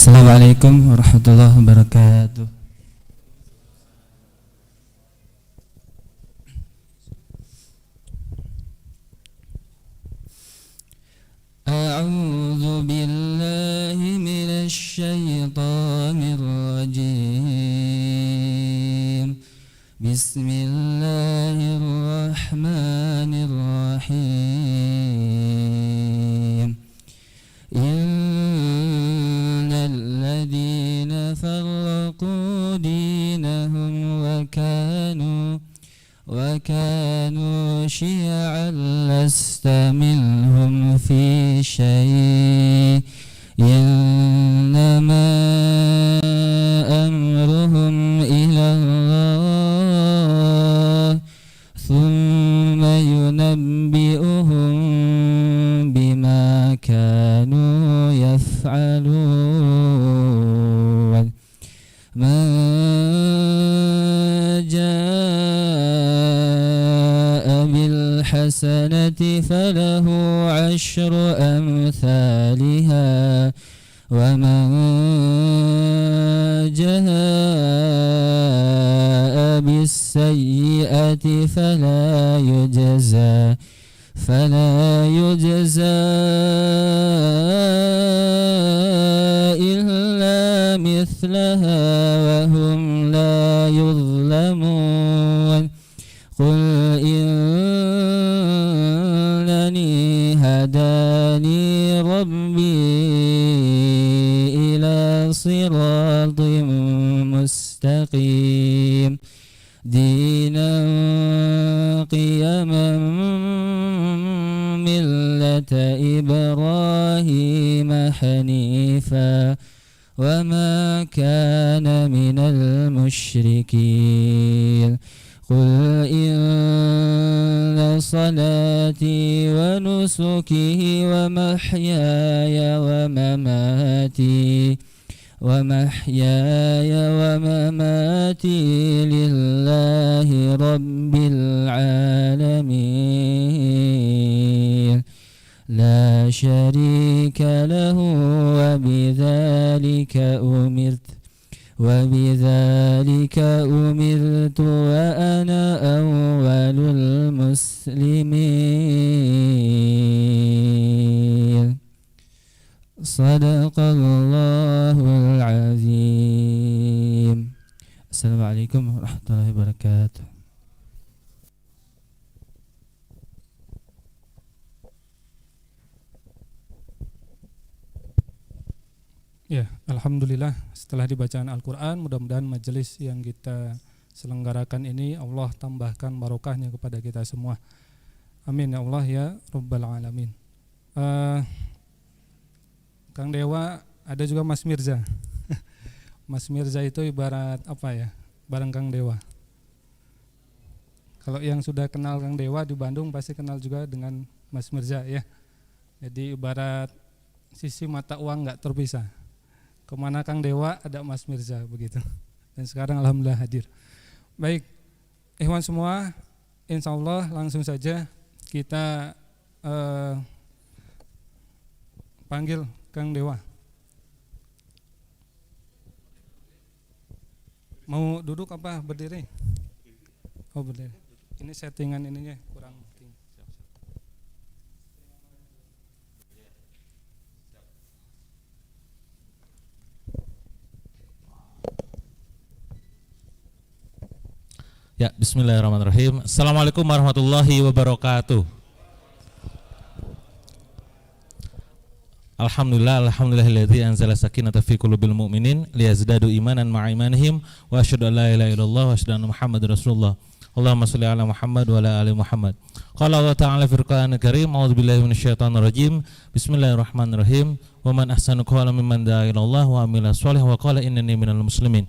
Assalamualaikum warahmatullahi wabarakatuh. A'udzu billahi minasy syaithanir rajim. Bismillahirrahmanirrahim. Innalladzina farraqu dinahum wa kanu syi'an lasta minhum fi syai' innama amruhum ila Allah thumma yunabbi'uhum bima kanu yaf'alun. Man jaa'a bil hasanati falahu 'ashru amthaliha wa man jaa'a bis sayyi'ati fala yujza illa mithlaha wa hum la yuzlamun. Qul innani hadani rabbi ila siratin mustaqim dinan qiyaman millata Ibrahim hanifa wa ma kana minal musyrikin. Qul inna salati wa nusuki wa mahyaya wa mamati lillahi rabbil alamin la syarika lahu wa bidzalika umirtu wa ana awwalul muslimin. Sadaqallahul azim. Assalamualaikum warahmatullahi wabarakatuh. Ya, alhamdulillah setelah dibacaan Al-Quran, mudah-mudahan majelis yang kita selenggarakan ini Allah tambahkan barokahnya kepada kita semua. Amin ya Allah ya Rabbal Alamin. Kang Dewa, ada juga Mas Mirza. Mas Mirza itu ibarat apa ya? Bareng Kang Dewa. Kalau yang sudah kenal Kang Dewa di Bandung pasti kenal juga dengan Mas Mirza ya. Jadi ibarat sisi mata uang nggak terpisah. Kemana Kang Dewa ada Mas Mirza begitu. Dan sekarang alhamdulillah hadir. Baik, ikhwan semua, insya Allah langsung saja kita panggil Kang Dewa. Mau duduk apa berdiri? Oh berdiri. Ini settingan ininya kurang tinggi. Ya, bismillahirrahmanirrahim. Assalamualaikum warahmatullahi wabarakatuh. Alhamdulillahilladzi anzala sakinata fi qulubil mu'minin liyazdadu imanan ma'a imanihim wa asyhadu an la ilaha illallah wa asyhadu anna Muhammadar Rasulullah. Allahumma shalli ala Muhammad wa ala ali Muhammad. Qala Allah ta'ala fil Qur'anil Karim, a'udzubillahi minasyaitonir rajim. Bismillahirrahmanirrahim. Wa man ahsanu qawlan mimman da'a ila Allah wa amila shalihan wa qala innani minal muslimin.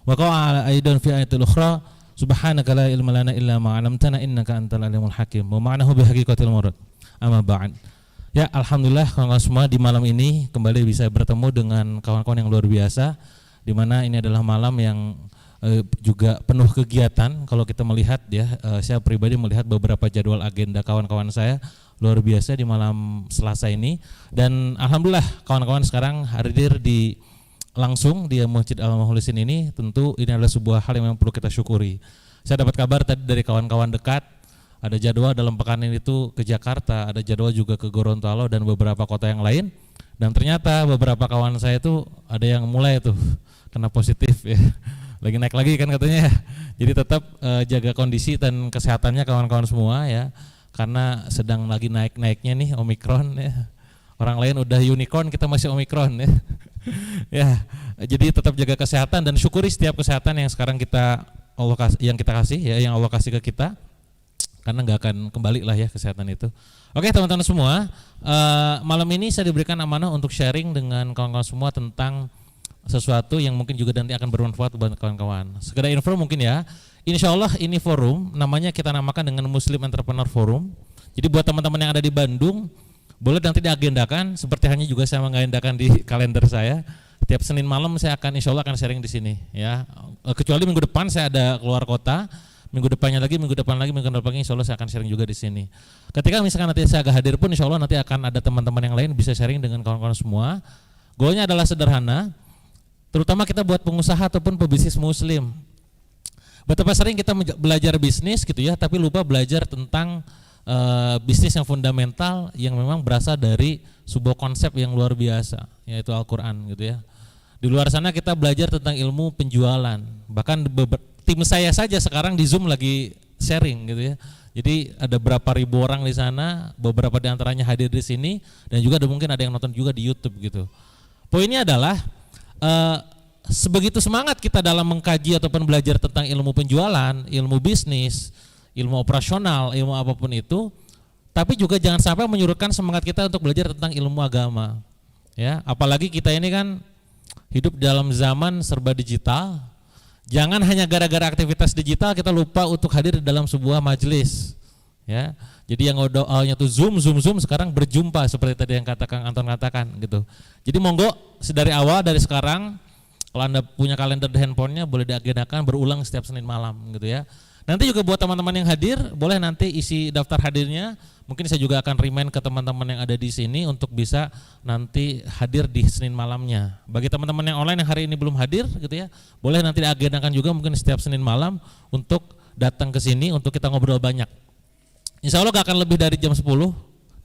Wa qala aidan fi ayatil ukhra, subhanaka la ilma lana illa ma 'allamtana innaka antal alimul hakim. Wa ma'nahu bi haqiqatil murad. Amma ba'd. Ya, alhamdulillah kawan-kawan semua di malam ini kembali bisa bertemu dengan kawan-kawan yang luar biasa, di mana ini adalah malam yang juga penuh kegiatan. Kalau kita melihat ya, saya pribadi melihat beberapa jadwal agenda kawan-kawan saya luar biasa di malam Selasa ini. Dan alhamdulillah kawan-kawan sekarang hadir di langsung di Masjid Al-Mukhlisin ini, tentu ini adalah sebuah hal yang memang perlu kita syukuri. Saya dapat kabar tadi dari kawan-kawan dekat, ada jadwal dalam pekan ini itu ke Jakarta, ada jadwal juga ke Gorontalo dan beberapa kota yang lain. Dan ternyata beberapa kawan saya itu ada yang mulai tuh kena positif ya. Lagi naik lagi kan katanya ya. Jadi tetap jaga kondisi dan kesehatannya kawan-kawan semua ya. Karena sedang lagi naik-naiknya nih Omikron ya. Orang lain udah unicorn, kita masih Omikron ya. Ya, jadi tetap jaga kesehatan dan syukuri setiap kesehatan yang sekarang kita kasih ya, yang Allah kasih ke kita, karena nggak akan kembali lah ya kesehatan itu. Oke teman-teman semua, malam ini saya diberikan amanah untuk sharing dengan kawan-kawan semua tentang sesuatu yang mungkin juga nanti akan bermanfaat buat kawan-kawan. Sekedar info mungkin ya, insya Allah ini forum namanya kita namakan dengan Muslim Entrepreneur Forum. Jadi buat teman-teman yang ada di Bandung, boleh nanti diagendakan, seperti hanya juga saya mengagendakan di kalender saya. Tiap Senin malam saya akan insya Allah akan sharing di sini ya. Kecuali minggu depan saya ada keluar kota, minggu depan lagi insya Allah saya akan sharing juga di sini. Ketika misalkan nanti saya agak hadir pun insya Allah nanti akan ada teman-teman yang lain bisa sharing dengan kawan-kawan semua. Goalnya adalah sederhana, terutama kita buat pengusaha ataupun pebisnis muslim. Betapa sering kita belajar bisnis gitu ya, tapi lupa belajar tentang bisnis yang fundamental yang memang berasal dari sebuah konsep yang luar biasa, yaitu Al-Quran gitu ya. Di luar sana kita belajar tentang ilmu penjualan, bahkan tim saya saja sekarang di Zoom lagi sharing gitu ya. Jadi ada berapa ribu orang di sana, beberapa di antaranya hadir di sini, dan juga mungkin ada yang nonton juga di YouTube gitu. Poinnya adalah sebegitu semangat kita dalam mengkaji ataupun belajar tentang ilmu penjualan, ilmu bisnis, ilmu operasional, ilmu apapun itu, tapi juga jangan sampai menyurutkan semangat kita untuk belajar tentang ilmu agama. Ya, apalagi kita ini kan hidup dalam zaman serba digital. Jangan hanya gara-gara aktivitas digital kita lupa untuk hadir dalam sebuah majelis. Ya, jadi yang awalnya tuh zoom sekarang berjumpa seperti tadi yang Kang Anton katakan gitu. Jadi monggo dari awal dari sekarang, kalau Anda punya kalender di handphonenya boleh diagendakan berulang setiap Senin malam gitu ya. Nanti juga buat teman-teman yang hadir, boleh nanti isi daftar hadirnya. Mungkin saya juga akan remind ke teman-teman yang ada di sini untuk bisa nanti hadir di Senin malamnya. Bagi teman-teman yang online yang hari ini belum hadir gitu ya, boleh nanti diagendakan juga mungkin setiap Senin malam untuk datang ke sini untuk kita ngobrol banyak. Insya Allah gak akan lebih dari jam 10.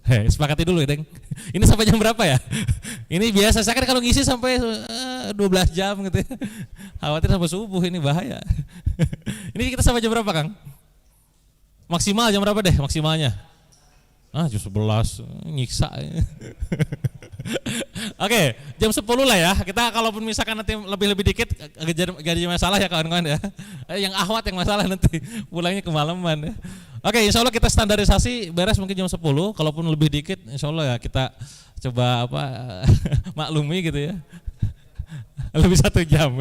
Sepakati dulu ya, Deng. Ini sampai jam berapa ya? Ini biasa, saya kan kalau ngisi sampai 12 jam gitu ya. Khawatir sampai subuh, ini bahaya. Ini kita sampai jam berapa, Kang? Maksimal jam berapa deh maksimalnya? Jam 11, nyiksa. Oke, jam 10 lah ya. Kita kalaupun misalkan nanti lebih dikit gak jadi masalah ya kawan-kawan ya. Yang ahwat yang masalah nanti pulangnya kemalaman ya. Oke, insya Allah kita standarisasi beres mungkin jam 10. Kalaupun lebih dikit insya Allah ya kita coba maklumi gitu ya. Lebih 1 jam.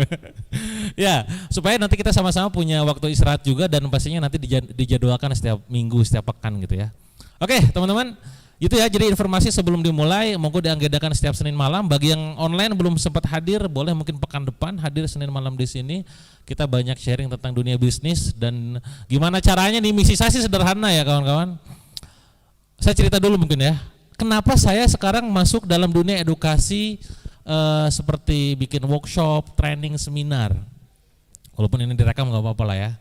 Ya, supaya nanti kita sama-sama punya waktu istirahat juga dan pastinya nanti dijadwalkan setiap minggu, setiap pekan gitu ya. Oke, teman-teman. Gitu ya, jadi informasi sebelum dimulai monggo diagendakan setiap Senin malam. Bagi yang online belum sempat hadir, boleh mungkin pekan depan hadir Senin malam di sini. Kita banyak sharing tentang dunia bisnis dan gimana caranya nih. Misi saya sih sederhana ya kawan-kawan. Saya cerita dulu mungkin ya. Kenapa saya sekarang masuk dalam dunia edukasi seperti bikin workshop, training, seminar. Walaupun ini direkam nggak apa-apa lah ya.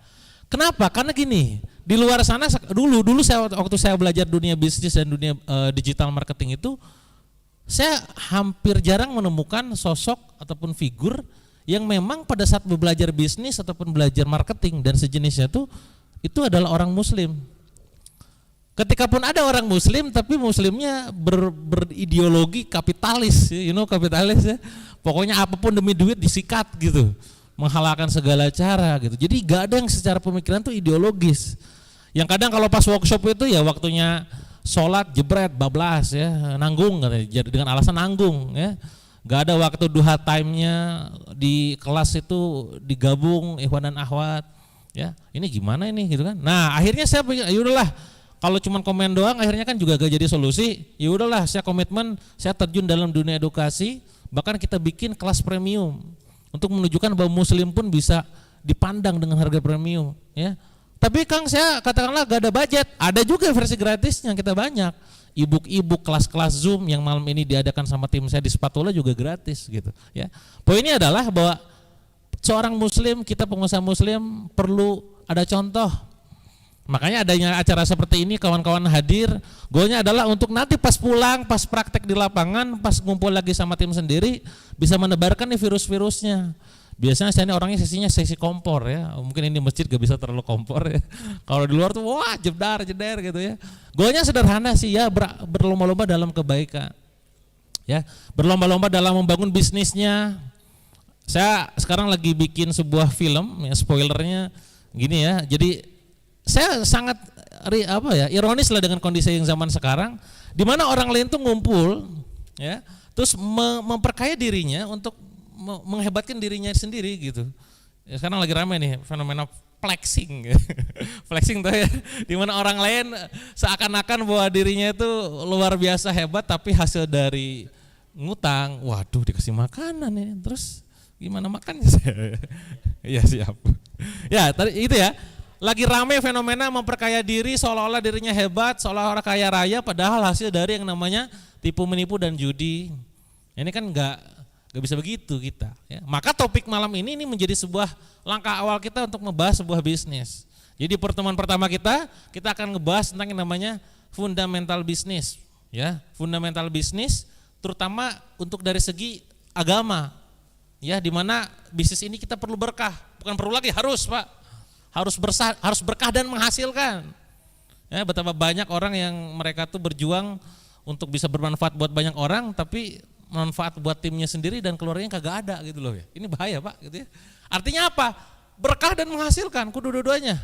Kenapa? Karena gini, di luar sana dulu waktu saya belajar dunia bisnis dan dunia digital marketing itu, saya hampir jarang menemukan sosok ataupun figur yang memang pada saat belajar bisnis ataupun belajar marketing dan sejenisnya itu adalah orang muslim. Ketika pun ada orang muslim, tapi muslimnya berideologi kapitalis, kapitalis ya. Pokoknya apapun demi duit disikat gitu. Menghalalkan segala cara gitu. Jadi gak ada yang secara pemikiran tuh ideologis. Yang kadang kalau pas workshop itu ya waktunya sholat jebret bablas ya, nanggung katanya, dengan alasan nanggung ya. Gak ada waktu duha time-nya di kelas itu digabung ikhwan dan akhwat ya. Ini gimana ini gitu kan. Nah, akhirnya saya pikir yaudahlah, kalau cuma komen doang akhirnya kan juga gak jadi solusi. Yaudahlah, saya komitmen, saya terjun dalam dunia edukasi, bahkan kita bikin kelas premium untuk menunjukkan bahwa muslim pun bisa dipandang dengan harga premium ya. Tapi Kang, saya katakanlah gak ada budget, ada juga versi gratis yang kita banyak. e-book kelas-kelas Zoom yang malam ini diadakan sama tim saya di Spatula juga gratis gitu ya. Poinnya adalah bahwa seorang muslim, kita pengusaha muslim perlu ada contoh. Makanya adanya acara seperti ini, kawan-kawan hadir, goalnya adalah untuk nanti pas pulang, pas praktek di lapangan, pas ngumpul lagi sama tim sendiri, bisa menebarkan nih virus-virusnya. Biasanya saya ini orangnya sesinya sesi kompor ya, mungkin ini masjid gak bisa terlalu kompor ya. Kalau di luar tuh wah jedar gitu ya. Goalnya sederhana sih ya, berlomba-lomba dalam kebaikan. Ya, berlomba-lomba dalam membangun bisnisnya. Saya sekarang lagi bikin sebuah film ya, spoilernya gini ya. Jadi saya sangat ironis lah dengan kondisi yang zaman sekarang, di mana orang lain tuh ngumpul ya, terus memperkaya dirinya untuk menghebatkan dirinya sendiri gitu. Ya, sekarang lagi ramai nih fenomena flexing, flexing tuh ya, di mana orang lain seakan-akan bahwa dirinya itu luar biasa hebat, tapi hasil dari ngutang, waduh dikasih makanan ya, terus gimana makannya? Iya siap. Ya tadi itu ya, lagi ramai fenomena memperkaya diri seolah-olah dirinya hebat, seolah-olah kaya raya, padahal hasil dari yang namanya tipu menipu dan judi. Ini kan nggak bisa begitu kita ya. Maka topik malam ini menjadi sebuah langkah awal kita untuk membahas sebuah bisnis. Jadi pertemuan pertama kita akan ngebahas tentang yang namanya fundamental bisnis ya. Fundamental bisnis terutama untuk dari segi agama ya, di mana bisnis ini kita perlu berkah, bukan perlu lagi, harus Pak, harus berkah dan menghasilkan ya. Betapa banyak orang yang mereka tuh berjuang untuk bisa bermanfaat buat banyak orang, tapi manfaat buat timnya sendiri dan keluarganya kagak ada gitu loh ya. Ini bahaya Pak gitu ya. Artinya apa? Berkah dan menghasilkan, kudu dua-duanya.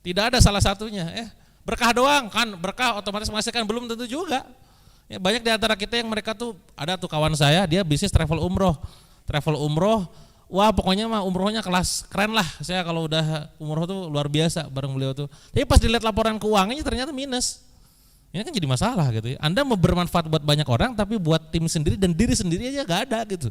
Tidak ada salah satunya ya. Berkah doang kan, berkah otomatis menghasilkan, belum tentu juga. Ya, banyak di antara kita yang mereka tuh, ada tuh kawan saya, dia bisnis travel umroh. Wah pokoknya mah umrohnya kelas keren lah. Saya kalau udah umroh tuh luar biasa bareng beliau tuh. Tapi pas dilihat laporan keuangannya ternyata minus. Ini kan jadi masalah gitu ya. Anda mau bermanfaat buat banyak orang, tapi buat tim sendiri dan diri sendiri aja gak ada gitu.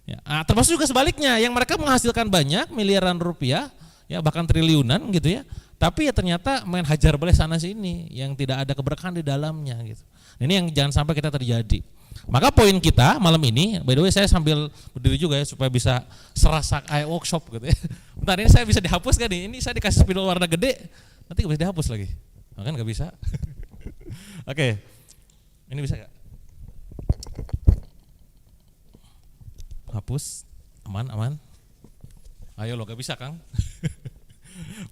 Ya, termasuk juga sebaliknya, yang mereka menghasilkan banyak miliaran rupiah, ya bahkan triliunan gitu ya. Tapi ya ternyata main hajar boleh sana sini, yang tidak ada keberkahan di dalamnya gitu. Ini yang jangan sampai kita terjadi. Maka poin kita malam ini, by the way saya sambil berdiri juga ya supaya bisa serasa kayak workshop gitu ya. Bentar, ini saya bisa dihapus kan nih? Ini saya dikasih spidol warna gede, nanti gak bisa dihapus lagi. Kan gak bisa. Oke, ini bisa gak? Hapus, aman. Ayo lo, gak bisa Kang.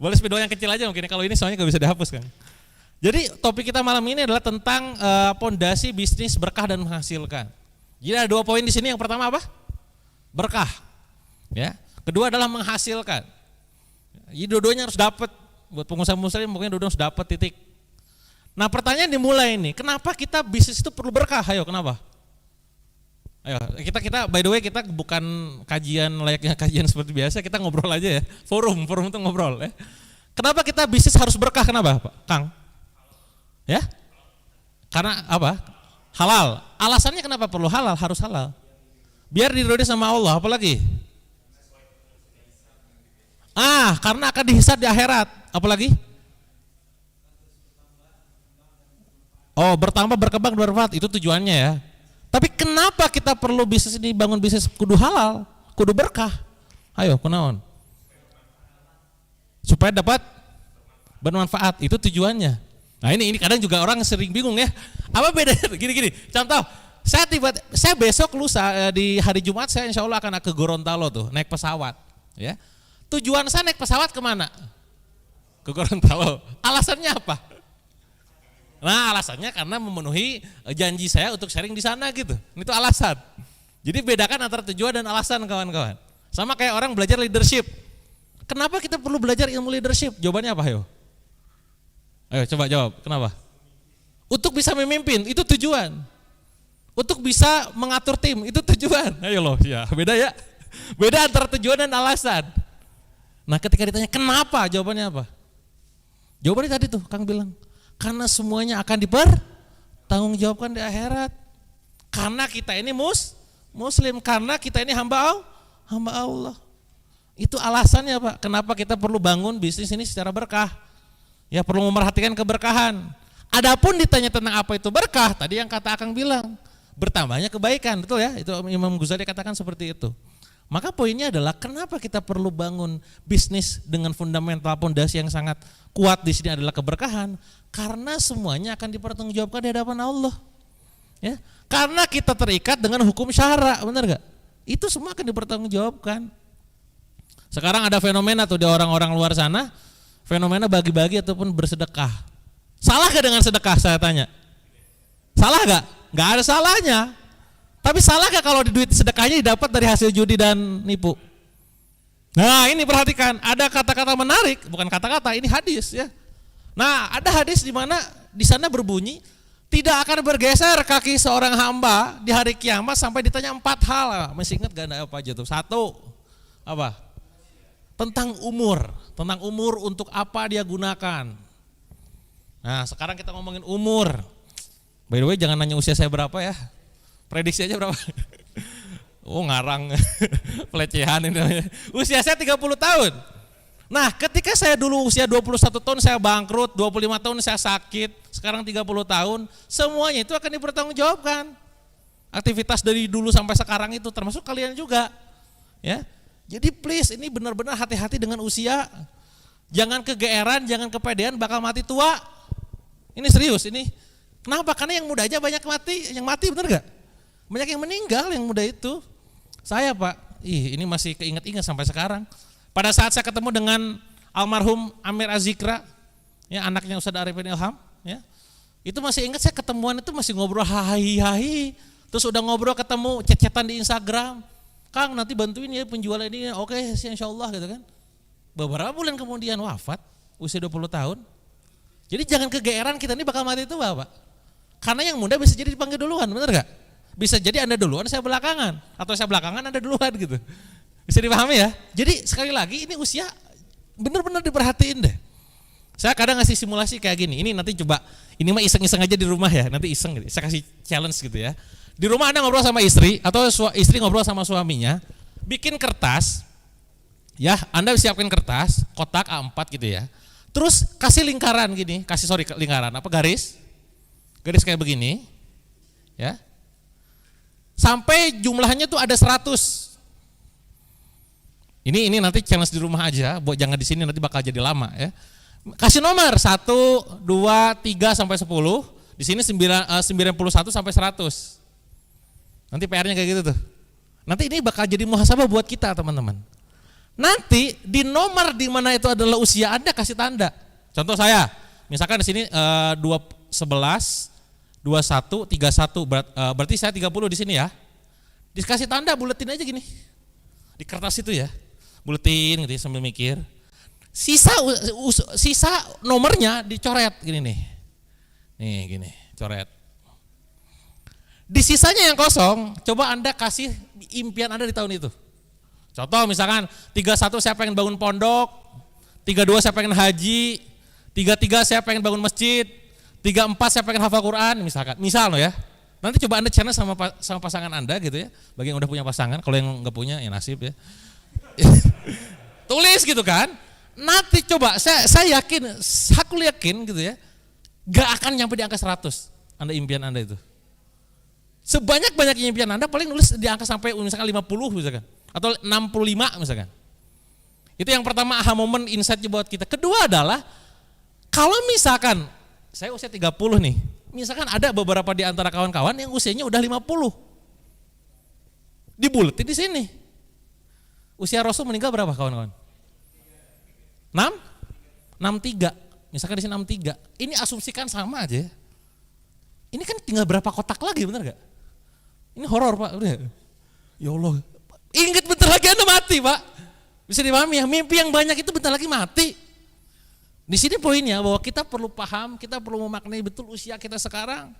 Boleh spidol yang kecil aja mungkin, kalau ini soalnya gak bisa dihapus Kang. Jadi topik kita malam ini adalah tentang pondasi bisnis berkah dan menghasilkan. Jadi ada 2 poin di sini. Yang pertama apa? Berkah. Ya. Kedua adalah menghasilkan. Jadi dua-duanya harus dapat. Buat pengusaha muslim mungkin dua-duanya harus dapat titik. Nah pertanyaan dimulai ini, kenapa kita bisnis itu perlu berkah? Ayo kenapa? Ayo kita by the way kita bukan kajian layaknya kajian seperti biasa, kita ngobrol aja ya. Forum itu ngobrol ya. Kenapa kita bisnis harus berkah? Kenapa Pak Kang? Ya? Karena apa? Halal. Alasannya kenapa perlu halal? Harus halal. Biar diridhoi sama Allah, apalagi? Karena akan dihisab di akhirat. Apalagi? Bertambah, berkembang, bermanfaat, itu tujuannya ya. Tapi kenapa kita perlu bisnis ini, bangun bisnis kudu halal, kudu berkah? Ayo, kunaon? Supaya dapat bermanfaat, itu tujuannya. Nah ini kadang juga orang sering bingung ya. Apa bedanya? Gini. Contoh, saya besok lusa di hari Jumat saya insya Allah akan ke Gorontalo tuh, naik pesawat. Ya. Tujuan saya naik pesawat kemana? Ke Gorontalo. Alasannya apa? Nah alasannya karena memenuhi janji saya untuk sharing di sana gitu. Itu alasan. Jadi bedakan antara tujuan dan alasan kawan-kawan. Sama kayak orang belajar leadership. Kenapa kita perlu belajar ilmu leadership? Jawabannya apa ayo? Ayo coba jawab, kenapa? Untuk bisa memimpin, itu tujuan. Untuk bisa mengatur tim, itu tujuan. Ayo loh, ya beda ya. Beda antara tujuan dan alasan. Nah ketika ditanya kenapa, jawabannya apa? Jawabannya tadi tuh Kang bilang. Karena semuanya akan dipertanggungjawabkan di akhirat. Karena kita ini muslim, karena kita ini hamba Allah. Itu alasannya Pak, kenapa kita perlu bangun bisnis ini secara berkah. Ya perlu memperhatikan keberkahan. Adapun ditanya tentang apa itu berkah, tadi yang kata Akang bilang, bertambahnya kebaikan, betul ya? Itu Imam Ghazali katakan seperti itu. Maka poinnya adalah kenapa kita perlu bangun bisnis dengan fundamental pondasi yang sangat kuat di sini adalah keberkahan, karena semuanya akan dipertanggungjawabkan di hadapan Allah. Ya, karena kita terikat dengan hukum syara, benar gak? Itu semua akan dipertanggungjawabkan. Sekarang ada fenomena tuh di orang-orang luar sana, fenomena bagi-bagi ataupun bersedekah. Salah gak dengan sedekah, saya tanya? Salah gak? Gak ada salahnya. Tapi salah gak kalau duit sedekahnya didapat dari hasil judi dan nipu? Nah ini perhatikan, ada kata-kata menarik, bukan kata-kata, ini hadis ya. Nah ada hadis di mana di sana berbunyi, tidak akan bergeser kaki seorang hamba di hari kiamat sampai ditanya 4 hal. Masih ingat gak apa aja tuh? 1, apa? Tentang umur untuk apa dia gunakan. Nah sekarang kita ngomongin umur. By the way jangan nanya usia saya berapa ya, prediksi aja berapa. Oh ngarang, pelecehan ini namanya. Usia saya 30 tahun. Nah ketika saya dulu usia 21 tahun saya bangkrut, 25 tahun saya sakit, sekarang 30 tahun, semuanya itu akan dipertanggungjawabkan. Aktivitas dari dulu sampai sekarang itu termasuk kalian juga. Ya. Jadi please ini benar-benar hati-hati dengan usia. Jangan kegeeran, jangan kepedean bakal mati tua. Ini serius ini. Kenapa? Karena yang muda aja banyak mati, yang mati bener gak? Banyak yang meninggal yang muda itu. Saya Pak, ini masih keinget-inget sampai sekarang. Pada saat saya ketemu dengan almarhum Amir Azikra, ya anaknya Ustadz Arifin Ilham, ya. Itu masih ingat saya ketemuan itu masih ngobrol hahi. Terus udah ngobrol ketemu chat-chatan di Instagram. Kang nanti bantuin ya penjual ini, oke insya Allah gitu kan. Beberapa bulan kemudian wafat, usia 20 tahun. Jadi jangan kegeeran kita ini bakal mati tua Pak. Karena yang muda bisa jadi dipanggil duluan, bener gak? Bisa jadi Anda duluan, saya belakangan. Atau saya belakangan, Anda duluan gitu. Bisa dipahami ya? Jadi sekali lagi ini usia bener-bener diperhatiin deh. Saya kadang ngasih simulasi kayak gini, ini nanti coba, ini mah iseng-iseng aja di rumah ya, nanti iseng gitu. Saya kasih challenge gitu ya. Di rumah Anda ngobrol sama istri, atau istri ngobrol sama suaminya, bikin kertas, ya Anda siapkan kertas, kotak A4 gitu ya. Terus kasih lingkaran gini, lingkaran apa garis kayak begini, ya. Sampai jumlahnya tuh ada 100. Ini nanti challenge di rumah aja, buat jangan di sini nanti bakal jadi lama ya. Kasih nomor 1, 2, 3 sampai 10. Di sini 91 sampai 100. Nanti PR-nya kayak gitu tuh. Nanti ini bakal jadi muhasabah buat kita teman-teman. Nanti di nomor di mana itu adalah usia Anda kasih tanda. Contoh saya, misalkan di sini 11, 21, 31, berarti saya 30 di sini ya. Dikasih tanda, buletin aja gini. Di kertas itu ya, buletin gitu ya, sambil mikir. Sisa nomornya dicoret gini nih. Nih gini, coret. Di sisanya yang kosong, coba Anda kasih impian Anda di tahun itu. Contoh misalkan 31 saya pengen bangun pondok, 32 saya pengen haji, 33 saya pengen bangun masjid, 34 saya pengen hafal Quran misalkan. Misal loh ya. Nanti coba Anda challenge sama pasangan Anda gitu ya. Bagi yang udah punya pasangan, kalau yang enggak punya ya nasib ya. Tulis gitu kan. Nanti coba saya yakin, aku yakin gitu ya. Gak akan nyampe di angka 100 Anda impian Anda itu. Sebanyak-banyaknya impian Anda paling nulis di angka sampai misalkan 50 misalkan. Atau 65 misalkan. Itu yang pertama aha moment insight buat kita. Kedua adalah kalau misalkan saya usia 30 nih, misalkan ada beberapa di antara kawan-kawan yang usianya udah 50. Dibuletin di sini. Usia Rasul meninggal berapa kawan-kawan? 6? 63. Misalkan di sini 63. Ini asumsikan sama aja. Ini kan tinggal berapa kotak lagi benar gak? Ini horor Pak. Ya Allah. Ingat bentar lagi Anda mati Pak. Bisa dipahami ya, mimpi yang banyak itu bentar lagi mati. Di sini poinnya bahwa kita perlu paham, kita perlu memaknai betul usia kita sekarang.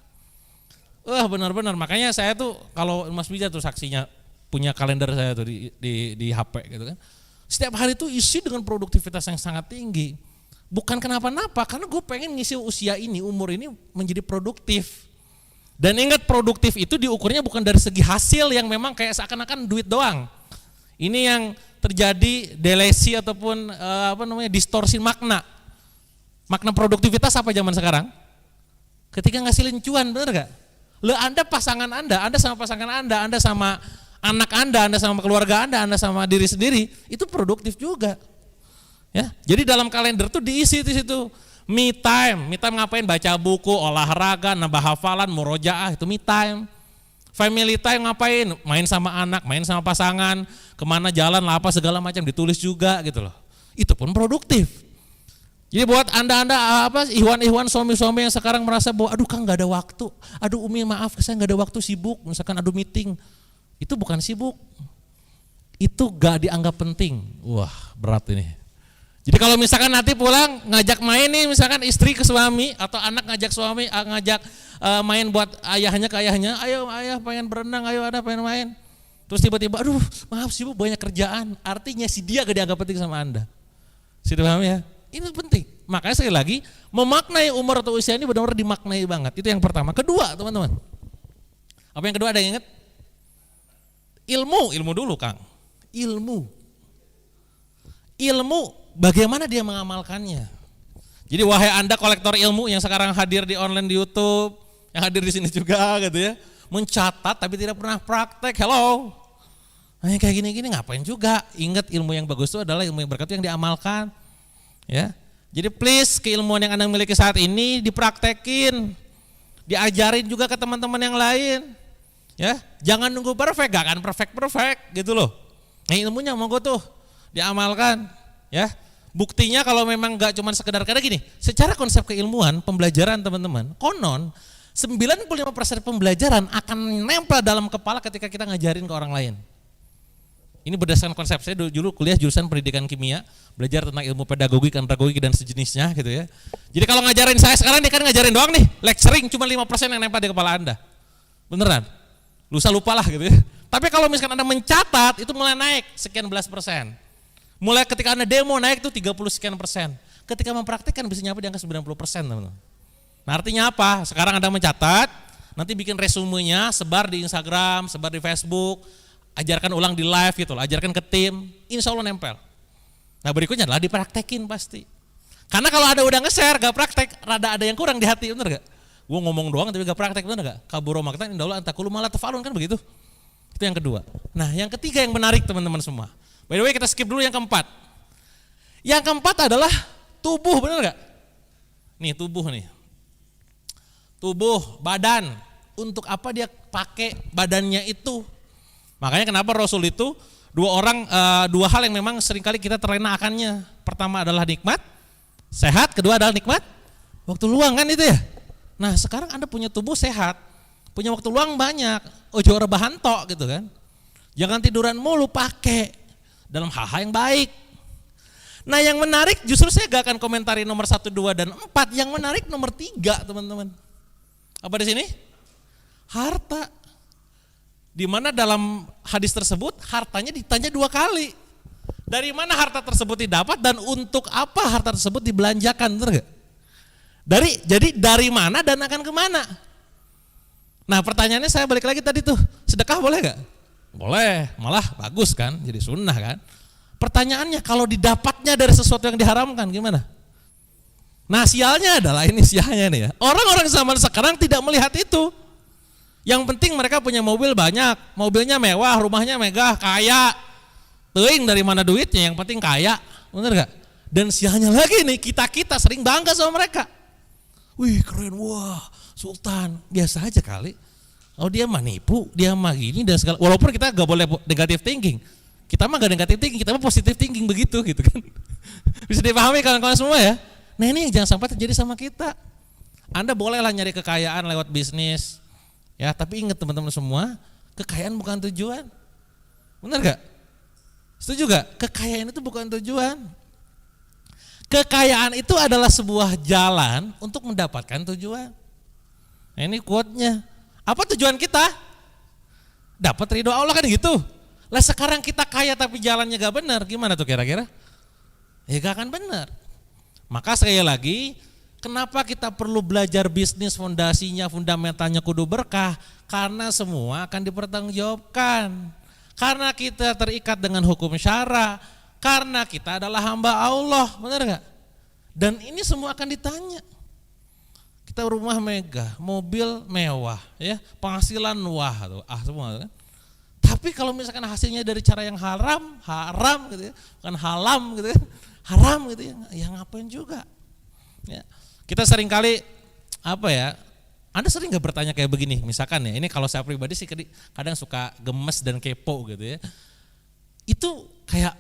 Benar-benar, makanya saya tuh kalau Mas Bija tuh saksinya punya kalender saya tuh di HP gitu kan. Setiap hari tuh isi dengan produktivitas yang sangat tinggi. Bukan kenapa-napa, karena gue pengen ngisi usia ini, umur ini menjadi produktif. Dan ingat produktif itu diukurnya bukan dari segi hasil yang memang kayak seakan-akan duit doang. Ini yang terjadi delesi ataupun distorsi makna. Makna produktivitas apa zaman sekarang? ketika ngasilin cuan, bener gak? Lo Anda pasangan Anda sama pasangan Anda sama anak Anda sama keluarga Anda sama diri sendiri, itu produktif juga. Ya, jadi dalam kalender tuh diisi di situ me time ngapain? Baca buku, olahraga, nambah hafalan, murojaah, itu me time. Family time ngapain? Main sama anak, main sama pasangan, kemana jalan lah apa segala macam ditulis juga gitu loh. Itu pun produktif. Jadi buat anda ihwan suami-suami yang sekarang merasa bahwa aduh Kang nggak ada waktu, aduh Umi maaf saya nggak ada waktu, sibuk, misalkan aduh meeting, itu bukan sibuk, itu gak dianggap penting. Wah berat ini. Jadi kalau misalkan nanti pulang ngajak main nih, misalkan istri ke suami atau anak ngajak suami main buat ayahnya ke ayahnya, ayo ayah pengen berenang, ayo ada pengen main. Terus tiba-tiba aduh maaf sibuk banyak kerjaan, artinya si dia gak dianggap penting sama Anda. Sudah paham ya? Ini penting. Makanya sekali lagi memaknai umur atau usia ini benar-benar dimaknai banget. Itu yang pertama. Kedua teman-teman, apa yang kedua ada yang ingat? Ilmu dulu Kang. Ilmu bagaimana dia mengamalkannya. Jadi wahai Anda kolektor ilmu yang sekarang hadir di online di YouTube, yang hadir di sini juga gitu ya, mencatat tapi tidak pernah praktek. Hello. Nah, kayak gini-gini ngapain juga? Ingat ilmu yang bagus itu adalah ilmu yang berkat yang diamalkan. Ya. Jadi please keilmuan yang Anda miliki saat ini dipraktekin. Diajarin juga ke teman-teman yang lain. Ya, jangan nunggu perfect, gak akan perfect gitu loh. Nah, ilmunya monggo tuh diamalkan, ya. Buktinya kalau memang gak cuma sekedar karena gini, secara konsep keilmuan, pembelajaran teman-teman, konon 95% pembelajaran akan nempel dalam kepala ketika kita ngajarin ke orang lain. Ini berdasarkan konsep saya dulu kuliah jurusan pendidikan kimia, belajar tentang ilmu pedagogik, andragogik dan sejenisnya gitu ya. Jadi kalau ngajarin saya sekarang dia kan ngajarin doang nih, lecturing cuma 5% yang nempel di kepala Anda. Beneran? Lupa lah gitu ya. Tapi kalau misalkan Anda mencatat itu mulai naik sekian belas persen. Mulai ketika Anda demo naik tuh 30 sekian persen. Ketika mempraktikkan bisa nyampe di angka 90%, teman-teman. Nah, artinya apa? Sekarang Anda mencatat, nanti bikin resumenya, sebar di Instagram, sebar di Facebook, ajarkan ulang di live gitu loh, ajarkan ke tim, insya Allah nempel. Nah berikutnya adalah dipraktekin pasti. Karena kalau ada udah nge-share gak praktek, rada ada yang kurang di hati, bener gak? Gue ngomong doang tapi gak praktek, bener gak? Kaburo maktan indaulah antakulu malah tafalun, kan begitu. Itu yang kedua. Nah yang ketiga yang menarik teman-teman semua. By the way kita skip dulu yang keempat. Yang keempat adalah tubuh, bener gak? Nih tubuh nih. Tubuh, badan. Untuk apa dia pakai badannya itu? Makanya kenapa Rasul itu dua hal yang memang seringkali kita terlena akannya. Pertama adalah nikmat sehat, kedua adalah nikmat waktu luang, kan itu ya. Nah sekarang Anda punya tubuh sehat, punya waktu luang banyak, ojo rebahan tok gitu kan. Jangan tiduran mulu, pakai dalam hal-hal yang baik. Nah yang menarik justru saya gak akan komentari nomor 1, 2, dan 4. Yang menarik nomor 3 teman-teman. Apa di sini? Harta. Di mana dalam hadis tersebut hartanya ditanya 2 kali. Dari mana harta tersebut didapat dan untuk apa harta tersebut dibelanjakan, betul gak? Jadi dari mana dan akan kemana? Nah pertanyaannya saya balik lagi tadi tuh, sedekah boleh gak? Boleh, malah bagus kan, jadi sunnah kan. Pertanyaannya kalau didapatnya dari sesuatu yang diharamkan gimana? Nah sialnya adalah ini sialnya nih ya, orang-orang zaman sekarang tidak melihat itu. Yang penting mereka punya mobil banyak, mobilnya mewah, rumahnya megah, kaya. Teuing dari mana duitnya, yang penting kaya, bener gak? Dan sialnya lagi nih, kita sering bangga sama mereka. Wih keren, wah sultan, biasa aja kali. Oh dia mah nipu, dia mah gini dan segala. Walaupun kita gak boleh negative thinking, kita mah gak negative thinking, kita mah positive thinking begitu gitu kan. Bisa dipahami kawan-kawan semua ya. Nah ini yang jangan sampai terjadi sama kita. Anda bolehlah nyari kekayaan lewat bisnis. Ya, tapi ingat teman-teman semua, kekayaan bukan tujuan. Benar gak? Setuju gak? Kekayaan itu bukan tujuan. Kekayaan itu adalah sebuah jalan untuk mendapatkan tujuan. Nah, ini quote-nya. Apa tujuan kita? Dapat ridho Allah, kan gitu. Lah sekarang kita kaya tapi jalannya gak benar, gimana tuh kira-kira? Ya gak akan benar. Maka sekali lagi, kenapa kita perlu belajar bisnis, fondasinya, fundamentalnya kudu berkah? Karena semua akan dipertanggungjawabkan. Karena kita terikat dengan hukum syara. Karena kita adalah hamba Allah, benar gak? Dan ini semua akan ditanya. Kita rumah megah, mobil mewah, ya, penghasilan wah tuh, semua kan. Tapi kalau misalkan hasilnya dari cara yang haram gitu ya, bukan halam gitu ya, haram gitu ya, ya ngapain juga. Ya. Kita seringkali Anda sering gak bertanya kayak begini, misalkan ya, ini kalau saya pribadi sih kadang suka gemes dan kepo gitu ya. Itu kayak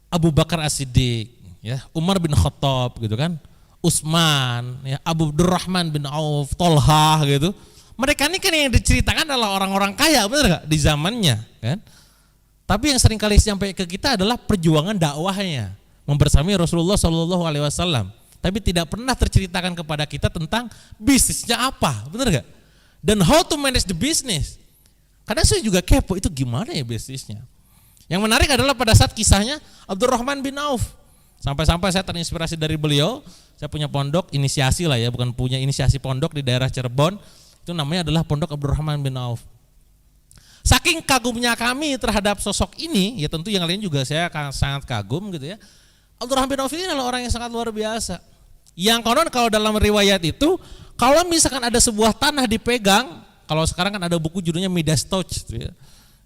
Abu Bakar As-Siddiq, ya, Umar bin Khattab gitu kan, Utsman, ya, Abdurrahman bin Auf, Tolhah gitu. Mereka ini kan yang diceritakan adalah orang-orang kaya, benar gak? Di zamannya kan. Tapi yang sering kali sampai ke kita adalah perjuangan dakwahnya, membersami Rasulullah SAW. Tapi tidak pernah terceritakan kepada kita tentang bisnisnya apa, benar gak? Dan how to manage the business. Kadang saya juga kepo, itu gimana ya bisnisnya. Yang menarik adalah pada saat kisahnya Abdurrahman bin Auf. Sampai-sampai saya terinspirasi dari beliau, saya punya pondok inisiasi lah ya, bukan punya inisiasi pondok di daerah Cirebon, itu namanya adalah Pondok Abdurrahman bin Auf. Saking kagumnya kami terhadap sosok ini, ya tentu yang lain juga saya sangat kagum gitu ya. Abdurrahman bin Auf ini adalah orang yang sangat luar biasa. Yang konon kalau dalam riwayat itu, kalau misalkan ada sebuah tanah dipegang, kalau sekarang kan ada buku judulnya Midas Touch gitu ya.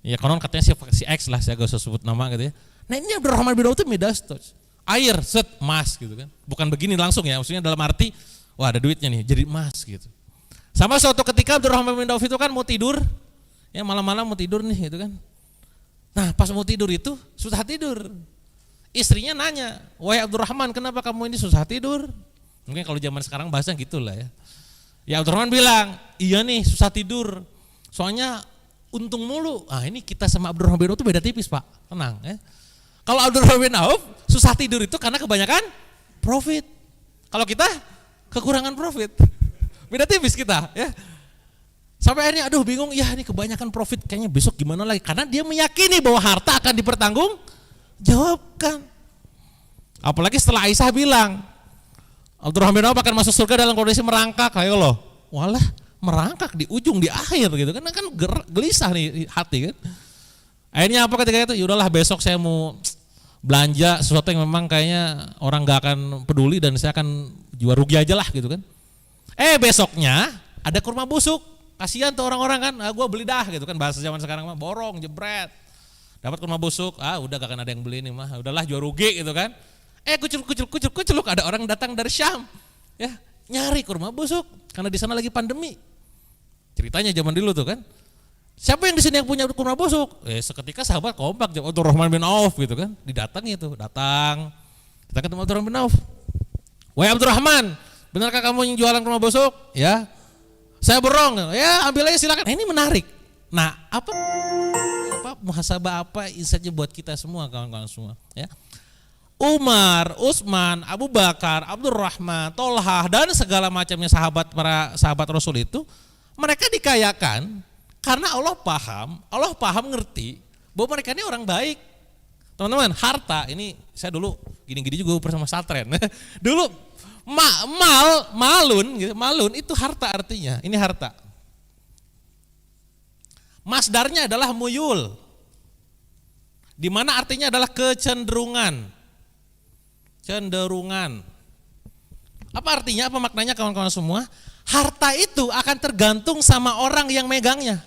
Ya konon katanya si X lah, saya gak usah sebut nama gitu ya. Nah ini Abdurrahman bin Auf itu Midas Touch. Air, set, emas gitu kan. Bukan begini langsung ya, maksudnya dalam arti, wah ada duitnya nih, jadi emas gitu. Sama suatu ketika Abdurrahman bin Auf itu kan mau tidur, ya malam-malam mau tidur nih gitu kan. Nah pas mau tidur itu susah tidur. Istrinya nanya, wahai Abdurrahman kenapa kamu ini susah tidur? Mungkin kalau zaman sekarang bahasa gitulah ya. Ya Abdurrahman bilang, iya nih susah tidur, soalnya untung mulu. Ah ini kita sama Abdurrahman bin Auf itu beda tipis pak, tenang ya. Kalau Abdurrahman bin Auf susah tidur itu karena kebanyakan profit. Kalau kita kekurangan profit. Beda tipis kita ya. Sampai akhirnya aduh bingung, ya ini kebanyakan profit kayaknya besok gimana lagi. Karena dia meyakini bahwa harta akan dipertanggungjawabkan. Apalagi setelah Aisyah bilang, Abdurrahman bin Auf akan masuk surga dalam kondisi merangkak. Ayo loh, walah merangkak di ujung, di akhir gitu kan gelisah nih hati kan. Akhirnya apa ketika itu? Yaudahlah besok saya mau belanja sesuatu yang memang kayaknya orang gak akan peduli dan saya akan jual rugi aja lah gitu kan. Besoknya ada kurma busuk, kasihan tuh orang-orang kan, gue beli dah gitu kan, bahasa zaman sekarang mah borong, jebret. Dapat kurma busuk, udah gak akan ada yang beli nih mah, udahlah jual rugi gitu kan. Kuculuk ada orang datang dari Syam, ya nyari kurma busuk karena di sana lagi pandemi. Ceritanya zaman dulu tuh kan. Siapa yang di sini yang punya kurma busuk? Seketika sahabat kompak, Abdurrahman bin Auf gitu kan, didatangi itu, datang. Kita ketemu Abdurrahman bin Auf. Wahai Abdurrahman, benarkah kamu yang jualan kurma busuk? Ya. Saya borong. Ya, ambil aja silakan. Ini menarik. Nah, apa muhasabah apa insightnya buat kita semua kawan-kawan semua, ya. Umar, Utsman, Abu Bakar, Abdurrahman, Tolhah dan segala macamnya para sahabat Rasul itu mereka dikayakan karena Allah paham ngerti bahwa mereka ini orang baik. Teman-teman, harta ini saya dulu gini-gini juga bersama Saltren. Dulu malun itu harta artinya. Ini harta. Masdarnya adalah muyul. Di mana artinya adalah kecenderungan. Cenderungan. Apa artinya? Apa maknanya kawan-kawan semua? Harta itu akan tergantung sama orang yang megangnya.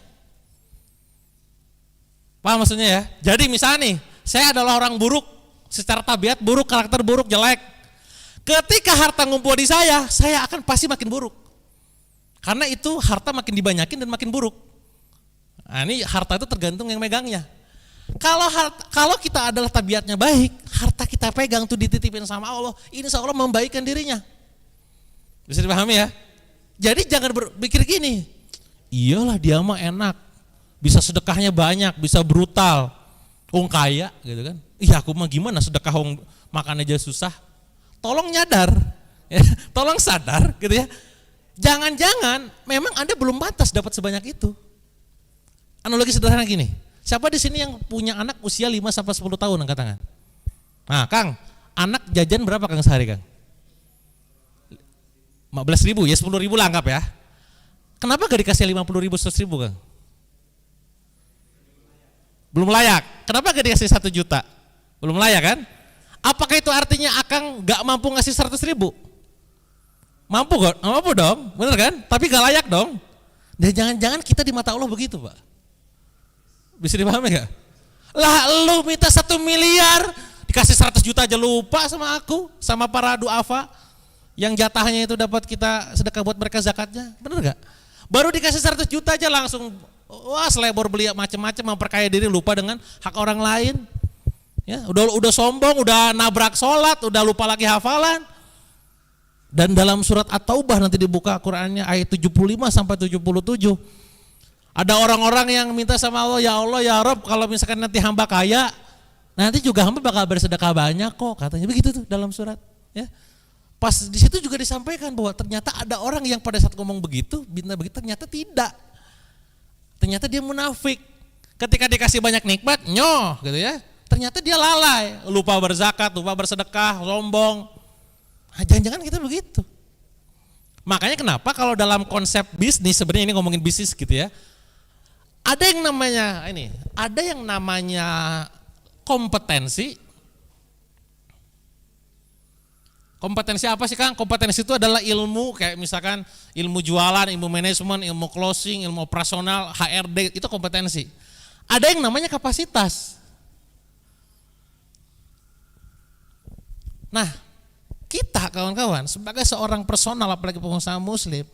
Paham maksudnya ya? Jadi misalnya nih, saya adalah orang buruk, secara tabiat buruk, karakter buruk, jelek. Ketika harta ngumpul di saya akan pasti makin buruk. Karena itu harta makin dibanyakin dan makin buruk. Nah ini harta itu tergantung yang megangnya. Kalau kita adalah tabiatnya baik, harta kita pegang tuh dititipin sama Allah, insya Allah membaikkan dirinya. Bisa dipahami ya? Jadi jangan berpikir gini, iyalah dia mah enak, bisa sedekahnya banyak, bisa brutal, kaya gitu kan. Iya aku mah gimana sedekah makan aja susah. Tolong nyadar, ya, tolong sadar gitu ya. Jangan-jangan memang Anda belum pantas dapat sebanyak itu. Analogi sederhana gini, siapa di sini yang punya anak usia 5 sampai 10 tahun angkat tangan? Nah, Kang, anak jajan berapa Kang sehari, Kang? 15.000 ya, 10.000 lah anggap ya. Kenapa gak dikasih 50.000, 100.000 Kang? Belum layak. Kenapa gak dikasih 1 juta? Belum layak kan? Apakah itu artinya Akang gak mampu ngasih 100.000? Mampu kok? Mampu dong, bener kan? Tapi gak layak dong. Dan jangan-jangan kita di mata Allah begitu Pak. Bisa dipahami gak? Lah lu minta 1 miliar, dikasih 100 juta aja lupa sama aku, sama para duafa yang jatahnya itu dapat kita sedekah buat mereka zakatnya, bener gak? Baru dikasih 100 juta aja langsung wah selebor beli macam-macam, memperkaya diri, lupa dengan hak orang lain. Ya, udah sombong, udah nabrak sholat, udah lupa lagi hafalan. Dan dalam surat At-Taubah nanti dibuka Qur'annya ayat 75 sampai 77. Ada orang-orang yang minta sama Allah ya Rabb, kalau misalkan nanti hamba kaya, nanti juga hamba bakal bersedekah banyak kok, katanya begitu tuh dalam surat. Ya, pas di situ juga disampaikan bahwa ternyata ada orang yang pada saat ngomong begitu, bintang begitu, ternyata tidak. Ternyata dia munafik. Ketika dikasih banyak nikmat, nyoh, gitu ya. Ternyata dia lalai, lupa berzakat, lupa bersedekah, sombong. Nah, jangan-jangan kita begitu. Makanya kenapa kalau dalam konsep bisnis, sebenarnya ini ngomongin bisnis gitu ya. Ada yang namanya kompetensi. Kompetensi apa sih Kang? Kompetensi itu adalah ilmu, kayak misalkan ilmu jualan, ilmu manajemen, ilmu closing, ilmu operasional, HRD, itu kompetensi. Ada yang namanya kapasitas. Nah, kita kawan-kawan sebagai seorang personal, apalagi pengusaha muslim,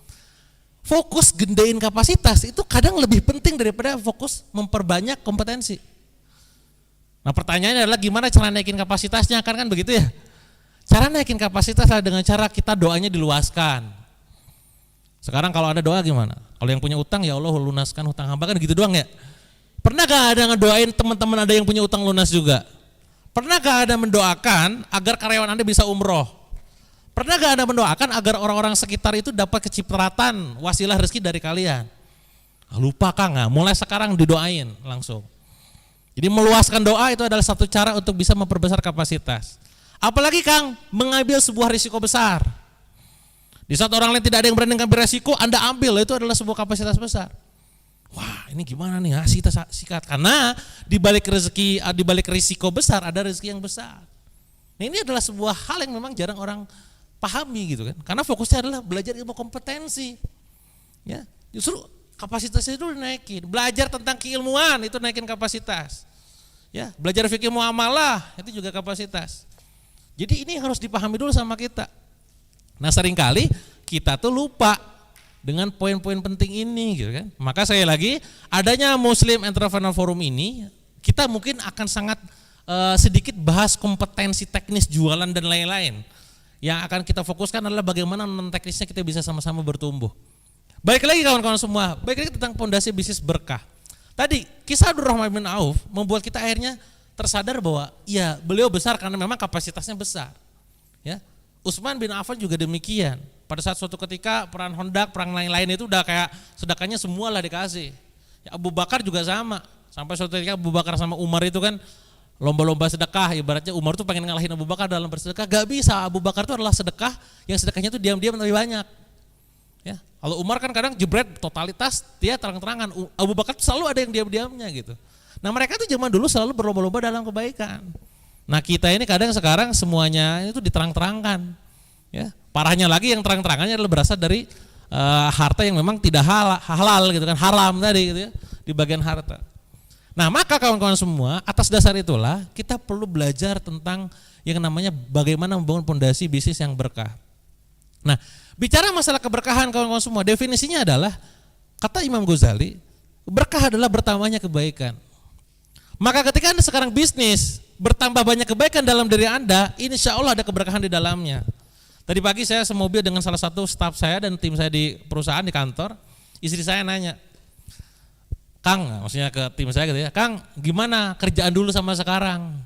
fokus gendein kapasitas itu kadang lebih penting daripada fokus memperbanyak kompetensi. Nah pertanyaannya adalah gimana cara naikin kapasitasnya, kan begitu ya. Cara naikin kapasitas adalah dengan cara kita doanya diluaskan. Sekarang kalau ada doa gimana? Kalau yang punya utang, ya Allah lunaskan hutang hamba, kan gitu doang ya. Pernah gak ada ngedoain teman-teman ada yang punya utang lunas juga? Pernah gak ada mendoakan agar karyawan Anda bisa umroh? Pernah gak Anda mendoakan agar orang-orang sekitar itu dapat kecipratan wasilah rezeki dari kalian? Lupa Kang, mulai sekarang didoain langsung. Jadi meluaskan doa itu adalah satu cara untuk bisa memperbesar kapasitas. Apalagi Kang, mengambil sebuah risiko besar. Di saat orang lain tidak ada yang berani mengambil risiko, Anda ambil, itu adalah sebuah kapasitas besar. Wah ini gimana nih, kita sikat. Karena di balik rezeki, di balik risiko besar ada rezeki yang besar. Nah, ini adalah sebuah hal yang memang jarang orang pahami gitu kan. Karena fokusnya adalah belajar ilmu kompetensi. Ya, justru kapasitasnya itu dinaikin. Belajar tentang keilmuan itu naikin kapasitas. Ya, belajar fikih muamalah itu juga kapasitas. Jadi ini harus dipahami dulu sama kita. Nah, seringkali kita tuh lupa dengan poin-poin penting ini gitu kan. Maka saya lagi adanya Muslim Entrepreneur Forum ini, kita mungkin akan sangat sedikit bahas kompetensi teknis jualan dan lain-lain. Yang akan kita fokuskan adalah bagaimana non teknisnya kita bisa sama-sama bertumbuh. Baik lagi kawan-kawan semua, baik lagi tentang fondasi bisnis berkah. Tadi kisah Abdurrahman bin Auf membuat kita akhirnya tersadar bahwa ya beliau besar karena memang kapasitasnya besar. Ya, Utsman bin Affan juga demikian. Pada saat suatu ketika perang Hondak, perang lain-lain itu udah kayak sedekahnya semua lah dikasih. Ya, Abu Bakar juga sama. Sampai suatu ketika Abu Bakar sama Umar itu kan lomba-lomba sedekah, ibaratnya Umar tuh pengen ngalahin Abu Bakar dalam bersedekah, gak bisa. Abu Bakar itu adalah sedekah yang sedekahnya tuh diam-diam tapi banyak. Ya, kalau Umar kan kadang jebret totalitas, dia terang-terangan. Abu Bakar selalu ada yang diam-diamnya gitu. Nah mereka tuh zaman dulu selalu berlomba-lomba dalam kebaikan. Nah kita ini kadang sekarang semuanya itu diterang-terangkan. Ya, parahnya lagi yang terang-terangannya adalah berasal dari harta yang memang tidak halal gitu kan, haram tadi gitu ya, di bagian harta. Nah maka kawan-kawan semua, atas dasar itulah kita perlu belajar tentang yang namanya bagaimana membangun fondasi bisnis yang berkah. Nah bicara masalah keberkahan kawan-kawan semua, definisinya adalah, kata Imam Ghazali, berkah adalah bertambahnya kebaikan. Maka ketika Anda sekarang bisnis, bertambah banyak kebaikan dalam diri Anda, insya Allah ada keberkahan di dalamnya. Tadi pagi saya semobil dengan salah satu staf saya dan tim saya di perusahaan, di kantor. Istri saya nanya, Kang, maksudnya ke tim saya gitu ya, Kang gimana kerjaan dulu sama sekarang?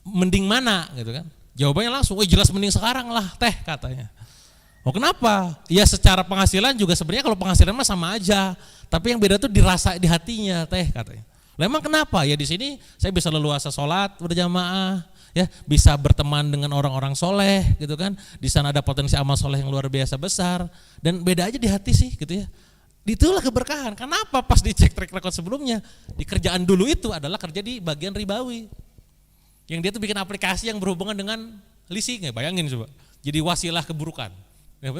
Mending mana gitu kan? Jawabannya langsung, jelas mending sekarang lah teh katanya. Oh kenapa? Ya secara penghasilan juga sebenarnya kalau penghasilan mah sama aja. Tapi yang beda tuh dirasa di hatinya teh katanya. Lah emang kenapa? Ya di sini saya bisa leluasa sholat berjamaah. Ya, bisa berteman dengan orang-orang soleh gitu kan, di sana ada potensi amal soleh yang luar biasa besar, dan beda aja di hati sih gitu ya. Itulah keberkahan. Kenapa? Pas dicek track record sebelumnya, di kerjaan dulu itu adalah kerja di bagian ribawi, yang dia tuh bikin aplikasi yang berhubungan dengan leasing, ya bayangin coba, jadi wasilah keburukan Ya,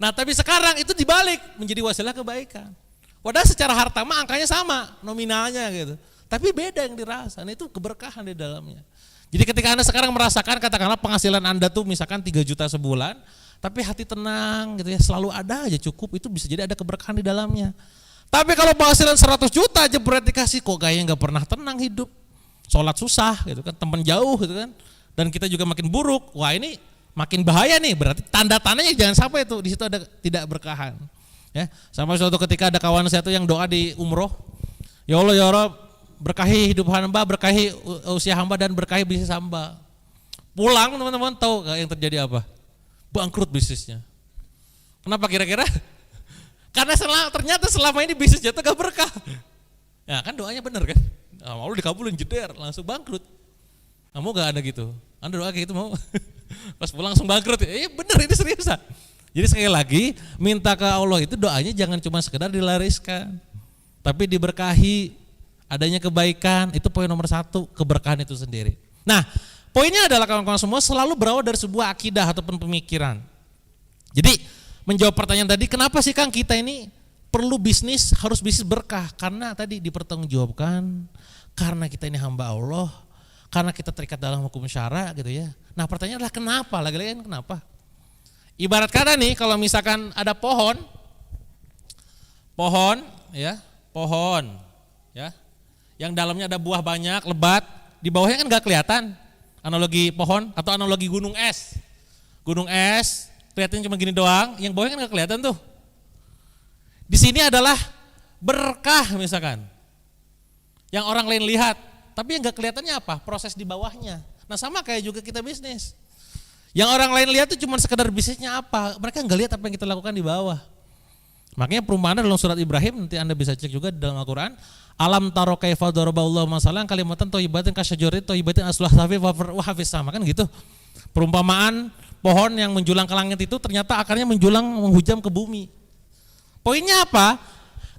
nah tapi sekarang itu dibalik menjadi wasilah kebaikan. Padahal secara harta mah angkanya sama nominalnya gitu. Tapi beda yang dirasa, nah, itu keberkahan di dalamnya. Jadi ketika Anda sekarang merasakan katakanlah penghasilan Anda tuh misalkan 3 juta sebulan, tapi hati tenang gitu ya, selalu ada aja cukup, itu bisa jadi ada keberkahan di dalamnya. Tapi kalau penghasilan 100 juta aja berarti dikasih kok gayanya nggak pernah tenang hidup. Sholat susah gitu kan, teman jauh gitu kan. Dan kita juga makin buruk. Wah ini makin bahaya nih, berarti tanda-tandanya jangan sampai itu di situ ada tidak berkahan. Ya, sampai suatu ketika ada kawan saya tuh yang doa di umroh, ya Allah ya Rabb, berkahi hidup hamba, berkahi usia hamba dan berkahi bisnis hamba. Pulang teman-teman tahu yang terjadi apa? Bangkrut bisnisnya. Kenapa kira-kira? Karena ternyata selama ini bisnisnya tuh gak berkah. Ya kan doanya bener kan? Nah, mau dikabulin jeder langsung bangkrut. Kamu gak ada gitu? Anda doa kayak gitu mau? Pas pulang langsung bangkrut. Bener ini seriusan. Jadi sekali lagi minta ke Allah itu doanya jangan cuma sekedar dilariskan, tapi diberkahi, adanya kebaikan, itu poin nomor 1, keberkahan itu sendiri. Nah poinnya adalah kawan-kawan semua selalu berawal dari sebuah akidah ataupun pemikiran. Jadi menjawab pertanyaan tadi, kenapa sih Kang kita ini perlu bisnis, harus bisnis berkah? Karena tadi dipertanggungjawabkan, karena kita ini hamba Allah, karena kita terikat dalam hukum syara gitu ya. Nah pertanyaan adalah kenapa, lagi-lagi kan kenapa? Ibarat kata nih kalau misalkan ada pohon ya, yang dalamnya ada buah banyak, lebat, di bawahnya kan gak kelihatan. Analogi pohon atau analogi gunung es. Gunung es kelihatannya cuma gini doang, yang bawahnya kan gak kelihatan tuh. Di sini adalah berkah misalkan, yang orang lain lihat, tapi yang gak kelihatannya apa? Proses di bawahnya. Nah sama kayak juga kita bisnis. Yang orang lain lihat itu cuma sekedar bisnisnya apa, mereka nggak lihat apa yang kita lakukan di bawah. Makanya perumpamaan dalam surat Ibrahim, nanti Anda bisa cek juga di dalam Al-Quran. Alam taro kaifa daraballahu masalan kalimatan thayyibatin kasyajarin thayyibatin asluha safi wa hafiz sama kan gitu. Perumpamaan pohon yang menjulang ke langit itu ternyata akarnya menjulang menghujam ke bumi. Poinnya apa?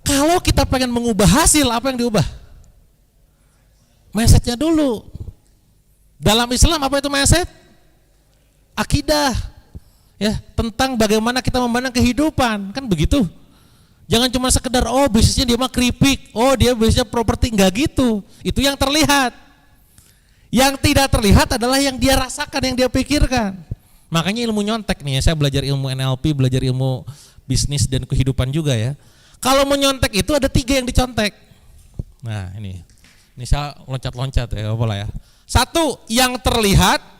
Kalau kita pengen mengubah hasil, apa yang diubah? Mindsetnya dulu. Dalam Islam apa itu mindset? Akidah, ya tentang bagaimana kita memandang kehidupan, kan begitu. Jangan cuma sekedar bisnisnya dia mah keripik, dia bisnisnya properti, enggak gitu. Itu yang terlihat. Yang tidak terlihat adalah yang dia rasakan, yang dia pikirkan. Makanya ilmu nyontek nih, saya belajar ilmu NLP, belajar ilmu bisnis dan kehidupan juga ya. Kalau menyontek itu ada 3 yang dicontek. Nah ini saya loncat-loncat ya, apa lah ya. 1 yang terlihat.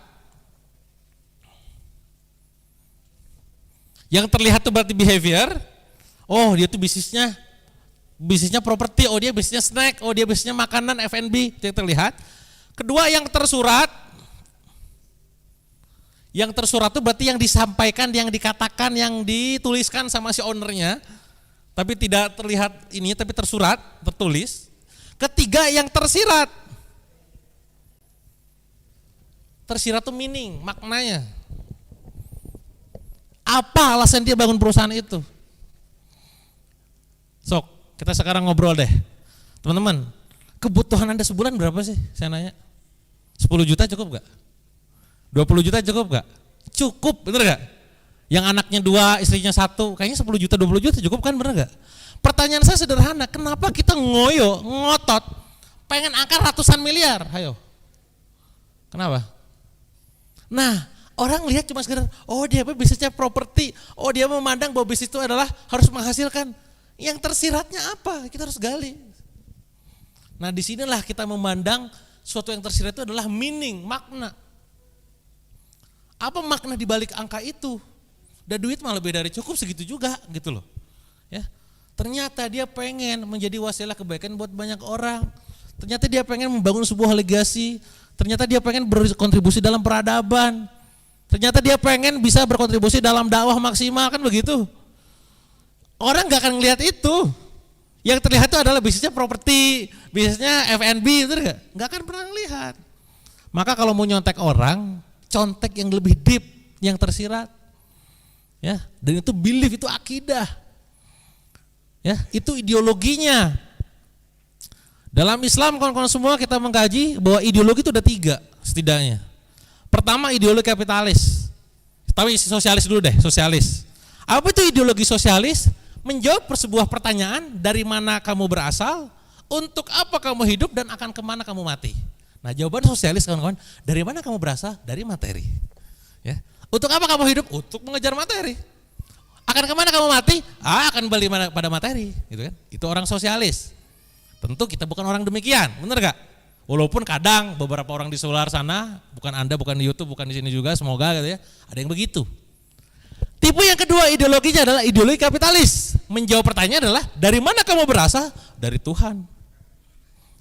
Yang terlihat itu berarti behavior. Dia tuh bisnisnya properti, dia bisnisnya snack, dia bisnisnya makanan F&B, itu yang terlihat. Kedua yang tersurat. Yang tersurat itu berarti yang disampaikan, yang dikatakan, yang dituliskan sama si ownernya. Tapi tidak terlihat ini, tapi tersurat, tertulis. Ketiga yang tersirat. Tersirat itu meaning, maknanya. Apa alasan dia bangun perusahaan itu? Sok, kita sekarang ngobrol deh. Teman-teman, kebutuhan Anda sebulan berapa sih? Saya nanya. 10 juta cukup gak? 20 juta cukup gak? Cukup, bener gak? Yang anaknya 2, istrinya 1, kayaknya 10 juta, 20 juta cukup kan, bener gak? Pertanyaan saya sederhana, kenapa kita ngotot, pengen angka ratusan miliar? Ayo. Kenapa? Nah, orang lihat cuma sekedar, dia bisnisnya properti, dia memandang bahwa bisnis itu adalah harus menghasilkan. Yang tersiratnya apa? Kita harus gali. Nah disinilah kita memandang sesuatu yang tersirat itu adalah meaning, makna. Apa makna di balik angka itu? Dan duit mah lebih dari cukup segitu juga gitu loh. Ya, ternyata dia pengen menjadi wasilah kebaikan buat banyak orang. Ternyata dia pengen membangun sebuah legasi. Ternyata dia pengen berkontribusi dalam peradaban. Ternyata dia pengen bisa berkontribusi dalam dakwah maksimal, kan begitu. Orang gak akan ngelihat itu. Yang terlihat itu adalah bisnisnya properti, bisnisnya F&B, itu gak akan pernah ngelihat. Maka kalau mau nyontek orang, contek yang lebih deep, yang tersirat. Ya, dan itu belief, itu akidah. Ya, itu ideologinya. Dalam Islam kawan-kawan semua kita mengkaji bahwa ideologi itu ada 3 setidaknya. Pertama ideologi kapitalis, tapi sosialis dulu deh, sosialis. Apa itu ideologi sosialis? Menjawab sebuah pertanyaan, dari mana kamu berasal, untuk apa kamu hidup, dan akan kemana kamu mati. Nah jawaban sosialis kawan-kawan, dari mana kamu berasal? Dari materi. Ya. Untuk apa kamu hidup? Untuk mengejar materi. Akan kemana kamu mati? Akan kembali pada materi. Gitu kan? Itu orang sosialis. Tentu kita bukan orang demikian, benar gak? Walaupun kadang beberapa orang di luar sana, bukan Anda, bukan di YouTube, bukan di sini juga, semoga gitu ya, ada yang begitu. Tipe yang kedua ideologinya adalah ideologi kapitalis. Menjawab pertanyaan adalah, dari mana kamu berasal? Dari Tuhan.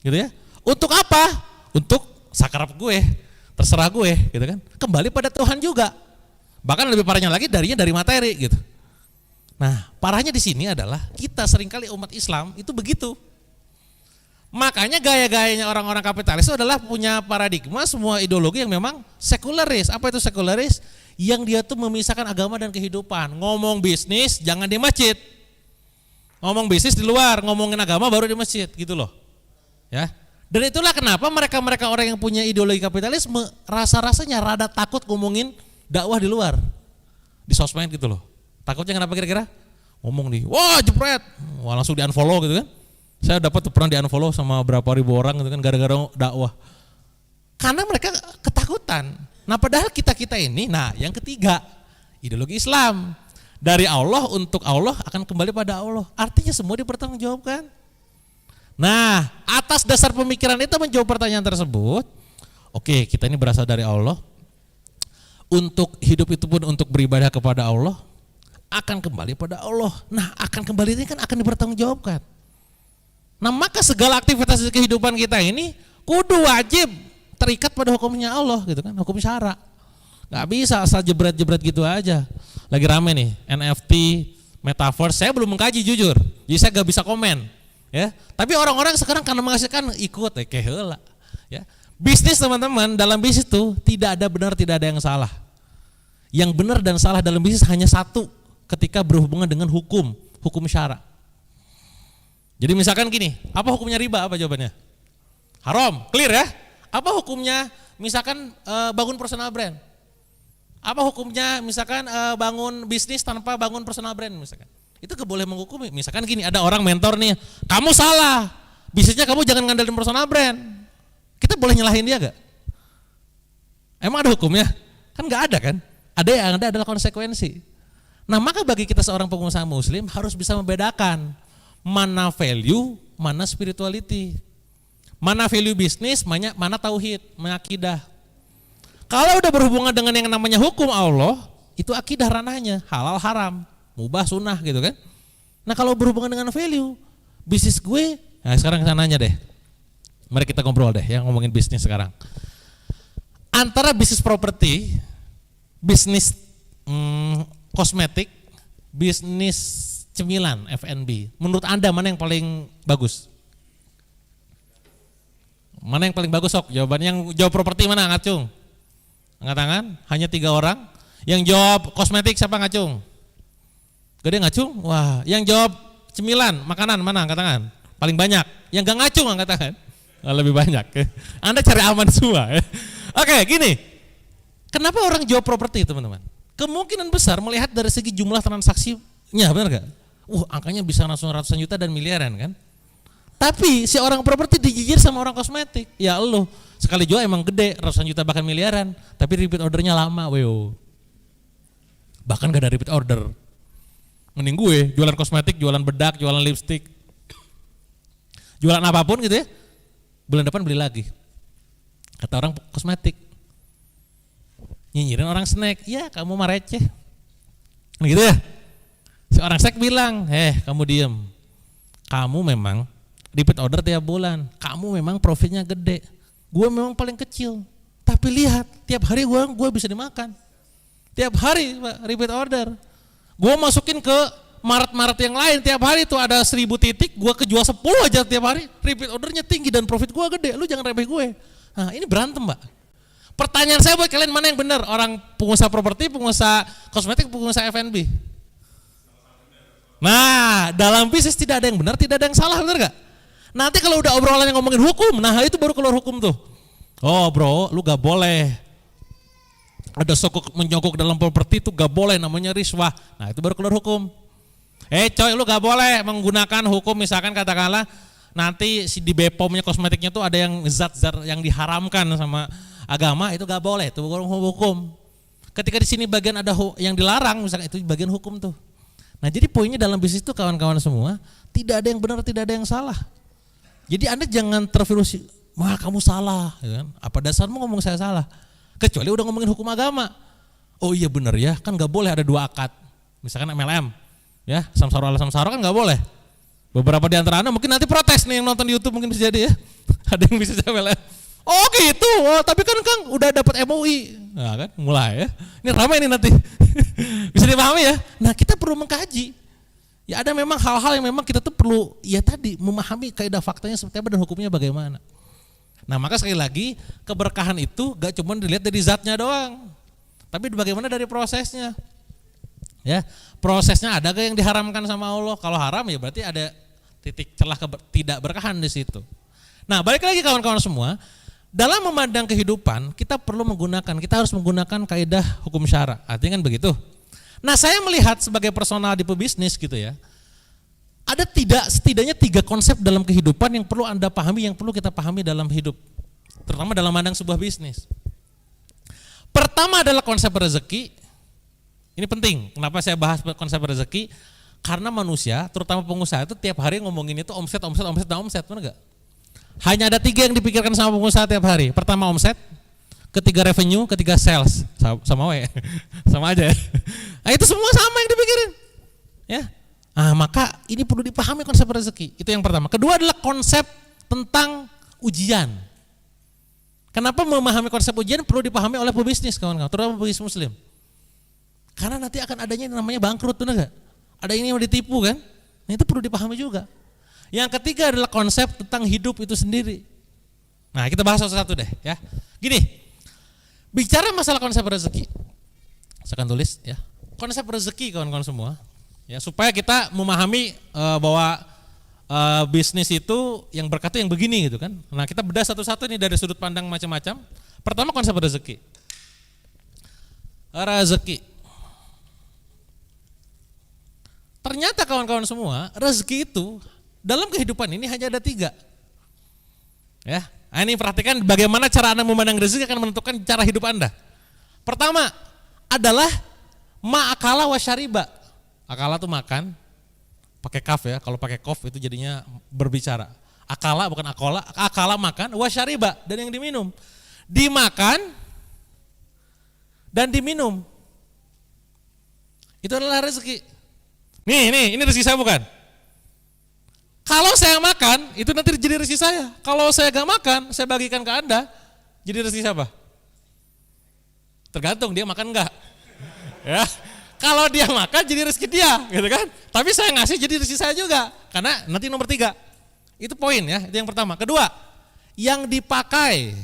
Gitu ya. Untuk apa? Untuk sakrap gue, terserah gue, gitu kan. Kembali pada Tuhan juga. Bahkan lebih parahnya lagi dari materi gitu. Nah, parahnya di sini adalah kita seringkali umat Islam itu begitu. Makanya gaya-gayanya orang-orang kapitalis itu adalah punya paradigma semua ideologi yang memang sekularis. Apa itu sekularis? Yang dia tuh memisahkan agama dan kehidupan. Ngomong bisnis jangan di masjid. Ngomong bisnis di luar, ngomongin agama baru di masjid gitu loh. Ya. Dan itulah kenapa mereka-mereka orang yang punya ideologi kapitalisme rasa-rasanya rada takut ngomongin dakwah di luar. Di sosmed gitu loh. Takutnya kenapa kira-kira? Ngomong nih, wah jepret, wah langsung di unfollow gitu kan. Saya dapat pernah di unfollow sama berapa ribu orang gitu kan gara-gara dakwah. Karena mereka ketakutan. Nah padahal kita ini, nah yang ketiga, ideologi Islam. Dari Allah untuk Allah akan kembali pada Allah. Artinya semua dipertanggungjawabkan. Nah atas dasar pemikiran itu menjawab pertanyaan tersebut, oke kita ini berasal dari Allah. Untuk hidup itu pun untuk beribadah kepada Allah, akan kembali pada Allah. Nah akan kembali ini kan akan dipertanggungjawabkan. Nah maka segala aktivitas di kehidupan kita ini kudu wajib terikat pada hukumnya Allah gitu kan, hukum syara. Gak bisa asal jebret-jebret gitu aja. Lagi rame nih NFT, metaverse, saya belum mengkaji jujur, jadi saya gak bisa komen. Ya, tapi orang-orang sekarang karena menghasilkan ikut heula. Ya, bisnis teman-teman, dalam bisnis itu tidak ada benar, tidak ada yang salah. Yang benar dan salah dalam bisnis hanya satu, ketika berhubungan dengan hukum syara. Jadi misalkan gini, apa hukumnya riba? Apa jawabannya? Haram, clear ya? Apa hukumnya misalkan bangun personal brand? Apa hukumnya misalkan bangun bisnis tanpa bangun personal brand misalkan? Itu boleh menghukumi. Misalkan gini, ada orang mentor nih, kamu salah, bisnisnya kamu jangan ngandelin personal brand. Kita boleh nyalahin dia gak? Emang ada hukumnya? Kan gak ada kan? Ada yang ada adalah konsekuensi. Nah maka bagi kita seorang pengusaha muslim harus bisa membedakan mana value, mana spirituality, mana value bisnis, mana tauhid, mana akidah. Kalau udah berhubungan dengan yang namanya hukum Allah, itu akidah ranahnya, halal haram, mubah sunnah gitu kan. Nah kalau berhubungan dengan value, bisnis gue, nah sekarang saya nanya deh, mari kita ngobrol deh ya, ngomongin bisnis sekarang. Antara bisnis properti, bisnis kosmetik, bisnis cemilan, F&B. Menurut Anda mana yang paling bagus? Mana yang paling bagus sok? Jawabannya yang jawab properti mana? Ngacung? Angkat tangan, hanya 3 orang. Yang jawab kosmetik siapa ngacung? Gede ngacung? Wah, yang jawab cemilan, makanan mana? Angkat tangan. Paling banyak. Yang gak ngacung angkat tangan. Lebih banyak. Anda cari aman semua. Oke, gini. Kenapa orang jawab properti teman-teman? Kemungkinan besar melihat dari segi jumlah transaksinya, benar gak? Angkanya bisa langsung ratusan juta dan miliaran kan? Tapi si orang properti digigir sama orang kosmetik. Ya Allah, sekali jual emang gede, ratusan juta bahkan miliaran. Tapi repeat ordernya lama, weo. Bahkan gak ada repeat order. Mending gue jualan kosmetik, jualan bedak, jualan lipstick, jualan apapun gitu ya. Bulan depan beli lagi. Kata orang kosmetik. Nyinyirin orang snack, ya kamu mah receh. Gitu ya. Si orang snack bilang, kamu diem. Kamu memang repeat order tiap bulan, kamu memang profitnya gede. Gue memang paling kecil. Tapi lihat, tiap hari gue bisa dimakan. Tiap hari repeat order. Gue masukin ke Maret-Maret yang lain, tiap hari itu ada 1000 titik, gue kejual 10 aja tiap hari. Repeat ordernya tinggi dan profit gue gede, lu jangan remeh gue. Nah ini berantem Mbak. Pertanyaan saya buat kalian, mana yang benar? Orang pengusaha properti, pengusaha kosmetik, pengusaha F&B? Nah dalam bisnis tidak ada yang benar, tidak ada yang salah, benar gak? Nanti kalau udah obrolan yang ngomongin hukum, nah itu baru keluar hukum tuh. Oh bro, lu gak boleh ada sogok menyogok dalam properti itu gak boleh, namanya riswah. Nah itu baru keluar hukum. Coy, lu gak boleh menggunakan hukum, misalkan katakanlah nanti di BPOM-nya kosmetiknya tuh ada yang zat-zat yang diharamkan sama agama, itu gak boleh, itu baru hukum. Ketika di sini bagian ada yang dilarang, misalkan itu bagian hukum tuh. Nah jadi poinnya dalam bisnis itu kawan-kawan semua, tidak ada yang benar, tidak ada yang salah. Jadi Anda jangan tervirus, wah kamu salah, ya kan? Apa dasarmu ngomong saya salah? Kecuali udah ngomongin hukum agama. Oh iya benar ya, kan gak boleh ada dua akad. Misalkan MLM, ya samsara ala samsara kan gak boleh. Beberapa di antara Anda mungkin nanti protes nih yang nonton di YouTube, mungkin bisa jadi ya. Ada yang bisa MLM. Oh gitu, tapi kan Kang udah dapat MUI. Nah kan mulai ya. Ini ramai nih nanti. Bisa dipahami ya. Nah kita perlu mengkaji. Ya ada memang hal-hal yang memang kita tuh perlu ya tadi memahami kaidah faktanya seperti apa dan hukumnya bagaimana. Nah maka sekali lagi keberkahan itu gak cuma dilihat dari zatnya doang, tapi bagaimana dari prosesnya. Ya prosesnya ada gak yang diharamkan sama Allah? Kalau haram ya berarti ada titik celah tidak berkahan di situ. Nah balik lagi kawan-kawan semua, dalam memandang kehidupan kita perlu menggunakan, kita harus menggunakan kaidah hukum syara. Artinya kan begitu. Nah saya melihat sebagai personal di pebisnis gitu ya, ada setidaknya 3 konsep dalam kehidupan yang perlu Anda pahami, yang perlu kita pahami dalam hidup, terutama dalam memandang sebuah bisnis. Pertama adalah konsep rezeki. Ini penting, kenapa saya bahas konsep rezeki? Karena manusia, terutama pengusaha itu tiap hari ngomongin itu omset, benar gak? Hanya ada 3 yang dipikirkan sama pengusaha tiap hari. Pertama omset, ketiga revenue, ketiga sales. Sama aja ya. Nah itu semua sama yang dipikirin. Ya. Nah, maka ini perlu dipahami konsep rezeki. Itu yang pertama. Kedua adalah konsep tentang ujian. Kenapa memahami konsep ujian perlu dipahami oleh pebisnis kawan-kawan, terutama pebisnis muslim. Karena nanti akan adanya yang namanya bangkrut, benar gak? Ada ini yang ditipu kan? Nah itu perlu dipahami juga. Yang ketiga adalah konsep tentang hidup itu sendiri. Nah kita bahas satu-satu deh ya. Gini, bicara masalah konsep rezeki, saya akan tulis ya. Konsep rezeki kawan-kawan semua, ya supaya kita memahami bahwa bisnis itu yang berkata yang begini gitu kan. Nah kita bedah satu-satu nih dari sudut pandang macam-macam. Pertama konsep rezeki. Rezeki. Ternyata kawan-kawan semua, rezeki itu dalam kehidupan ini hanya ada 3. Ya, nah ini perhatikan bagaimana cara Anda memandang rezeki akan menentukan cara hidup Anda. Pertama adalah ma'akala wa syariba. Akala itu makan, pakai kaf ya, kalau pakai kof itu jadinya berbicara. Akala bukan akola, akala makan, wa syariba dan yang diminum. Dimakan dan diminum. Itu adalah rezeki. Nih, ini rezeki saya bukan? Kalau saya makan, itu nanti jadi rezeki saya. Kalau saya gak makan, saya bagikan ke Anda, jadi rezeki siapa? Tergantung dia makan enggak. Ya. Kalau dia makan jadi rezeki dia, gitu kan? Tapi saya ngasih jadi rezeki saya juga. Karena nanti nomor 3. Itu poin ya, itu yang pertama. Kedua, yang dipakai,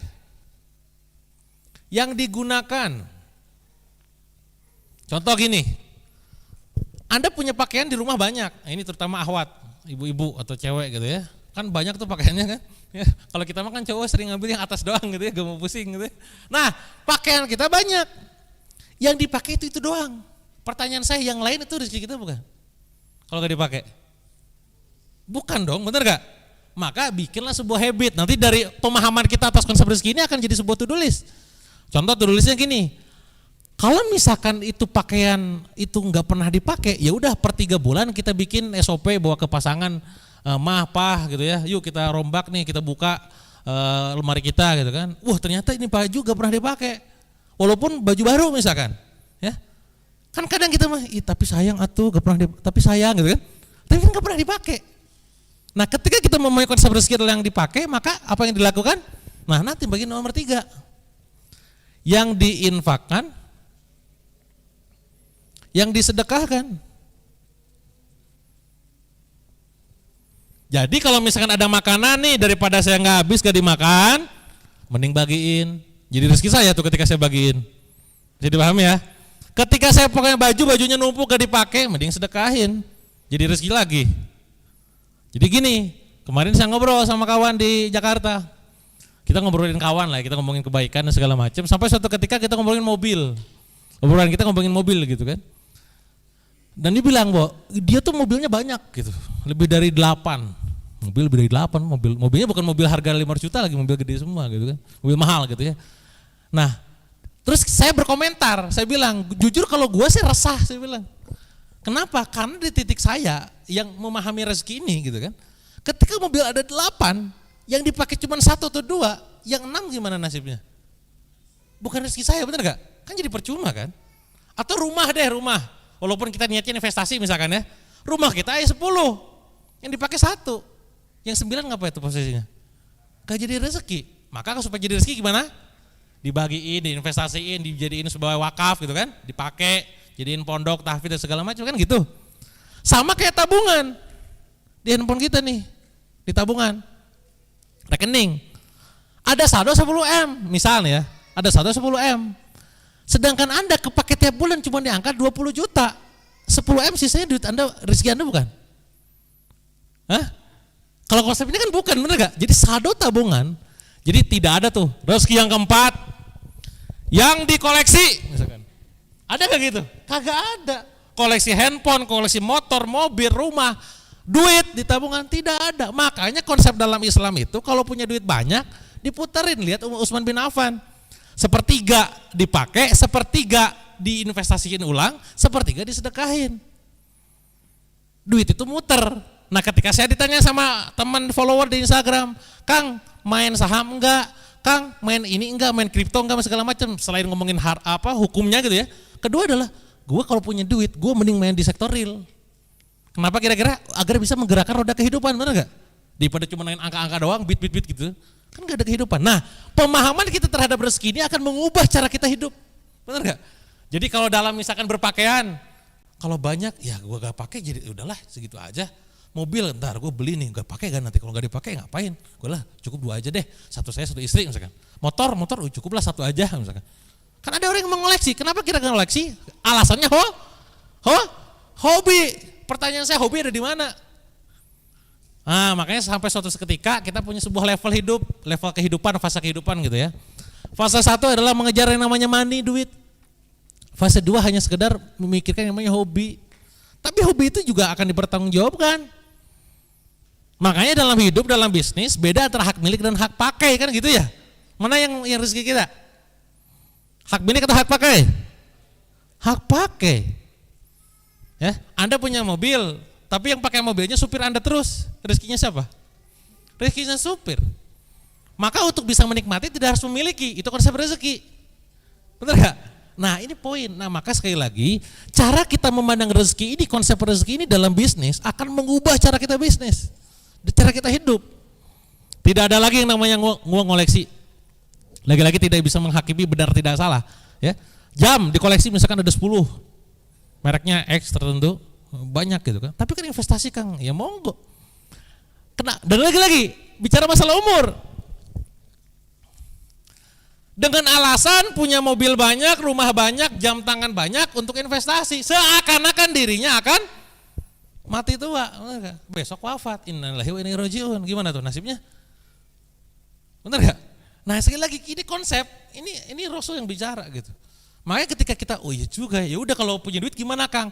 yang digunakan. Contoh gini. Anda punya pakaian di rumah banyak, nah, ini terutama ahwat, ibu-ibu atau cewek gitu ya, kan banyak tuh pakaiannya kan. Ya, kalau kita makan cowok sering ngambil yang atas doang gitu ya, gak mau pusing gitu ya. Nah pakaian kita banyak, yang dipakai itu doang. Pertanyaan saya, yang lain itu rezeki kita bukan? Kalau gak dipakai? Bukan dong, bener gak? Maka bikinlah sebuah habit, nanti dari pemahaman kita atas konsep rezeki ini akan jadi sebuah to-do list. Contoh to-do listnya gini. Kalau misalkan itu pakaian itu nggak pernah dipakai, ya udah per 3 bulan kita bikin SOP bawa ke pasangan, pah gitu ya, yuk kita rombak nih, kita buka lemari kita gitu kan. Wah ternyata ini baju nggak pernah dipakai, walaupun baju baru misalkan, ya. Kan kadang kita mah, tapi sayang atuh nggak pernah, tapi sayang gitu kan, tapi kan nggak pernah dipakai. Nah ketika kita mempunyai konsep rezeki yang dipakai, maka apa yang dilakukan? Nah nanti bagian nomor 3, yang diinfakkan, yang disedekahkan. Jadi kalau misalkan ada makanan nih, daripada saya nggak habis gak dimakan, mending bagiin. Jadi rezeki saya tuh ketika saya bagiin. Jadi paham ya? Ketika saya pakai bajunya numpuk gak dipakai, mending sedekahin. Jadi rezeki lagi. Jadi gini, kemarin saya ngobrol sama kawan di Jakarta. Kita ngobrolin kawan lah, kita ngomongin kebaikan dan segala macam. Sampai suatu ketika kita ngomongin mobil. Obrolan kita ngomongin mobil gitu kan. Dan dia bilang bahwa dia tuh mobilnya banyak gitu. Lebih dari 8. Mobil lebih dari 8. Mobilnya bukan mobil harga 5 juta lagi, mobil gede semua gitu kan. Mobil mahal gitu ya. Nah, terus saya berkomentar, saya bilang, jujur kalau gue sih resah, saya bilang. Kenapa? Karena di titik saya yang memahami rezeki ini gitu kan. Ketika mobil ada 8, yang dipakai cuma 1 atau 2, yang 6 gimana nasibnya? Bukan rezeki saya, benar gak? Kan jadi percuma kan? Atau rumah deh, rumah. Walaupun kita niatnya investasi misalkan ya. Rumah kita 10, yang dipakai 1. Yang 9 ngapa itu posisinya? Gak jadi rezeki. Maka supaya jadi rezeki gimana? Dibagiin, diinvestasiin, dijadiin sebagai wakaf gitu kan? Dipakai, jadiin pondok, tahfidz dan segala macam kan gitu. Sama kayak tabungan. Di handphone kita nih, di tabungan. Rekening. Ada saldo 10M misalnya ya. Ada saldo 10M. Sedangkan Anda kepake tiap bulan cuma diangkat 20 juta. 10M sisanya duit Anda, rezeki Anda bukan? Hah? Kalau konsep ini kan bukan, bener gak? Jadi saldo tabungan, jadi tidak ada tuh rezeki yang keempat yang dikoleksi misalkan. Ada gak gitu? Kagak ada. Koleksi handphone, koleksi motor, mobil, rumah, duit di tabungan tidak ada. Makanya konsep dalam Islam itu kalau punya duit banyak diputerin, lihat Utsman bin Affan. Sepertiga dipakai, sepertiga diinvestasiin ulang, sepertiga disedekahin. Duit itu muter. Nah ketika saya ditanya sama teman follower di Instagram, Kang main saham enggak? Kang main ini enggak? Main kripto enggak? Segala macam. Selain ngomongin hukumnya gitu ya. Kedua adalah, gue kalau punya duit, gue mending main di sektor real. Kenapa kira-kira? Agar bisa menggerakkan roda kehidupan, benar enggak? Daripada cuma main angka-angka doang, bit gitu. Kan gak ada kehidupan. Nah, pemahaman kita terhadap rezeki ini akan mengubah cara kita hidup. Benar gak? Jadi kalau dalam misalkan berpakaian, kalau banyak ya gue gak pakai, jadi udahlah segitu aja. Mobil ntar gue beli nih, gak pakai kan nanti kalau gak dipakai ngapain? Gue lah cukup 2 aja deh, 1 saya 1 istri misalkan. Motor cukuplah 1 aja misalkan. Kan ada orang yang mengoleksi, kenapa kira ngoleksi? Alasannya hobi. Pertanyaan saya, hobi ada di mana? Nah, makanya sampai suatu ketika kita punya sebuah level hidup, level kehidupan, fase kehidupan gitu ya. Fase 1 adalah mengejar yang namanya money, duit. Fase 2 hanya sekedar memikirkan yang namanya hobi. Tapi hobi itu juga akan dipertanggungjawabkan. Makanya dalam hidup, dalam bisnis, beda antara hak milik dan hak pakai kan gitu ya. Mana yang rezeki kita? Hak milik atau hak pakai? Hak pakai. Ya, Anda punya mobil, tapi yang pakai mobilnya supir Anda terus, rezekinya siapa? Rezekinya supir. Maka untuk bisa menikmati tidak harus memiliki, itu konsep rezeki. Benar gak? Nah ini poin. Nah maka sekali lagi, cara kita memandang rezeki ini, konsep rezeki ini dalam bisnis akan mengubah cara kita bisnis, cara kita hidup. Tidak ada lagi yang namanya ngoleksi. Lagi-lagi tidak bisa menghakimi benar tidak salah. Ya, jam dikoleksi misalkan ada 10, mereknya X tertentu, banyak gitu kan. Tapi kan investasi Kang, ya monggo. Dan lagi-lagi bicara masalah umur. Dengan alasan punya mobil banyak, rumah banyak, jam tangan banyak untuk investasi. Seakan-akan dirinya akan mati tua. Besok wafat. Innalillahi wa inna ilaihi raji'un. Gimana tuh nasibnya? Benar gak? Nah sekali lagi ini konsep, ini Rasul yang bicara gitu. Makanya ketika kita, oh iya juga, ya udah kalau punya duit gimana Kang?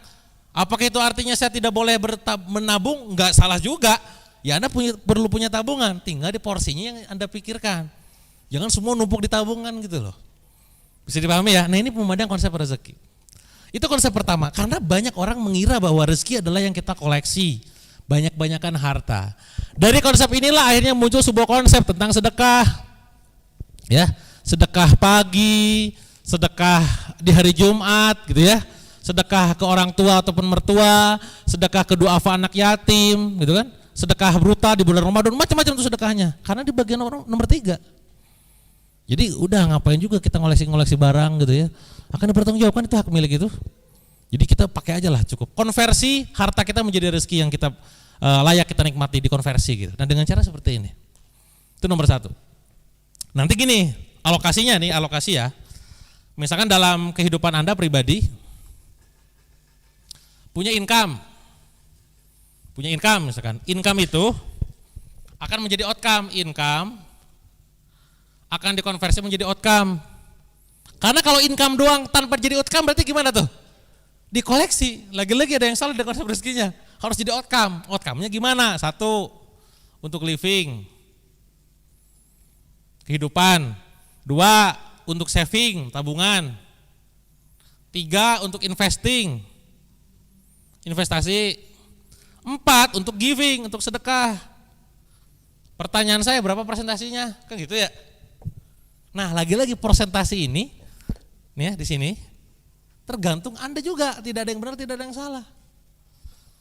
Apakah itu artinya saya tidak boleh menabung? Enggak, salah juga. Ya Anda perlu punya tabungan, tinggal di porsinya yang Anda pikirkan. Jangan semua numpuk di tabungan gitu loh. Bisa dipahami ya? Nah ini memandang konsep rezeki. Itu konsep pertama, karena banyak orang mengira bahwa rezeki adalah yang kita koleksi. Banyak-banyakan harta. Dari konsep inilah akhirnya muncul sebuah konsep tentang sedekah. Ya, sedekah pagi, sedekah di hari Jumat gitu ya. Sedekah ke orang tua ataupun mertua, sedekah ke duafa anak yatim gitu kan. Sedekah bruta di bulan Ramadan, macam-macam itu sedekahnya. Karena di bagian orang nomor 3. Jadi udah ngapain juga kita ngoleksi barang gitu ya. Akan dipertanggungjawabkan itu hak milik itu. Jadi kita pakai aja lah cukup. Konversi harta kita menjadi rezeki yang kita layak kita nikmati, dikonversi gitu. Nah dengan cara seperti ini. Itu nomor 1. Nanti gini, alokasinya nih, alokasi ya. Misalkan dalam kehidupan Anda pribadi punya income misalkan. Income itu akan menjadi outcome, income akan dikonversi menjadi outcome. Karena kalau income doang tanpa jadi outcome berarti gimana tuh? Dikoleksi. Lagi-lagi ada yang salah dengan konsep rezekinya. Harus jadi outcome. Outcome-nya gimana? 1, untuk living, kehidupan. 2, untuk saving, tabungan. 3, untuk investing, investasi. 4, untuk giving, untuk sedekah. Pertanyaan saya, berapa persentasinya? Kan gitu ya. Nah, lagi-lagi persentasi ini, nih ya di sini, tergantung Anda juga. Tidak ada yang benar, tidak ada yang salah.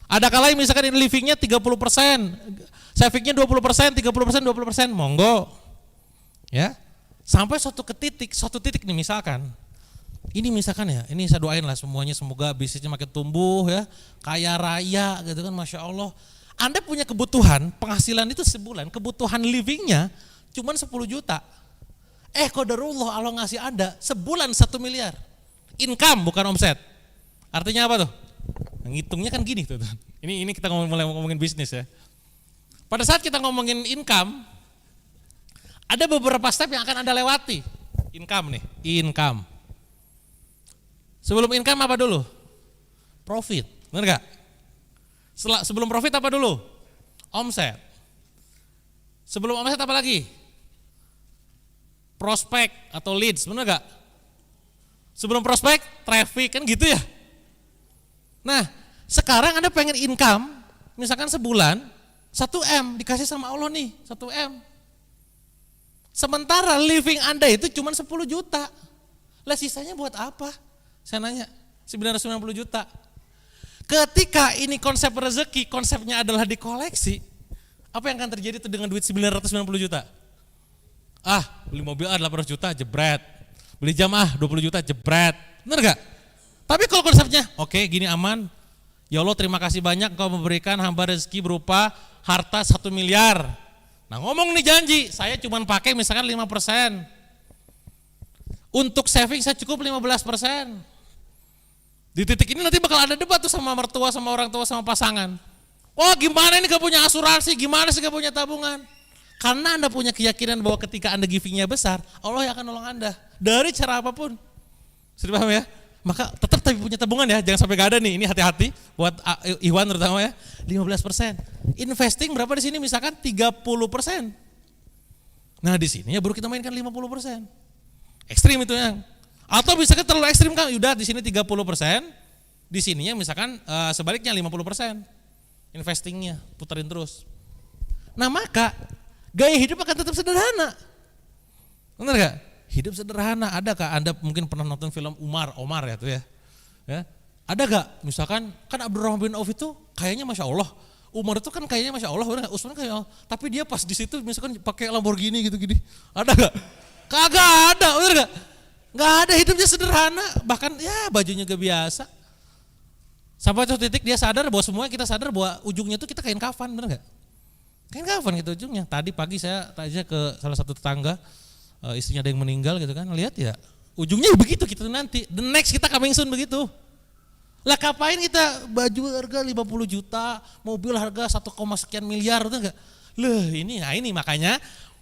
Ada kalanya misalkan livingnya 30%, savingnya 20%, 30%, 20%, monggo. Ya. Sampai suatu titik nih misalkan. Ini misalkan ya, ini saya doain lah semuanya semoga bisnisnya makin tumbuh ya, kaya raya gitu kan, Masya Allah. Anda punya kebutuhan, penghasilan itu sebulan, kebutuhan livingnya cuma 10 juta. Qadarullah Allah ngasih Anda sebulan 1 miliar. Income bukan omset. Artinya apa tuh? Ngitungnya kan gini tuh. Ini kita mulai ngomongin bisnis ya. Pada saat kita ngomongin income, ada beberapa step yang akan Anda lewati. Income nih, income. Sebelum income apa dulu? Profit, benar gak? Sebelum profit apa dulu? Omset. Sebelum omset apa lagi? Prospek atau leads, benar gak? Sebelum prospek, traffic, kan gitu ya. Nah, sekarang Anda pengen income, misalkan sebulan 1M dikasih sama Allah nih, 1M. Sementara living Anda itu cuma 10 juta. Lah sisanya buat apa? Saya nanya, 990 juta. Ketika ini konsep rezeki, konsepnya adalah dikoleksi, apa yang akan terjadi tuh dengan duit 990 juta? Beli mobil 800 juta, jebret. Beli jam 20 juta, jebret. Bener gak? Tapi kalau konsepnya, oke, gini aman. Ya Allah terima kasih banyak Engkau memberikan hamba rezeki berupa harta 1 miliar. Nah ngomong nih janji, saya cuma pakai misalkan 5%. Untuk saving saya cukup 15%. Di titik ini nanti bakal ada debat tuh sama mertua, sama orang tua, sama pasangan. Oh gimana ini gak punya asuransi, gimana sih gak punya tabungan? Karena Anda punya keyakinan bahwa ketika Anda givingnya besar, Allah yang akan nolong Anda. Dari cara apapun. Sudah paham ya? Maka tetap tapi punya tabungan ya, jangan sampai gak ada nih. Ini hati-hati buat Iwan terutama ya. 15%. Investing berapa di sini? Misalkan 30%. Nah di sini ya baru kita mainkan 50%. Ekstrim itu yang. Atau misalkan terlalu ekstrim kan, udah di sini 30%, di sininya misalkan sebaliknya 50%. Investingnya puterin terus. Nah maka gaya hidup akan tetap sederhana. Benar gak? Hidup sederhana. Ada kah Anda mungkin pernah nonton film Omar ya tuh ya? Ada gak? Misalkan kan Abdurrahman bin Auf itu kayaknya Masya Allah. Umar itu kan kayaknya Masya Allah, benar gak? Usman kayaknya, tapi dia pas di situ misalkan pakai Lamborghini gitu-gini. Ada gak? Kagak ada, benar gak? Gak ada, hidupnya sederhana. Bahkan ya bajunya gak biasa. Sampai suatu titik dia sadar bahwa semuanya kita sadar bahwa ujungnya tuh kita kain kafan, benar gak? Kain kafan gitu ujungnya. Tadi pagi saya tanya ke salah satu tetangga, istrinya ada yang meninggal gitu kan, lihat ya ujungnya begitu kita nanti, the next kita coming soon begitu. Lah kapain kita baju harga 50 juta, mobil harga 1, sekian miliar, betul enggak? Ini makanya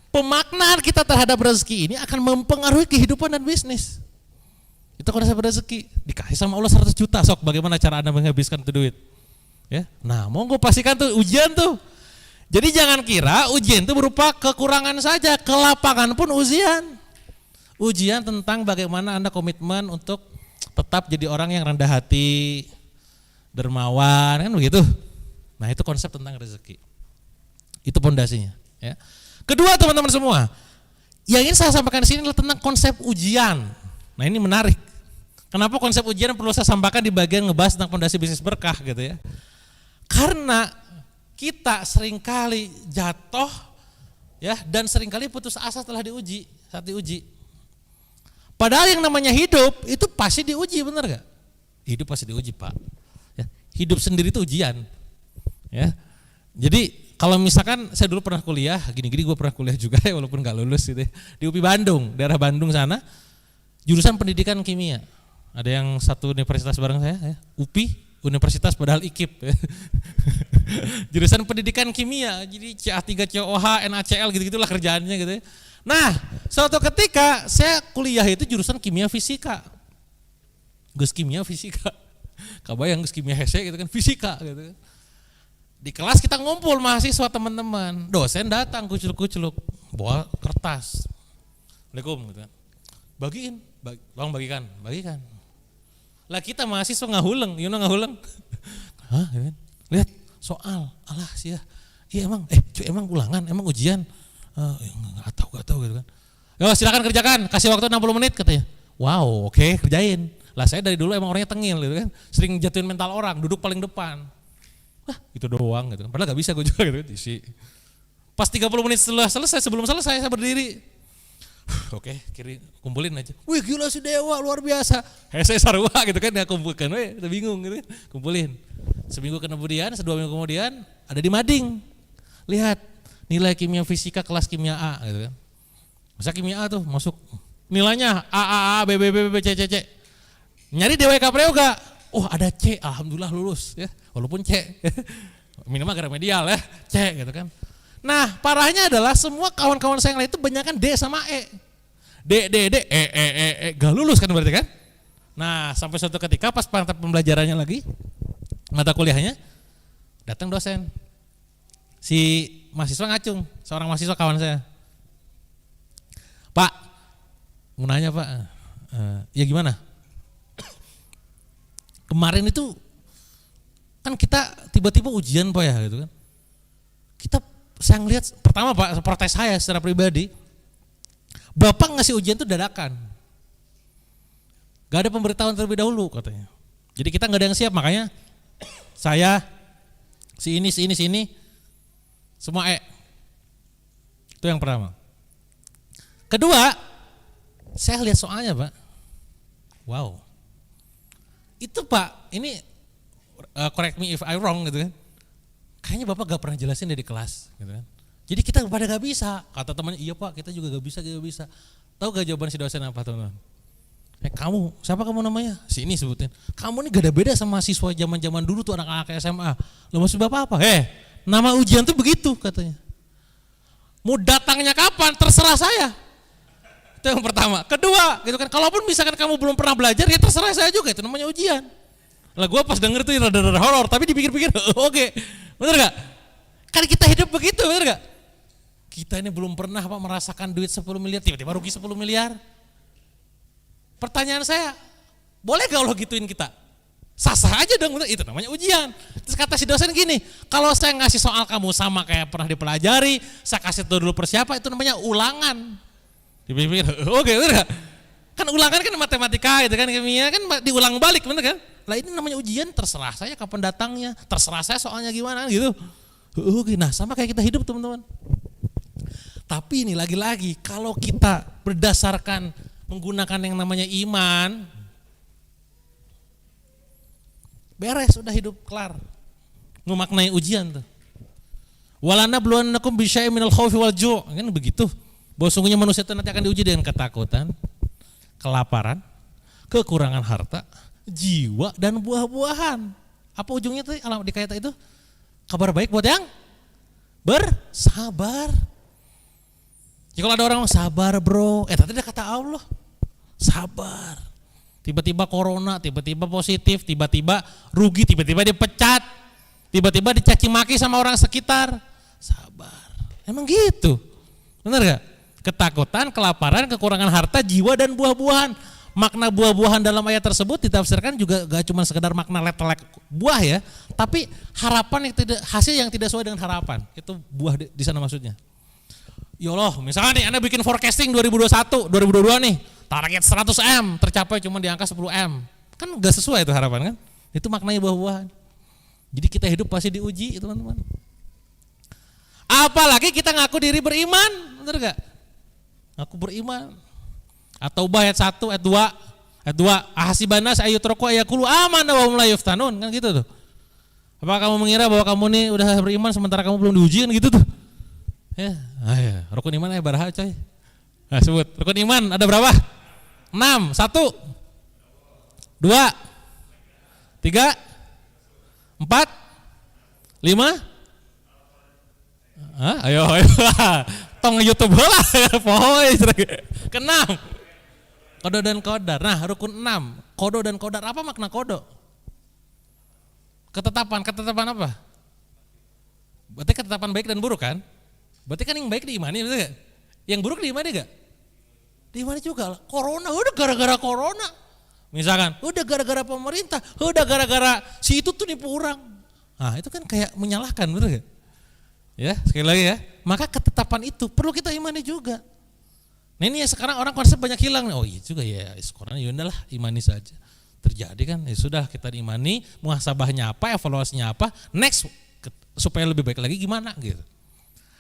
pemaknaan kita terhadap rezeki ini akan mempengaruhi kehidupan dan bisnis. Itu konsep rezeki, dikasih sama Allah 100 juta, sok bagaimana cara Anda menghabiskan itu duit? Ya, nah monggo pastikan tuh ujian tuh. Jadi jangan kira ujian itu berupa kekurangan saja, ke lapangan pun ujian. Ujian tentang bagaimana Anda komitmen untuk tetap jadi orang yang rendah hati, dermawan, kan begitu. Nah itu konsep tentang rezeki. Itu pondasinya. Ya. Kedua teman-teman semua, yang ingin saya sampaikan di sini adalah tentang konsep ujian. Nah ini menarik. Kenapa konsep ujian perlu saya sampaikan di bagian ngebahas tentang pondasi bisnis berkah gitu ya. Karena kita seringkali jatuh ya dan seringkali putus asa setelah diuji, saat diuji. Padahal yang namanya hidup itu pasti diuji, benar gak? Hidup pasti diuji Pak. Ya, hidup sendiri itu ujian. Ya, jadi kalau misalkan saya dulu pernah kuliah, gini-gini gue pernah kuliah juga ya walaupun gak lulus gitu ya, di UPI Bandung, daerah Bandung sana, jurusan pendidikan kimia. Ada yang satu universitas bareng saya, ya, UPI. Universitas padahal IKIP ya. Jurusan pendidikan kimia, jadi CA3COH, NaCl gitu-gitulah kerjaannya gitu ya. Nah, suatu ketika saya kuliah itu jurusan kimia fisika. Geus kimia fisika. Kabayang geus kimia hese gitu kan, fisika gitu kan. Di kelas kita ngumpul mahasiswa teman-teman. Dosen datang kuculuk-kuculuk bawa kertas. Assalamualaikum gitu kan. Bagiin, tolong bagikan. Lah kita mahasiswa ngahuleng, ngahuleng. Hah, ya kan? Lihat soal, alah sia. Iya emang, emang ulangan, emang ujian. Gak tahu gitu kan. Yo silakan kerjakan, kasih waktu 60 menit katanya. Wow, oke, kerjain. Lah saya dari dulu emang orangnya tengil gitu kan. Sering jatuhin mental orang, duduk paling depan. Wah, itu doang gitu kan. Padahal gak bisa gue juga gitu kan. Pas 30 menit setelah selesai, sebelum selesai saya berdiri. Oke, kiri kumpulin aja. Wih gila si Dewa luar biasa. Saya sarua gitu kan, ya kumpulkan, udah bingung gitu kan. Kumpulin. Seminggu kemudian, 2 minggu kemudian ada di mading. Lihat nilai kimia fisika kelas kimia A gitu kan. Masa kimia A tuh masuk nilainya A, B, C. Nyari DWK Prayoga. Oh ada C, alhamdulillah lulus ya. Walaupun C. Minimal gara remedial ya, C gitu kan. Nah parahnya adalah semua kawan-kawan saya yang lain itu banyakan D sama E. D, gak lulus kan berarti kan. Nah sampai suatu ketika pas pembelajarannya lagi, mata kuliahnya, datang dosen. Si mahasiswa ngacung, seorang mahasiswa kawan saya. Pak, mau nanya Pak, ya gimana? Kemarin itu kan kita tiba-tiba ujian Pak ya gitu kan. Saya ngelihat pertama Pak, protes saya secara pribadi, Bapak ngasih ujian itu dadakan. Gak ada pemberitahuan terlebih dahulu katanya. Jadi kita gak ada yang siap, makanya saya, si ini, semua E. Itu yang pertama. Kedua, saya lihat soalnya Pak. Wow. Itu Pak, ini correct me if I wrong gitu kan. Kayaknya Bapak gak pernah jelasin di kelas gitu kan. Jadi kita pada gak bisa. Kata temannya, iya Pak kita juga gak bisa. Tahu gak jawaban si dosen apa teman-teman? Kamu, siapa kamu namanya? Si ini sebutin. Kamu ini gak ada beda sama siswa zaman-zaman dulu tuh anak-anak SMA. Lo maksud Bapak apa? Nama ujian tuh begitu katanya. Mau datangnya kapan terserah saya. Itu yang pertama. Kedua, gitu kan. Kalaupun misalkan kamu belum pernah belajar ya terserah saya juga, itu namanya ujian. Lah gue pas denger tuh rada-rada horor, tapi dipikir-pikir oke. Bener gak? Kan kita hidup begitu, bener gak? Kita ini belum pernah Pak merasakan duit 10 miliar, tiba-tiba rugi 10 miliar. Pertanyaan saya, boleh gak Allah gituin kita? Sah-sah aja dong, itu namanya ujian. Terus kata si dosen gini, kalau saya ngasih soal kamu sama kayak pernah dipelajari, saya kasih tahu dulu persiapan, itu namanya ulangan. Dipikir, oke bener gak? Kan ulangan kan matematika gitu kan, kimia kan diulang balik bener kan? Lah ini namanya ujian, terserah saya kapan datangnya, terserah saya soalnya gimana gitu. Nah sama kayak kita hidup teman-teman. Tapi ini lagi-lagi kalau kita berdasarkan menggunakan yang namanya iman, beres udah hidup kelar. Memaknai ujian tuh. Walana bluwannakum bisyai'in minal khaufi wal ju', kan begitu. Bahwa sungguhnya manusia itu nanti akan diuji dengan ketakutan, kelaparan, kekurangan harta, jiwa dan buah-buahan. Apa ujungnya tuh alamat di ayat itu? Kabar baik buat yang bersabar. Ya kalau ada orang sabar bro, tadi ada kata Allah, sabar. Tiba-tiba corona, tiba-tiba positif, tiba-tiba rugi, tiba-tiba dipecat, tiba-tiba dicaci maki sama orang sekitar. Sabar. Emang gitu. Benar gak? Ketakutan, kelaparan, kekurangan harta, jiwa dan buah-buahan. Makna buah-buahan dalam ayat tersebut ditafsirkan juga gak cuma sekedar makna letelek buah ya, tapi harapan yang tidak, hasil yang tidak sesuai dengan harapan. Itu buah di sana maksudnya. Ya Allah, misalnya nih Anda bikin forecasting 2021, 2022 nih, target 100M, tercapai cuma di angka 10M. Kan gak sesuai itu harapan kan? Itu maknanya buah-buahan. Jadi kita hidup pasti diuji teman-teman. Apalagi kita ngaku diri beriman, bener gak? Ngaku beriman. Atau ayat 1, ayat 2, ahasibanas ayyutraku ayaqulu amanna wa hum la yuftanun, kan gitu tuh. Apa kamu mengira bahwa kamu nih udah beriman sementara kamu belum diuji kan gitu tuh. Ya, rukun iman baraha coy. Nah, sebut. Rukun iman ada berapa? 6. 1 2 3 4 5. Ayo. tong YouTube lah. Pohoy keenam. Kodo dan kodar. Nah, rukun 6. Kodo dan kodar. Apa makna kodo? Ketetapan apa? Berarti ketetapan baik dan buruk kan? Berarti kan yang baik diimani, betul gak? Yang buruk diimani gak? Diimani juga lah. Corona, udah gara-gara corona. Misalkan, udah gara-gara pemerintah, udah gara-gara si itu tuh nipu orang. Nah itu kan kayak menyalahkan, betul gak? Ya, sekali lagi ya. Maka ketetapan itu perlu kita imani juga. Nah ini ya sekarang orang konsep banyak hilang. Oh iya juga ya, corona ya udahlah imani saja. Terjadi kan, ya sudah kita imani, muhasabahnya apa, evaluasinya apa, next supaya lebih baik lagi gimana gitu.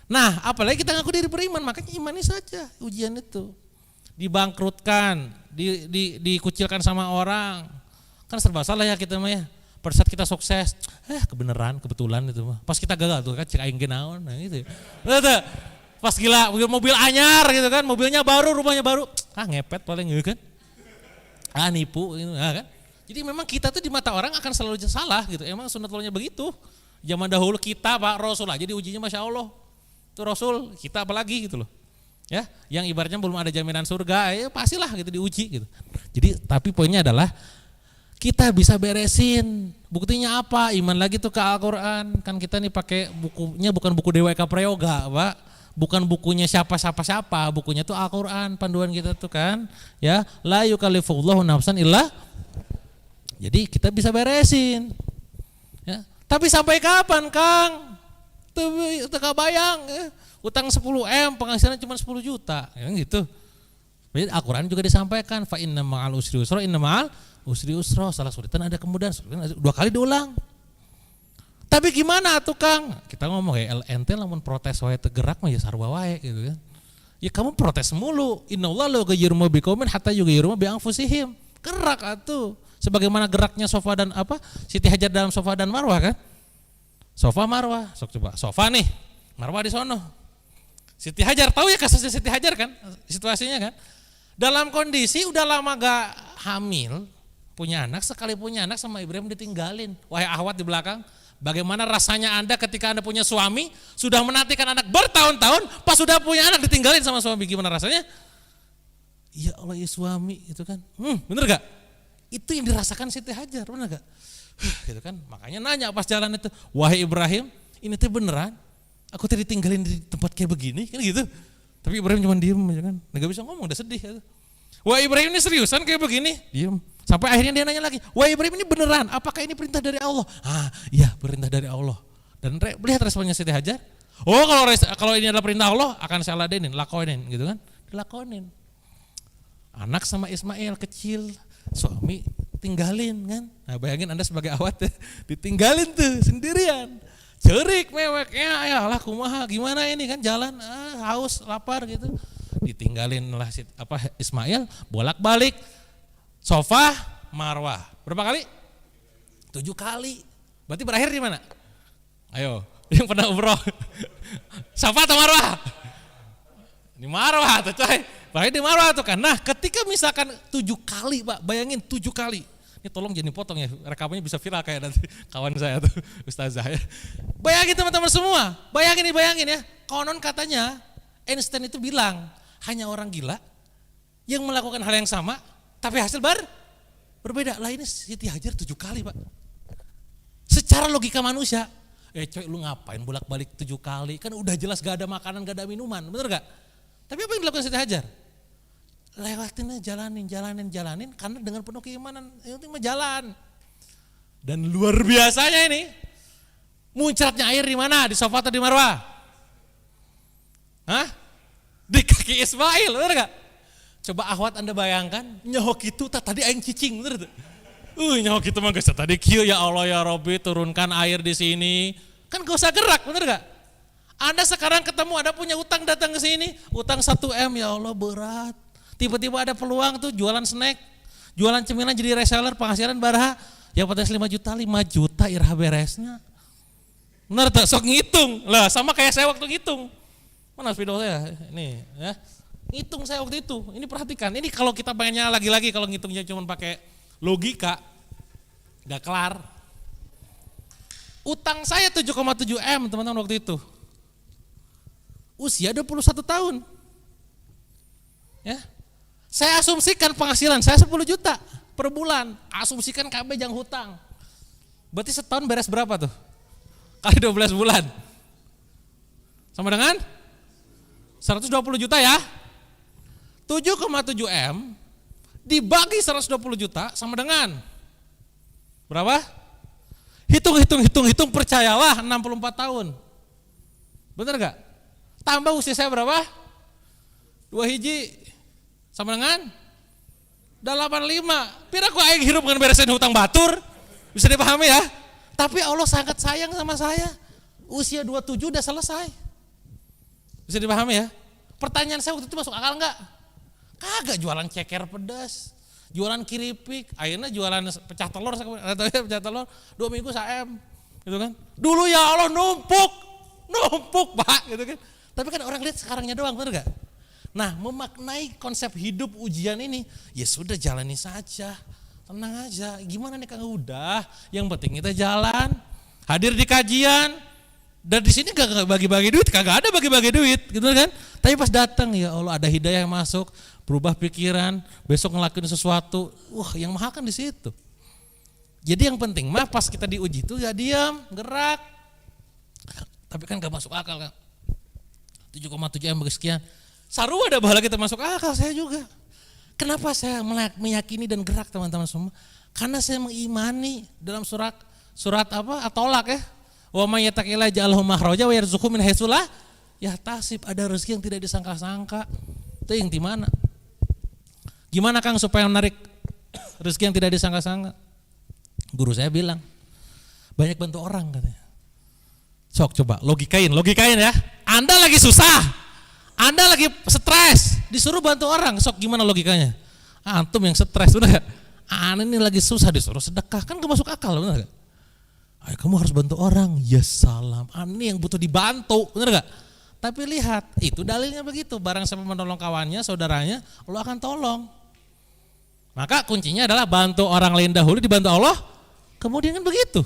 Nah apalagi kita ngaku diri beriman, makanya imani saja ujian itu. Dibangkrutkan, dikucilkan sama orang, kan serba salah ya kita mah ya. Pada saat kita sukses, kebetulan itu mah. Pas kita gagal tuh kan cek aing ge naon, nah gitu. Betul. Pas gila mobil anyar gitu kan, mobilnya baru, rumahnya baru, ngepet paling gitu kan. Nipu gitu kan. Jadi memang kita tuh di mata orang akan selalu salah gitu. Emang sunnatullahnya begitu. Zaman dahulu kita Pak Rasul aja diujinya Masya Allah. Itu Rasul, kita apalagi gitu loh. Ya, yang ibaratnya belum ada jaminan surga, ya pastilah gitu diuji gitu. Jadi tapi poinnya adalah kita bisa beresin. Buktinya apa? Iman lagi tuh ke Al-Qur'an. Kan kita nih pakai bukunya bukan buku DWK Prayoga, Pak. Bukan bukunya siapa, bukunya tuh Al-Qur'an, panduan kita tuh kan. Ya, la yukallifullahu nafsan illa. Jadi kita bisa beresin. Ya. Tapi sampai kapan, Kang? Tuh bayang, utang 10M, penghasilan cuma 10 juta, ya gitu. Jadi Al-Qur'an juga disampaikan, fa inna ma'al usri usra, inna ma'al usri usra, salah sulitan ada kemudahan, 2 kali diulang. Tapi gimana tuh Kang? Kita ngomong ya ente lamun protes wae tegerak mah ya sarwa wae gitu kan. Ya kamu protes mulu. Innallaha la yughayyiru ma biqaumin hatta yughayyiru ma bi anfusihim. Gerak atuh. Sebagaimana geraknya Safa dan Siti Hajar dalam Safa dan Marwah kan? Safa Marwah, sok coba. Safa nih, Marwah di sono. Siti Hajar, tahu ya kasusnya Siti Hajar kan? Situasinya kan? Dalam kondisi udah lama gak hamil, punya anak, sekali punya anak sama Ibrahim ditinggalin. Wahai ahwat di belakang, bagaimana rasanya Anda ketika Anda punya suami, sudah menantikan anak bertahun-tahun, pas sudah punya anak ditinggalin sama suami, gimana rasanya? Ya Allah ya suami itu kan, bener gak? Itu yang dirasakan Siti Hajar, bener gak? Gitu kan, makanya nanya pas jalan itu, wahai Ibrahim, ini tuh beneran? Aku tadi tinggalin di tempat kayak begini, kan gitu. Tapi Ibrahim cuma diem aja kan, nggak bisa ngomong, udah sedih. Ya. Wahai Ibrahim ini seriusan kayak begini? Diem. Sampai akhirnya dia nanya lagi, wahai Ibrahim ini beneran? Apakah ini perintah dari Allah? Iya perintah dari Allah. Dan lihat responnya Siti Hajar. Oh kalau ini adalah perintah Allah, akan saya ladenin, lakonin, gitu kan? Dilakonin. Anak sama Ismail kecil, suami tinggalin kan. Nah bayangin Anda sebagai awat ya, ditinggalin tuh sendirian. Cerik meweknya, ya lah kumaha gimana ini kan jalan haus lapar gitu. Ditinggalin lah Ismail bolak-balik Safa Marwah. Berapa kali? 7 kali. Berarti berakhir di mana? Ayo, yang pernah umroh. Safa atau Marwah? Di Marwah tuh coy. Berakhir di Marwah tuh kan. Nah, ketika misalkan 7 kali, Pak, bayangin 7 kali. Ini tolong jadi potong ya, rekamannya bisa viral kayak nanti kawan saya tuh, Ustazah ya. Bayangin teman-teman semua, bayangin ya. Konon katanya Einstein itu bilang, hanya orang gila yang melakukan hal yang sama, tapi hasil berbeda. Lah ini Siti Hajar 7 kali Pak. Secara logika manusia, coy lu ngapain bolak-balik 7 kali, kan udah jelas gak ada makanan, gak ada minuman, bener gak? Tapi apa yang dilakukan Siti Hajar? Lewatin jalanin karena dengan penuh keimanan yang penting jalan. Dan luar biasanya ini muncratnya air di mana? Di Safa atau di Marwah? Di kaki Ismail, benar gak? Coba ahwat Anda bayangkan nyohok itu tadi aing cicing, bener tuh. Nyohok itu mah geus tadi kieu ya Allah ya Rabbi turunkan air di sini. Kan gak usah gerak, bener gak? Anda sekarang ketemu ada punya utang datang ke sini, utang 1M ya Allah berat. Tiba-tiba ada peluang tuh jualan snack, jualan cemilan jadi reseller, penghasilan baraha, yang potensi 5 juta irah beresnya. Benar tak? Sok ngitung lah, sama kayak saya waktu ngitung. Mana video saya? Ini ya, ngitung saya waktu itu. Ini perhatikan, ini kalau kita pengennya lagi-lagi kalau ngitungnya cuma pakai logika, gak kelar. Utang saya 7,7M teman-teman waktu itu. usia 21 tahun. Ya. Saya asumsikan penghasilan saya 10 juta per bulan. Asumsikan KB jangan hutang. Berarti setahun beres berapa tuh? Kali 12 bulan. Sama dengan 120 juta ya. 7,7 M dibagi 120 juta sama dengan berapa? Hitung percayalah 64 tahun. Bener gak? Tambah usia saya berapa? 2 hiji sama dengan 85. Pira ku aing hirup dengan beresin hutang batur. Bisa dipahami ya? Tapi Allah sangat sayang sama saya. Usia 27 udah selesai. Bisa dipahami ya? Pertanyaan saya waktu itu masuk akal enggak? Kagak, jualan ceker pedas, jualan kiripik, akhirnya jualan pecah telur, pecah telur 2 minggu saem, gitu kan? Dulu ya Allah numpuk Pak, gitu kan? Tapi kan orang lihat sekarangnya doang, bener gak? Nah, memaknai konsep hidup ujian ini, ya sudah jalani saja, tenang aja. Gimana nih Kang? Udah, yang penting kita jalan, hadir di kajian. Dan di sini gak bagi-bagi duit, kagak ada bagi-bagi duit, gitu kan? Tapi pas datang ya Allah ada hidayah yang masuk, berubah pikiran, besok ngelakuin sesuatu, yang mahal kan di situ. Jadi yang penting mah pas kita diuji itu ya diam, gerak. Tapi kan gak masuk akal kan? 7,7 M sekian. Sarua ada bahala kita masuk akal, saya juga. Kenapa saya meyakini dan gerak teman-teman semua? Karena saya mengimani dalam surat apa? At-Tolak ya. Wa may yattaqillah ja'alhu makhraja wa yarzuqhu min haitsu la yahtasib. Ada rezeki yang tidak disangka-sangka. Itu yang di mana? Gimana Kang supaya menarik rezeki yang tidak disangka-sangka? Guru saya bilang, banyak bantu orang katanya. Sok coba logikain ya. Anda lagi susah, Anda lagi stres, disuruh bantu orang. Sok gimana logikanya? Antum yang stres, udah gak? Anda ini lagi susah disuruh sedekah, kan gak masuk akal, benar gak? Ayo, kamu harus bantu orang, ya salam. Ini yang butuh dibantu, benar gak? Tapi lihat, itu dalilnya begitu. Barang siapa menolong kawannya, saudaranya, Allah akan tolong. Maka kuncinya adalah bantu orang lain dahulu, dibantu Allah, kemudian kan begitu.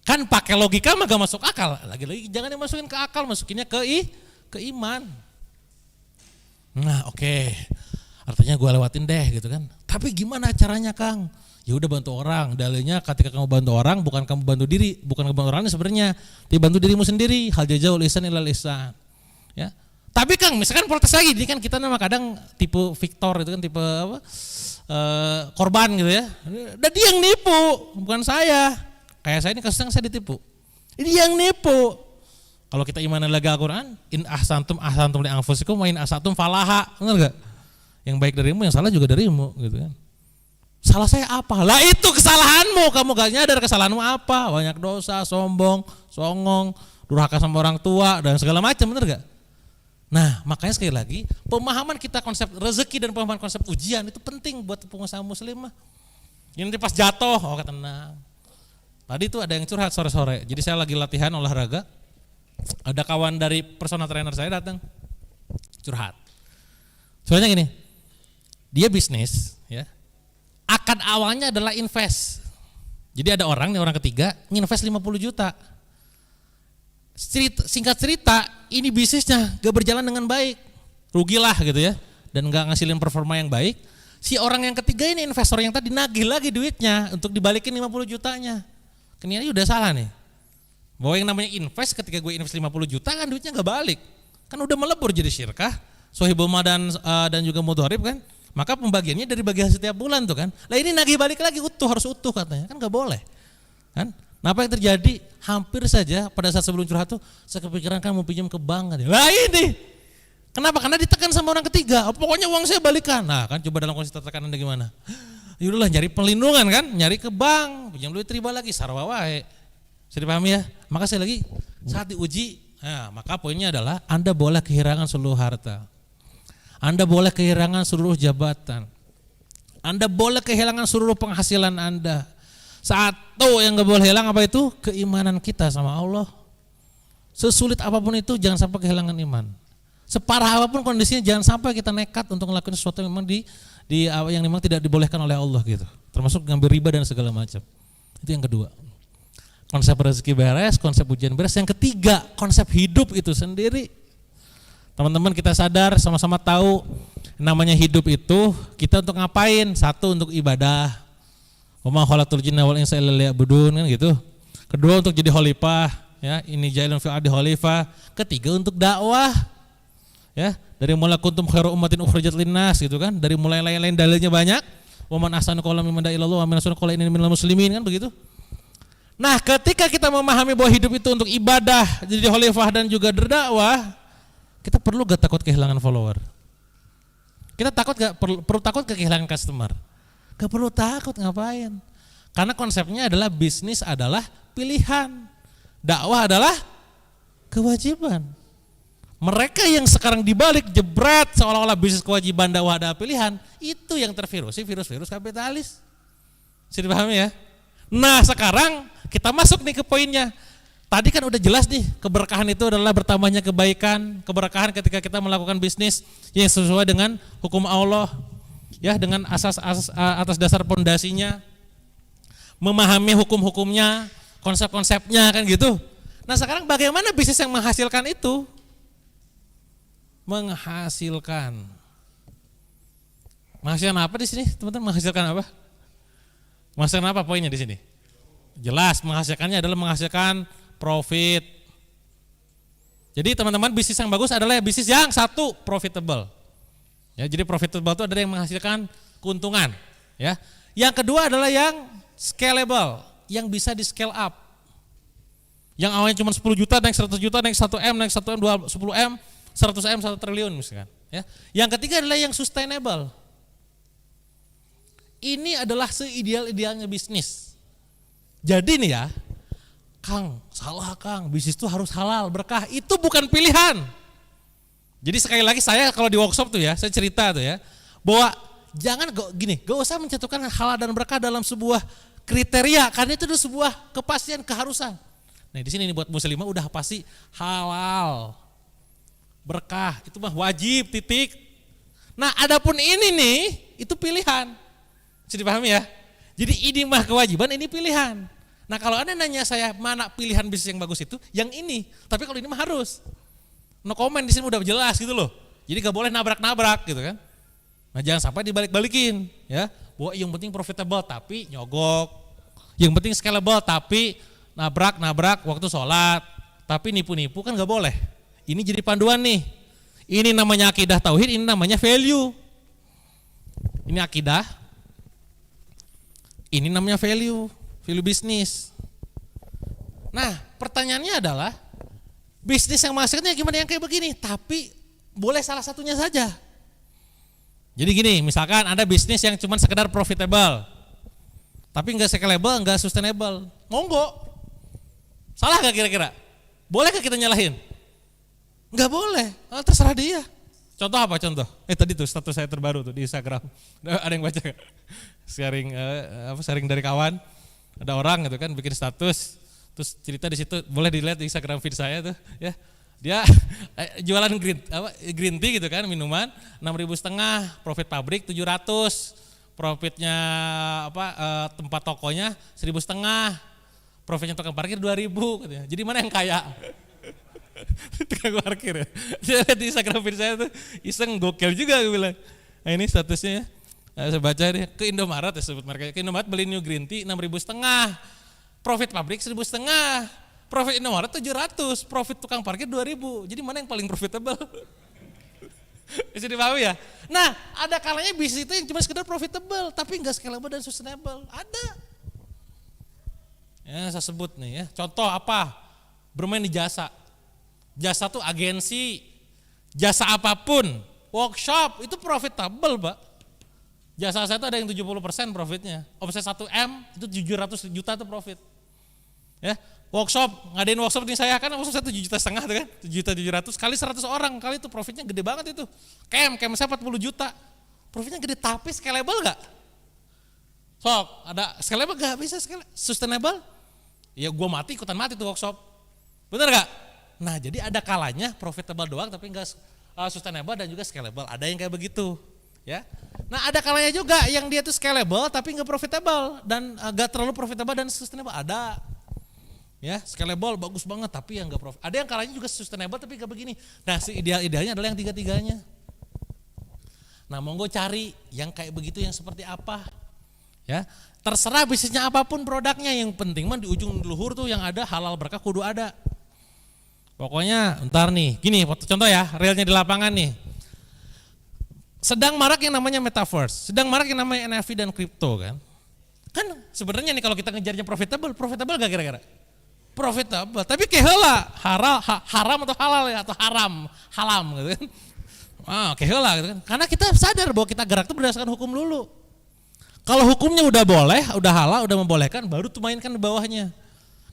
Kan pakai logika mah gak masuk akal. Lagi-lagi jangan dimasukin ke akal, masukinnya ke iman. Nah oke. Artinya gue lewatin deh gitu kan. Tapi gimana caranya Kang? Ya udah bantu orang. Dalilnya ketika kamu bantu orang bukan kamu bantu diri, bukan bantu orangnya sebenarnya, tapi bantu dirimu sendiri. Hal jauh lisan ilal ihsan. Ya. Tapi Kang, misalkan protes lagi, ini kan kita nama kadang tipe Victor itu kan tipe apa? Korban gitu ya. Dan dia yang nipu, bukan saya. Kayak saya ini kasusnya saya ditipu. Ini yang nipu. Kalau kita iman lagi Al-Qur'an, in ahsantum li anfusikum wa in asatum falaha. Benar enggak? Yang baik darimu, yang salah juga darimu gitu kan. Salah saya apa? Lah itu kesalahanmu, kamu gak nyadar kesalahanmu apa? Banyak dosa, sombong, songong, durhaka sama orang tua dan segala macam, benar gak? Nah, makanya sekali lagi pemahaman kita konsep rezeki dan pemahaman konsep ujian itu penting buat pengusaha muslim mah. Yang nanti pas jatuh, tenang. Tadi itu ada yang curhat sore-sore. Jadi saya lagi latihan olahraga. Ada kawan dari personal trainer saya datang curhat. Soalnya gini, dia bisnis, ya. Akad awalnya adalah invest. Jadi ada orang ketiga nginvest 50 juta. Singkat cerita, ini bisnisnya gak berjalan dengan baik. Rugilah gitu ya. Dan gak ngasilin performa yang baik. Si orang yang ketiga ini investor yang tadi nagih lagi duitnya untuk dibalikin 50 jutanya. Kayaknya udah salah nih. Bahwa yang namanya invest, ketika gue invest 50 juta kan duitnya gak balik. Kan udah melebur jadi syirkah, sohibul madan dan juga mudharib kan. Maka pembagiannya dari bagi hasil setiap bulan tuh kan. Lah ini nagih balik lagi harus utuh katanya. Kan gak boleh. Kan? Nah apa yang terjadi? Hampir saja pada saat sebelum curhat tuh saya kepikiran kan mau pinjam ke bank. Lah ini. Kenapa? Karena ditekan sama orang ketiga. Pokoknya uang saya balikan. Nah kan coba dalam kondisi tertekan Anda gimana? Yaudahlah nyari perlindungan kan. Nyari ke bank. Pinjam duit riba lagi. Sarwa wae. Bisa dipahami ya? Maka saya lagi saat diuji. Nah, maka poinnya adalah Anda boleh kehilangan seluruh harta. Anda boleh kehilangan seluruh jabatan. Anda boleh kehilangan seluruh penghasilan Anda. Satu yang gak boleh hilang apa itu? Keimanan kita sama Allah. Sesulit apapun itu jangan sampai kehilangan iman. Separah apapun kondisinya jangan sampai kita nekat untuk melakukan sesuatu yang memang yang memang tidak dibolehkan oleh Allah gitu. Termasuk ngambil riba dan segala macam. Itu yang kedua. Konsep rezeki beres, konsep ujian beres. Yang ketiga, konsep hidup itu sendiri. Teman-teman kita sadar, sama-sama tahu namanya hidup itu kita untuk ngapain? Satu, untuk ibadah. Wa ma khalaqtul jinna wal insa illa liya'budun, kan gitu. Kedua, untuk jadi khalifah, ya, ini jailun fil ardi khalifah. Ketiga, untuk dakwah. Ya, dari mulai kuntum khairu ummatin ukhrijat linnas gitu kan. Dari mulai lain-lain dalilnya banyak. Wa man ahsanu qawlan mimman da'a ilallah wa man ahsanu qawlan minal muslimin, kan begitu. Nah, ketika kita memahami bahwa hidup itu untuk ibadah, jadi khalifah dan juga berdakwah, kita perlu gak takut kehilangan follower? Kita takut gak perlu takut kehilangan customer? Gak perlu takut, ngapain? Karena konsepnya adalah bisnis adalah pilihan, dakwah adalah kewajiban. Mereka yang sekarang dibalik jebret seolah-olah bisnis kewajiban, dakwah adalah pilihan, itu yang tervirusi virus-virus kapitalis. Sudah dipahami ya? Nah, sekarang kita masuk nih ke poinnya. Tadi kan udah jelas nih, keberkahan itu adalah bertambahnya kebaikan, keberkahan ketika kita melakukan bisnis yang sesuai dengan hukum Allah, ya, dengan atas dasar pondasinya, memahami hukum-hukumnya, konsep-konsepnya, kan gitu. Nah, sekarang bagaimana bisnis yang menghasilkan itu? Menghasilkan apa di sini, teman-teman? Menghasilkan apa? Menghasilkan apa poinnya di sini? Jelas, menghasilkannya adalah menghasilkan profit. Jadi teman-teman, bisnis yang bagus adalah bisnis yang satu profitable. Ya, jadi profitable itu adalah yang menghasilkan keuntungan. Ya, yang kedua adalah yang scalable, yang bisa di scale up. Yang awalnya cuma 10 juta naik 100 juta, naik 1M, naik 1M, 10M, 100M, 1 triliun misalkan. Ya, yang ketiga adalah yang sustainable. Ini adalah seideal-idealnya bisnis. Jadi nih ya, Kang, salah Kang, bisnis itu harus halal, berkah, itu bukan pilihan. Jadi sekali lagi saya kalau di workshop tuh ya, saya cerita tuh ya, bahwa jangan gak usah mencantumkan halal dan berkah dalam sebuah kriteria, karena itu adalah sebuah kepastian, keharusan. Nah di sini nih buat muslimah udah pasti halal, berkah, itu mah wajib, titik. Nah adapun ini nih, itu pilihan. Bisa dipahami ya? Jadi ini mah kewajiban, ini pilihan. Nah kalau Anda nanya saya mana pilihan bisnis yang bagus itu, yang ini. Tapi kalau ini mah harus. No comment, di sini udah jelas gitu loh. Jadi gak boleh nabrak-nabrak gitu kan. Nah jangan sampai dibalik-balikin ya. Bahwa yang penting profitable tapi nyogok. Yang penting scalable tapi nabrak-nabrak waktu sholat. Tapi nipu-nipu kan gak boleh. Ini jadi panduan nih. Ini namanya akidah tauhid, ini namanya value. Ini akidah. Ini namanya value bisnis. Nah pertanyaannya adalah bisnis yang menghasilkannya gimana yang kayak begini, tapi boleh salah satunya saja. Jadi gini, misalkan ada bisnis yang cuma sekedar profitable, tapi enggak scalable, enggak sustainable, monggo. Salah gak kira-kira? Boleh gak kita nyalahin? Enggak boleh, terserah dia. Contoh apa contoh? Tadi tuh status saya terbaru tuh di Instagram. Ada yang baca gak? Sharing dari kawan. Ada orang gitu kan bikin status, terus cerita di situ, boleh dilihat di Instagram feed saya tuh ya. Dia jualan green tea gitu kan, minuman 6.500, profit pabrik 700, profitnya tempat tokonya 1.500, profitnya tukang parkir 2.000 katanya. Jadi mana yang kaya? Tukang parkir ya. Dia lihat di Instagram feed saya tuh iseng, gokil juga gue bilang. Nah ini statusnya ya. Saya baca deh, ke Indomaret ya sebut mereka. Ke Indomaret beli new green tea 6.500, profit pabrik 1.500, profit Indomaret 700, profit tukang parkir 2.000. Jadi mana yang paling profitable? Bisa dipahami ya? Nah ada kalanya bisnis itu yang cuma sekedar profitable tapi enggak scalable dan sustainable. Ada. Ya saya sebut nih ya, contoh apa? Bermain di jasa. Jasa tuh agensi, jasa apapun, workshop itu profitable Pak. Jasa saya itu ada yang 70% profitnya. Omset 1M itu 700 juta itu profit. Ya, workshop, ngadain workshop nih saya kan workshop saya 7,5 juta tuh kan. 7.700 kali 100 orang, kali itu profitnya gede banget itu. Camp saya 40 juta. Profitnya gede tapi scalable enggak? Sok, ada scalable enggak? Bisa scalable. Sustainable? Ya gua ikutan mati tuh workshop. Bener enggak? Nah, jadi ada kalanya profitable doang tapi enggak sustainable dan juga scalable. Ada yang kayak begitu. Ya, nah ada kalanya juga yang dia tuh scalable tapi nggak profitable dan nggak terlalu profitable dan sustainable ada, ya scalable bagus banget tapi yang enggak profit. Ada yang kalanya juga sustainable tapi enggak begini. Nah, si idealnya adalah yang tiga-tiganya. Nah, monggo cari yang kayak begitu yang seperti apa. Ya, terserah bisnisnya apapun produknya, yang penting mah di ujung luhur tuh yang ada halal berkah kudu ada. Pokoknya ntar nih, gini contoh ya, realnya di lapangan nih. Sedang marak yang namanya metaverse, sedang marak yang namanya NFT dan kripto kan. Kan sebenarnya nih kalau kita ngejarnya profitable gak kira-kira? Profitable, tapi keheula haram atau halal ya, atau haram gitu kan. Keheula gitu kan. Karena kita sadar bahwa kita gerak itu berdasarkan hukum dulu. Kalau hukumnya udah boleh, udah halal, udah membolehkan, baru tuh mainkan di bawahnya.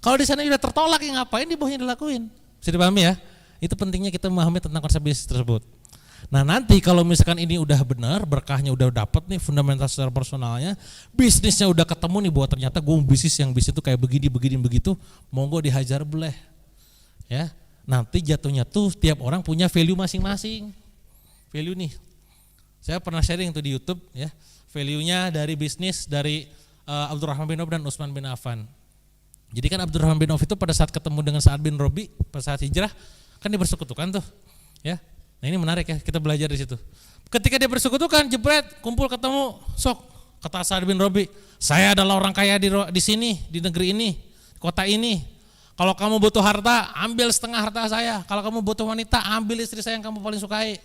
Kalau di sana udah tertolak, ya ngapain di bawahnya dilakuin? Bisa dipahami ya? Itu pentingnya kita memahami tentang konsep bisnis tersebut. Nah nanti kalau misalkan ini udah benar, berkahnya udah dapet nih, fundamental secara personalnya, bisnisnya udah ketemu nih bahwa ternyata gue bisnis itu kayak begini begitu, monggo dihajar boleh. Ya, nanti jatuhnya tuh tiap orang punya value masing-masing. Value nih, saya pernah sharing tuh di YouTube ya, value-nya dari bisnis dari Abdurrahman bin Auf dan Utsman bin Affan. Jadi kan Abdurrahman bin Auf itu pada saat ketemu dengan Sa'ad bin Rabi, pada saat hijrah, kan dia bersekutukan tuh, ya. Nah ini menarik ya, kita belajar di situ. Ketika dia bersekutukan, jebret, kumpul ketemu, sok, kata Sa'ad bin Rabi, saya adalah orang kaya di sini, di negeri ini, kota ini. Kalau kamu butuh harta, ambil setengah harta saya. Kalau kamu butuh wanita, ambil istri saya yang kamu paling sukai.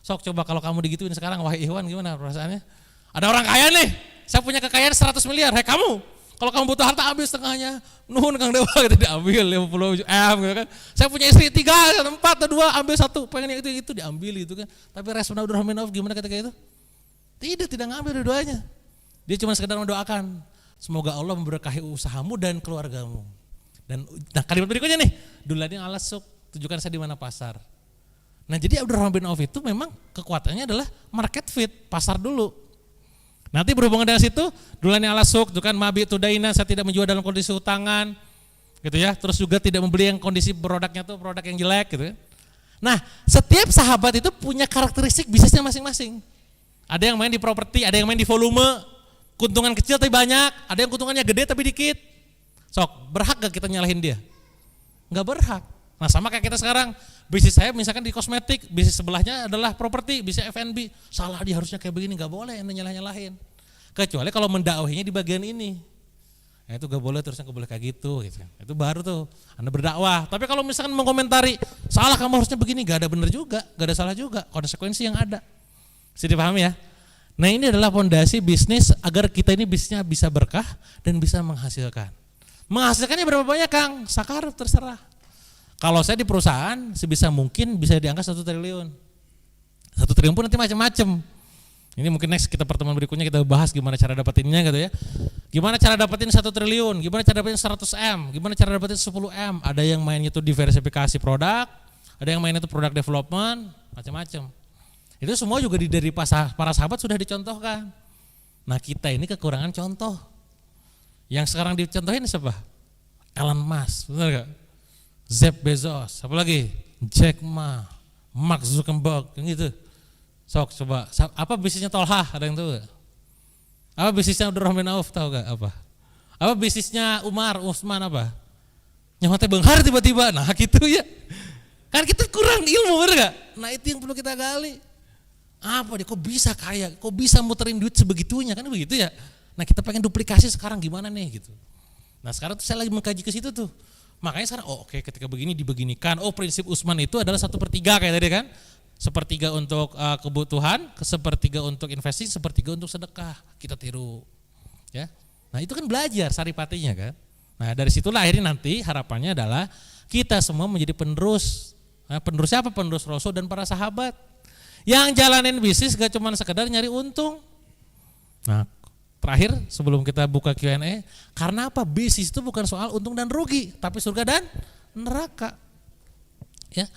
Sok coba kalau kamu digituin sekarang, wahai Ikhwan, gimana perasaannya? Ada orang kaya nih, saya punya kekayaan 100 miliar, hei kamu, kalau kamu butuh harta ambil setengahnya, nuhun Kang Dewa, gitu diambil 50 gitu kan. Saya punya istri 3, 4, 2, ambil 1, pengen yang itu diambil gitu kan. Tapi respon Abdurrahman bin Auf gimana ketika itu? Tidak ngambil dua-duanya. Dia cuma sekedar mendoakan, semoga Allah memberkahi usahamu dan keluargamu. Dan nah kalimat berikutnya nih, dulani ala suk, tunjukkan saya di mana pasar. Nah jadi Abdurrahman bin Auf itu memang kekuatannya adalah market fit, pasar dulu. Nanti berhubungan dengan situ, dulani ala suk, itu kan mabi tudaina, saya tidak menjual dalam kondisi hutangan, gitu ya. Terus juga tidak membeli yang kondisi produknya tuh produk yang jelek, gitu. Nah, setiap sahabat itu punya karakteristik bisnisnya masing-masing. Ada yang main di properti, ada yang main di volume, keuntungan kecil tapi banyak, ada yang keuntungannya gede tapi dikit. Sok, berhak gak kita nyalahin dia? Enggak berhak. Nah sama kayak kita sekarang, bisnis saya misalkan di kosmetik, bisnis sebelahnya adalah properti, bisnis F&B, salah dia harusnya kayak begini, gak boleh Anda nyalahin. Kecuali kalau mendakwahinya di bagian ini, nah, itu gak boleh, terusnya gak boleh kayak gitu. Itu baru tuh Anda berdakwah. Tapi kalau misalkan mengomentari, salah kamu harusnya begini, gak ada benar juga, gak ada salah juga, konsekuensi yang ada. Bisa dipahami ya? Nah ini adalah fondasi bisnis agar kita ini bisnisnya bisa berkah dan bisa menghasilkan. Menghasilkannya berapa banyak Kang? Sakarep terserah. Kalau saya di perusahaan sebisa mungkin bisa diangkat 1 triliun. 1 triliun pun nanti macam-macam. Ini mungkin next kita pertemuan berikutnya kita bahas gimana cara dapetinnya gitu ya. Gimana cara dapetin 1 triliun, gimana cara dapetin 100M, gimana cara dapetin 10M. Ada yang mainnya itu diversifikasi produk, ada yang mainnya itu produk development, macam-macam. Itu semua juga dari para sahabat sudah dicontohkan. Nah kita ini kekurangan contoh. Yang sekarang dicontohin siapa? Elon Musk, benar gak? Jeff Bezos, apa lagi? Jack Ma, Mark Zuckerberg, yang gitu. Sok coba, apa bisnisnya Tolha? Ada yang tahu gak? Apa bisnisnya Abdurrahman bin Auf, tahu gak apa? Apa bisnisnya Umar, Utsman apa? Nyawa benghar tiba-tiba, nah gitu ya. Kan kita kurang ilmu, bener gak? Nah itu yang perlu kita gali. Apa dia, kok bisa kaya, kok bisa muterin duit sebegitunya, kan begitu ya. Nah kita pengen duplikasi sekarang gimana nih gitu. Nah sekarang tuh saya lagi mengkaji ke situ tuh. Makanya sekarang oke, ketika begini dibeginikan, prinsip Utsman itu adalah 1/3 kayak tadi kan, 1/3 untuk kebutuhan, 1/3 untuk investasi, 1/3 untuk sedekah, kita tiru, ya. Nah itu kan belajar saripatinya kan. Nah dari situlah akhirnya nanti harapannya adalah kita semua menjadi penerus. Nah, penerus siapa? Penerus Rasul dan para sahabat. Yang jalanin bisnis gak cuma sekedar nyari untung. Nah terakhir sebelum kita buka Q&A, karena apa? Bisnis itu bukan soal untung dan rugi, tapi surga dan neraka. Ya.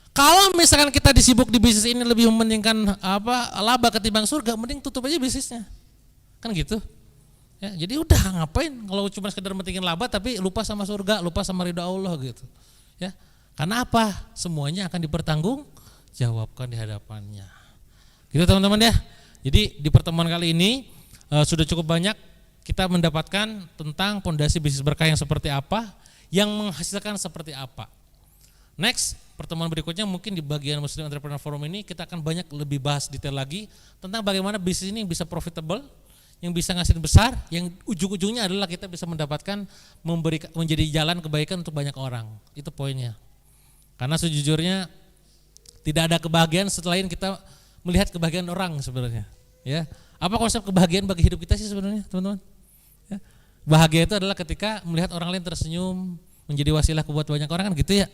Kalau misalkan kita disibuk di bisnis ini lebih mementingkan laba ketimbang surga, mending tutup aja bisnisnya. Kan gitu. Ya, jadi udah ngapain kalau cuma sekedar mementingkan laba tapi lupa sama surga, lupa sama ridha Allah gitu. Ya. Karena apa? Semuanya akan dipertanggungjawabkan di hadapannya. Gitu teman-teman ya. Jadi di pertemuan kali ini sudah cukup banyak kita mendapatkan tentang fondasi bisnis berkah yang seperti apa, yang menghasilkan seperti apa. Next, pertemuan berikutnya mungkin di bagian Muslim Entrepreneur Forum ini kita akan banyak lebih bahas detail lagi tentang bagaimana bisnis ini bisa profitable, yang bisa ngasih besar, yang ujung-ujungnya adalah kita bisa mendapatkan menjadi jalan kebaikan untuk banyak orang. Itu poinnya. Karena sejujurnya tidak ada kebahagiaan selain kita melihat kebahagiaan orang sebenarnya. Ya, apa konsep kebahagiaan bagi hidup kita sih sebenarnya, teman-teman? Ya. Bahagia itu adalah ketika melihat orang lain tersenyum, menjadi wasilah buat banyak orang kan gitu ya.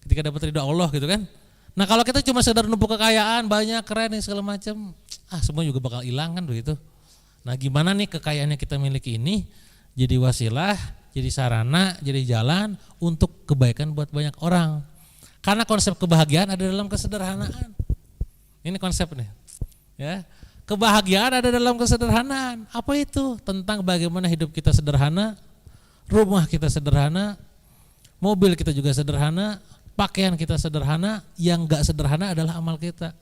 Ketika dapat ridho Allah gitu kan. Nah kalau kita cuma sekedar numpuk kekayaan, banyak keren nih segala macam, semua juga bakal hilang kan begitu. Nah gimana nih kekayaan yang kita miliki ini jadi wasilah, jadi sarana, jadi jalan untuk kebaikan buat banyak orang. Karena konsep kebahagiaan ada dalam kesederhanaan. Ini konsep nih. Ya. Kebahagiaan ada dalam kesederhanaan. Apa itu? Tentang bagaimana hidup kita sederhana, rumah kita sederhana, mobil kita juga sederhana, pakaian kita sederhana, yang enggak sederhana adalah amal kita.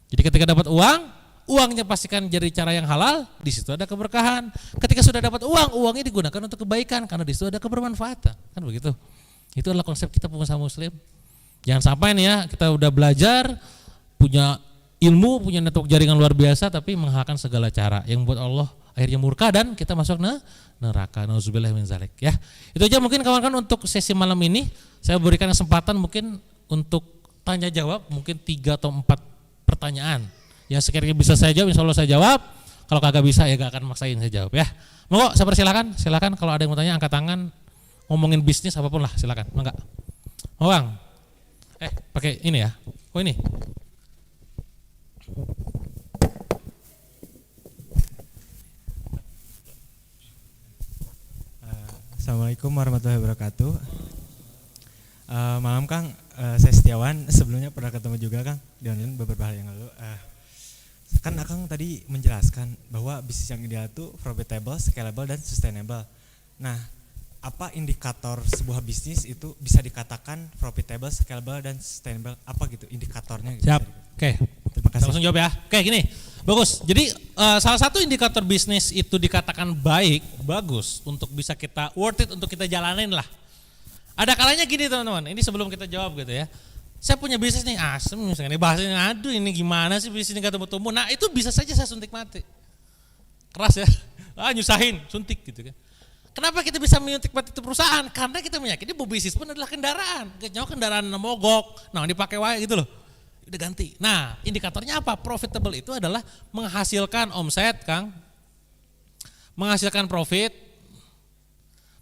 Jadi ketika dapat uang, uangnya pastikan jadi cara yang halal, di situ ada keberkahan. Ketika sudah dapat uang, uangnya digunakan untuk kebaikan karena di situ ada kebermanfaatan. Kan begitu. Itu adalah konsep kita pengusaha muslim. Jangan sampai nih ya, kita udah belajar, punya ilmu, punya network jaringan luar biasa tapi menghalalkan segala cara yang membuat Allah akhirnya murka dan kita masuk neraka. Nauzubillah min zalik ya. Itu aja mungkin kawan-kawan untuk sesi malam ini. Saya berikan kesempatan mungkin untuk tanya jawab, mungkin 3 atau 4 pertanyaan. Yang sekiranya bisa saya jawab, insya Allah saya jawab. Kalau kagak bisa ya gak akan maksain saya jawab ya. Monggo, saya silakan kalau ada yang mau tanya angkat tangan, ngomongin bisnis apapun lah silakan. Enggak. Oh Bang. Pakai ini ya. Oh ini. Assalamualaikum warahmatullahi wabarakatuh. Malam Kang, saya Setiawan. Sebelumnya pernah ketemu juga Kang di online beberapa hari yang lalu. Kan Akang tadi menjelaskan bahwa bisnis yang ideal itu profitable, scalable, dan sustainable. Nah, apa indikator sebuah bisnis itu bisa dikatakan profitable, scalable, dan sustainable? Apa gitu indikatornya? Gitu. Siap. Oke. Terima kasih. Langsung jawab ya. Oke gini, bagus. Jadi salah satu indikator bisnis itu dikatakan baik, bagus untuk bisa kita worth it untuk kita jalanin lah. Ada kalanya gini teman-teman, ini sebelum kita jawab gitu ya. Saya punya bisnis nih, asem misalnya, bahasanya aduh ini gimana sih bisnis ini gak tumbuh-tumbuh. Nah itu bisa saja saya suntik mati. Keras ya, nyusahin, suntik gitu kan. Kenapa kita bisa menyuntik mati itu perusahaan? Karena kita meyakini bahwa bisnis pun adalah kendaraan. Nyawa kendaraan mogok, nah dipakai wae gitu loh. Udah ganti. Nah indikatornya apa? Profitable itu adalah menghasilkan omset Kang, menghasilkan profit,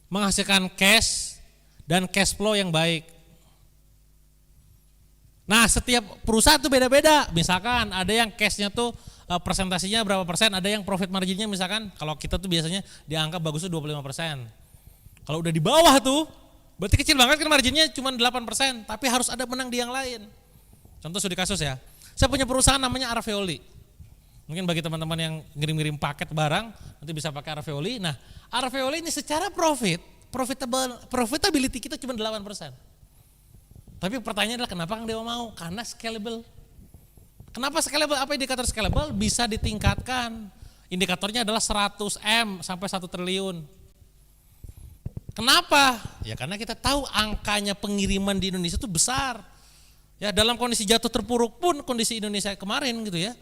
menghasilkan cash, dan cash flow yang baik. Nah setiap perusahaan itu beda-beda, misalkan ada yang cashnya tuh presentasinya berapa persen, ada yang profit marginnya misalkan kalau kita tuh biasanya di angka bagusnya 25%. Kalau udah di bawah tuh berarti kecil banget kan marginnya cuma 8%, tapi harus ada menang di yang lain. Contoh studi kasus ya, saya punya perusahaan namanya Araveoli. Mungkin bagi teman-teman yang ngirim-ngirim paket barang nanti bisa pakai Araveoli. Nah Araveoli ini secara profitability kita cuma 8%. Tapi pertanyaannya adalah kenapa Kang Dewa mau? Karena scalable. Kenapa scalable? Apa indikator scalable? Bisa ditingkatkan. Indikatornya adalah 100M sampai 1 triliun. Kenapa? Ya karena kita tahu angkanya pengiriman di Indonesia itu besar. Ya dalam kondisi jatuh terpuruk pun kondisi Indonesia kemarin gitu ya.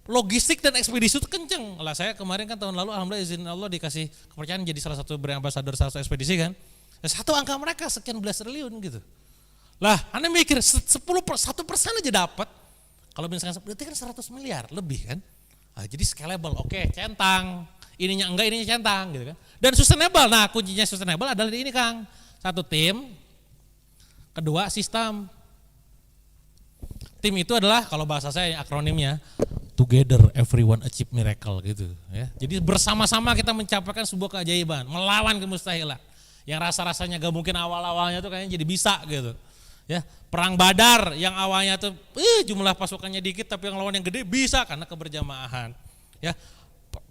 Logistik dan ekspedisi itu kenceng. Lah saya kemarin kan tahun lalu alhamdulillah izin Allah dikasih kepercayaan jadi salah satu brand ambassador salah satu ekspedisi kan. Satu angka mereka sekian belas triliun gitu. Lah, Anda mikir 1% aja dapat. Kalau misalkan berarti kan 100 miliar lebih kan. Nah, jadi scalable, oke, centang. Ininya enggak, ininya centang gitu kan. Dan sustainable. Nah, kuncinya sustainable adalah di ini Kang. 1 tim. Kedua, sistem. Tim itu adalah kalau bahasa saya akronimnya together everyone achieve miracle gitu ya. Jadi bersama-sama kita mencapaikan sebuah keajaiban, melawan kemustahilan. Yang rasa-rasanya gak mungkin awal-awalnya tuh kayaknya jadi bisa gitu. Ya, perang Badar yang awalnya tuh jumlah pasukannya dikit tapi yang lawan yang gede bisa karena keberjamahan. Ya,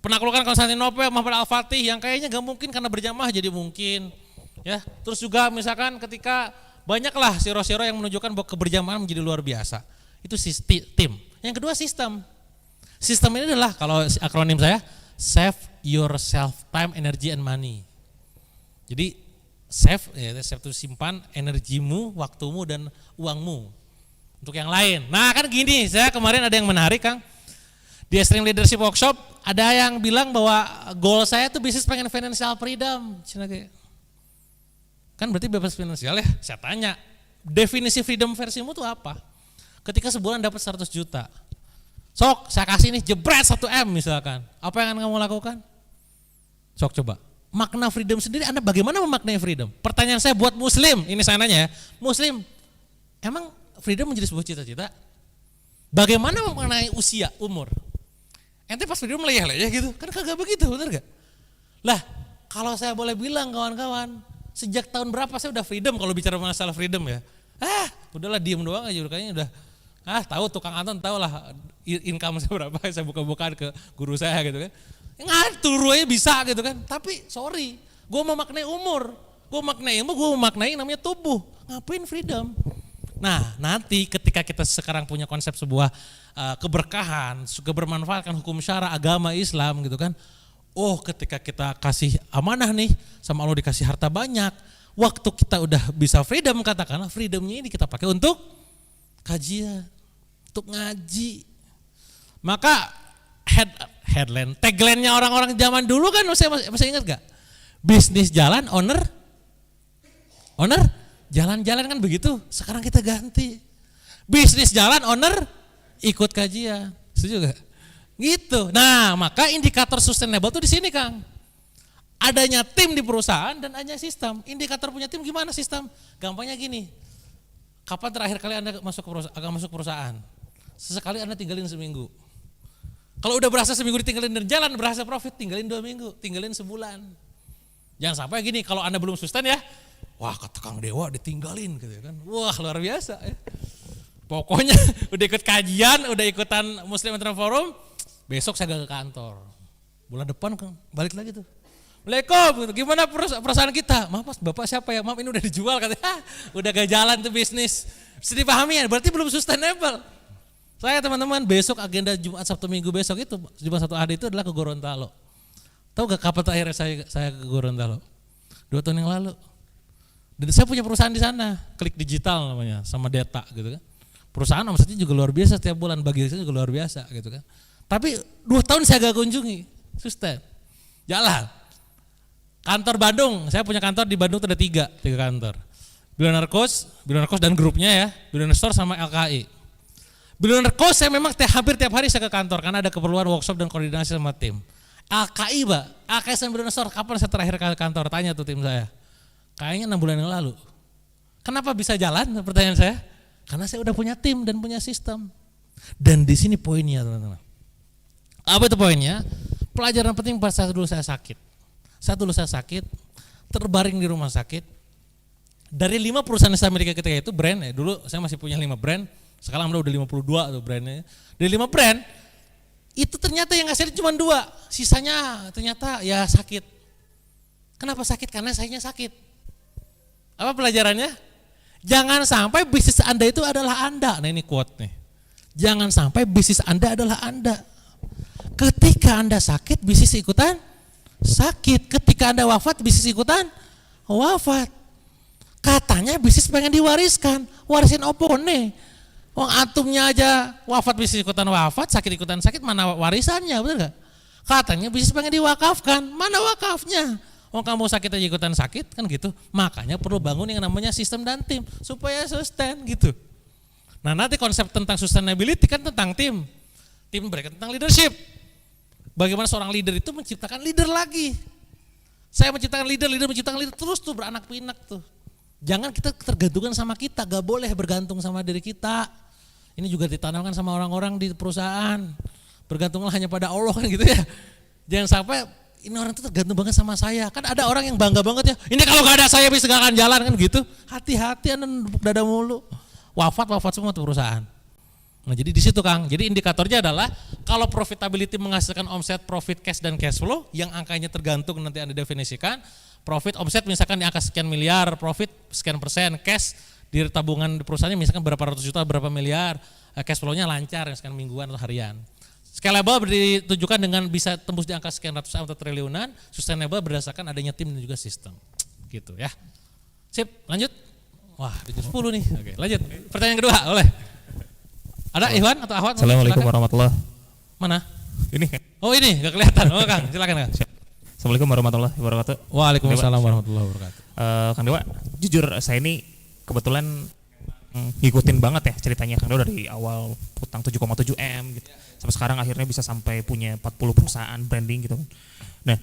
penaklukan Konstantinopel Muhammad Al-Fatih yang kayaknya gak mungkin karena berjamaah jadi mungkin. Ya, terus juga misalkan ketika banyaklah siro-siro yang menunjukkan bahwa keberjamahan menjadi luar biasa. Itu tim. Yang kedua sistem. Sistem ini adalah kalau akronim saya save yourself time, energy and money. Jadi Save, ya, save itu simpan energimu, waktumu dan uangmu untuk yang lain. Nah kan gini, saya kemarin ada yang menarik Kang. Di Extreme Leadership Workshop ada yang bilang bahwa goal saya tuh bisnis pengen financial freedom. Kan berarti bebas finansial ya. Saya tanya, definisi freedom versimu tuh apa? Ketika sebulan dapat 100 juta. Sok saya kasih nih jebret 1M misalkan. Apa yang akan kamu lakukan? Sok coba. Makna freedom sendiri, Anda bagaimana memaknai freedom? Pertanyaan saya buat muslim, ini saya nanya ya. Muslim, emang freedom menjadi sebuah cita-cita? Bagaimana memaknai usia, umur? Ente pas freedom leyeh-leyeh gitu, kan kagak begitu, bener gak? Lah, kalau saya boleh bilang kawan-kawan, sejak tahun berapa saya udah freedom kalau bicara masalah freedom ya? Udahlah diem doang aja, kayaknya udah. Tahu tukang Anton tahu lah income saya berapa, saya buka-bukaan ke guru saya gitu kan. Ngatur aja bisa gitu kan, tapi sorry, gue memaknai umur, gue memaknai ilmu, gue memaknai namanya tubuh, ngapain freedom? Nah nanti ketika kita sekarang punya konsep sebuah keberkahan, suka bermanfaatkan hukum syara agama Islam gitu kan, ketika kita kasih amanah nih sama Allah dikasih harta banyak, waktu kita udah bisa freedom katakanlah freedomnya ini kita pakai untuk kajian, untuk ngaji, maka headline, tagline-nya orang-orang zaman dulu kan masih ingat gak? Bisnis jalan, owner jalan-jalan kan begitu. Sekarang kita ganti. Bisnis jalan, owner ikut kajian. Setuju gak? Gitu. Nah, maka indikator sustainable tuh di sini, Kang. Adanya tim di perusahaan dan adanya sistem. Indikator punya tim gimana sistem? Gampangnya gini. Kapan terakhir kali Anda akan masuk perusahaan? Sesekali Anda tinggalin seminggu. Kalau udah berasa seminggu ditinggalin dan jalan, berasa profit, tinggalin 2 minggu, tinggalin sebulan. Jangan sampai gini, kalau Anda belum sustain ya, wah kata Kang Dewa ditinggalin gitu kan. Wah luar biasa ya. Pokoknya udah ikut kajian, udah ikutan Muslim Entrepreneur Forum, besok saya gak ke kantor. Bulan depan Kang, balik lagi tuh. Waalaikumsalam, gimana perusahaan kita? Maaf Mas, Bapak siapa ya? Maaf ini udah dijual katanya. Udah gak jalan tuh bisnis. Bisa dipahami ya, berarti belum sustainable. Saya teman-teman besok agenda Jumat Sabtu Minggu besok itu, Jumat Sabtu Ahad itu adalah ke Gorontalo. Tahu gak kapan terakhir saya ke Gorontalo? 2 tahun yang lalu. Dan saya punya perusahaan di sana, Klik Digital namanya, sama Data gitu kan. Perusahaan omsetnya juga luar biasa setiap bulan, bagi saya juga luar biasa gitu kan. Tapi 2 tahun saya gak kunjungi, sustain. Jalan. Kantor Bandung, saya punya kantor di Bandung itu ada 3 kantor. Billionaire Coach dan grupnya ya, Billionaire Store sama LKI. Billionaire Coach saya memang hampir tiap hari saya ke kantor karena ada keperluan workshop dan koordinasi sama tim. LKI LKI dan Billionaire Store kapan saya terakhir ke kantor? Tanya tuh tim saya. Kayaknya 6 bulan yang lalu. Kenapa bisa jalan? Pertanyaan saya. Karena saya udah punya tim dan punya sistem. Dan di sini poinnya teman-teman. Apa itu poinnya? Pelajaran penting pas saya dulu saya sakit. Terbaring di rumah sakit. Dari 5 perusahaan saya miliki ketika itu brand ya. Dulu saya masih punya 5 brand. Sekarang udah 52 tuh brandnya. Dari 5 brand, itu ternyata yang hasilnya cuma 2. Sisanya ternyata ya sakit. Kenapa sakit? Karena sayanya sakit. Apa pelajarannya? Jangan sampai bisnis Anda itu adalah Anda. Nah ini quote nih. Jangan sampai bisnis Anda adalah Anda. Ketika Anda sakit, bisnis ikutan sakit. Ketika Anda wafat, bisnis ikutan wafat. Katanya bisnis pengen diwariskan. Warisin opo nih? Wong antumnya aja wafat bisnis ikutan wafat, sakit ikutan sakit, mana warisannya, betul gak? Katanya bisnis pengen diwakafkan, mana wakafnya? Wong kamu sakit aja ikutan sakit, kan gitu. Makanya perlu bangun yang namanya sistem dan tim, supaya sustain gitu. Nah nanti konsep tentang sustainability kan tentang tim. Tim mereka tentang leadership. Bagaimana seorang leader itu menciptakan leader lagi. Saya menciptakan leader terus tuh beranak pinak tuh. Jangan kita tergantungan sama kita, gak boleh bergantung sama diri kita. Ini juga ditanamkan sama orang-orang di perusahaan. Bergantunglah hanya pada Allah kan gitu ya. Jangan sampai ini orang itu tergantung banget sama saya. Kan ada orang yang bangga banget ya. Ini kalau gak ada saya bisa gak akan jalan kan gitu. Hati-hati Anda nepuk dada mulu. Wafat semua tuh perusahaan. Nah jadi di situ Kang. Jadi indikatornya adalah kalau profitability menghasilkan omset, profit, cash dan cash flow yang angkanya tergantung nanti Anda definisikan. Profit, omset misalkan di angka sekian miliar, profit sekian persen, cash di tabungan perusahaannya misalkan berapa ratus juta, berapa miliar, cash flow-nya lancar misalkan mingguan atau harian. Scalable ditujukan dengan bisa tembus di angka sekian ratus atau triliunan, sustainable berdasarkan adanya tim dan juga sistem. Gitu ya. Sip, lanjut. Wah, di jam 10 nih. Oke, lanjut. Pertanyaan kedua, boleh. Ada Iwan atau Ahwat? Assalamualaikum warahmatullahi. Mana? Ini. Oh ini, gak kelihatan. Oh Kang, silakan Kang. Assalamualaikum warahmatullahi wabarakatuh. Waalaikumsalam warahmatullahi wabarakatuh. Kang Dewa, jujur saya ini kebetulan ngikutin banget ya ceritanya Kang Dewa dari awal utang 7,7 M gitu. Sampai sekarang akhirnya bisa sampai punya 40 perusahaan branding gitu kan. Nah,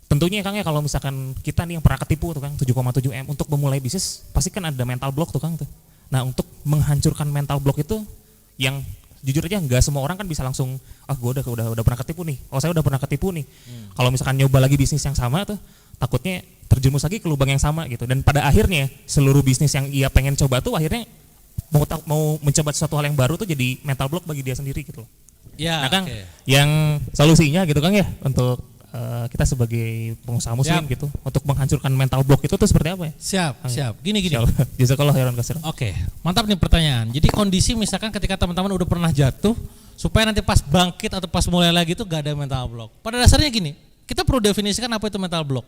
tentunya Kang ya kalau misalkan kita nih yang pernah ketipu tuh Kang 7,7 M untuk memulai bisnis pasti kan ada mental block tuh Kang tuh. Nah, untuk menghancurkan mental block itu yang jujur aja nggak semua orang kan bisa langsung gue udah pernah ketipu nih. Oh, saya udah pernah ketipu nih. Kalau misalkan nyoba lagi bisnis yang sama tuh takutnya terjerumus lagi ke lubang yang sama gitu. Dan pada akhirnya seluruh bisnis yang ia pengen coba tuh akhirnya mau mencoba sesuatu hal yang baru tuh jadi mental block bagi dia sendiri gitu loh. Ya, Nah Kang, yang solusinya gitu Kang ya untuk kita sebagai pengusaha muslim gitu untuk menghancurkan mental block itu tuh seperti apa ya? Siap. Gini. Jazakallah khairan katsir. Oke, mantap nih pertanyaan. Jadi kondisi misalkan ketika teman-teman udah pernah jatuh, supaya nanti pas bangkit atau pas mulai lagi itu gak ada mental block. Pada dasarnya gini, kita perlu definisikan apa itu mental block.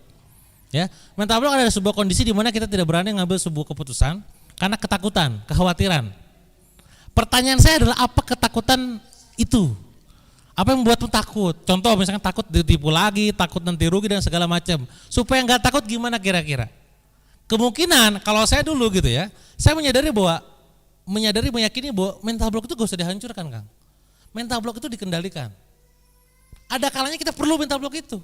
Ya, mental block adalah sebuah kondisi di mana kita tidak berani ngambil sebuah keputusan karena ketakutan, kekhawatiran. Pertanyaan saya adalah apa ketakutan itu? Apa yang membuatmu takut? Contoh misalkan takut ditipu lagi, takut nanti rugi dan segala macam. Supaya nggak takut gimana kira-kira? Kemungkinan kalau saya dulu gitu ya, saya meyakini bahwa mental block itu gak usah dihancurkan Kang. Mental block itu dikendalikan. Ada kalanya kita perlu mental block itu.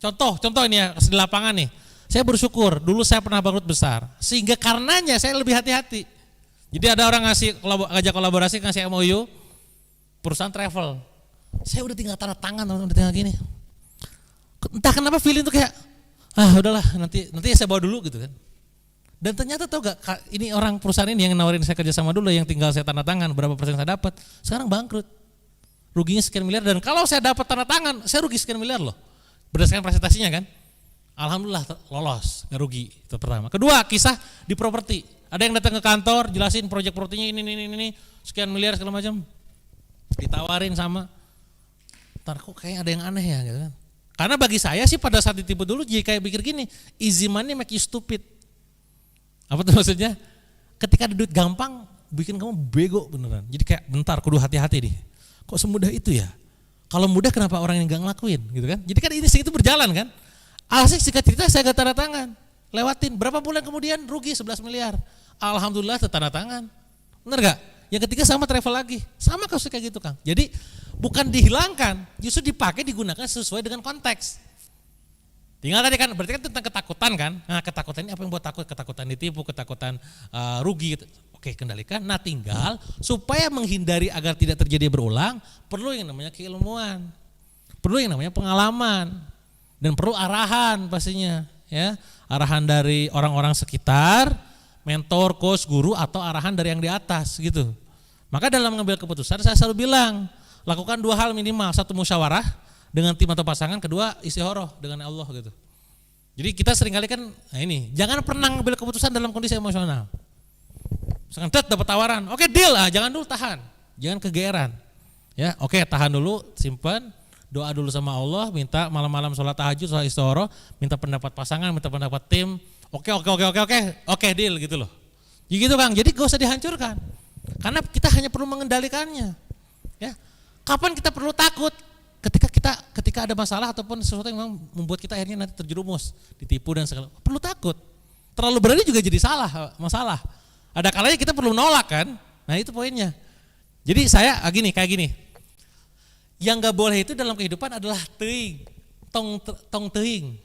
Contoh ini ya di lapangan nih. Saya bersyukur dulu saya pernah bangkrut besar, sehingga karenanya saya lebih hati-hati. Jadi ada orang ngajak kolaborasi, ngasih MOU, perusahaan travel. Saya udah tinggal tanda tangan, udah tinggal gini. Entah kenapa feeling tuh kayak, udahlah nanti saya bawa dulu gitu kan. Dan ternyata tau gak, ini orang perusahaan ini yang nawarin saya kerja sama dulu, yang tinggal saya tanda tangan, berapa persen saya dapat, sekarang bangkrut. Ruginya sekian miliar, dan kalau saya dapat tanda tangan, saya rugi sekian miliar loh. Berdasarkan presentasinya kan. Alhamdulillah lolos, gak rugi, itu pertama. Kedua, kisah di properti. Ada yang datang ke kantor, jelasin proyek propertinya ini, sekian miliar segala macam. Ditawarin sama, ntar kok kayak ada yang aneh ya gitu kan. Karena bagi saya sih pada saat ditipu dulu jadi kayak pikir gini, easy money make you stupid. Apa tuh maksudnya? Ketika ada duit gampang, bikin kamu bego beneran. Jadi kayak bentar kudu hati-hati nih. Kok semudah itu ya? Kalau mudah kenapa orang yang gak ngelakuin gitu kan? Jadi kan ini itu berjalan kan? Alhasil singkat cerita saya gak tanda tangan. Lewatin, berapa bulan kemudian rugi 11 miliar. Alhamdulillah tanda tangan. Bener gak? Yang ketiga sama travel lagi. Sama kasus kayak gitu Kang. Jadi bukan dihilangkan, justru dipakai digunakan sesuai dengan konteks. Tinggal tadi kan, berarti kan tentang ketakutan kan. Nah ketakutan ini apa yang buat takut? Ketakutan ditipu, ketakutan rugi. Oke kendalikan, nah tinggal supaya menghindari agar tidak terjadi berulang, perlu yang namanya keilmuan. Perlu yang namanya pengalaman. Dan perlu arahan pastinya. Ya, arahan dari orang-orang sekitar, mentor, coach, guru, atau arahan dari yang di atas gitu. Maka dalam mengambil keputusan saya selalu bilang, lakukan 2 hal minimal, 1 musyawarah dengan tim atau pasangan, kedua istikharah dengan Allah gitu. Jadi kita seringkali kan, nah ini, jangan pernah mengambil keputusan dalam kondisi emosional. Misalkan dapat tawaran, oke deal lah, jangan dulu tahan, jangan kegeeran. Ya, oke tahan dulu, simpan, doa dulu sama Allah, minta malam-malam sholat tahajud, sholat istikharah, minta pendapat pasangan, minta pendapat tim. Oke deal gitu loh. Jadi gitu Kang, jadi gak usah dihancurkan. Karena kita hanya perlu mengendalikannya. Ya. Kapan kita perlu takut? Ketika ada masalah ataupun sesuatu yang memang membuat kita akhirnya nanti terjerumus, ditipu dan segala. Perlu takut. Terlalu berani juga jadi masalah. Ada kalanya kita perlu nolak kan? Nah itu poinnya. Jadi saya kayak gini. Yang gak boleh itu dalam kehidupan adalah teuing, tong teuing.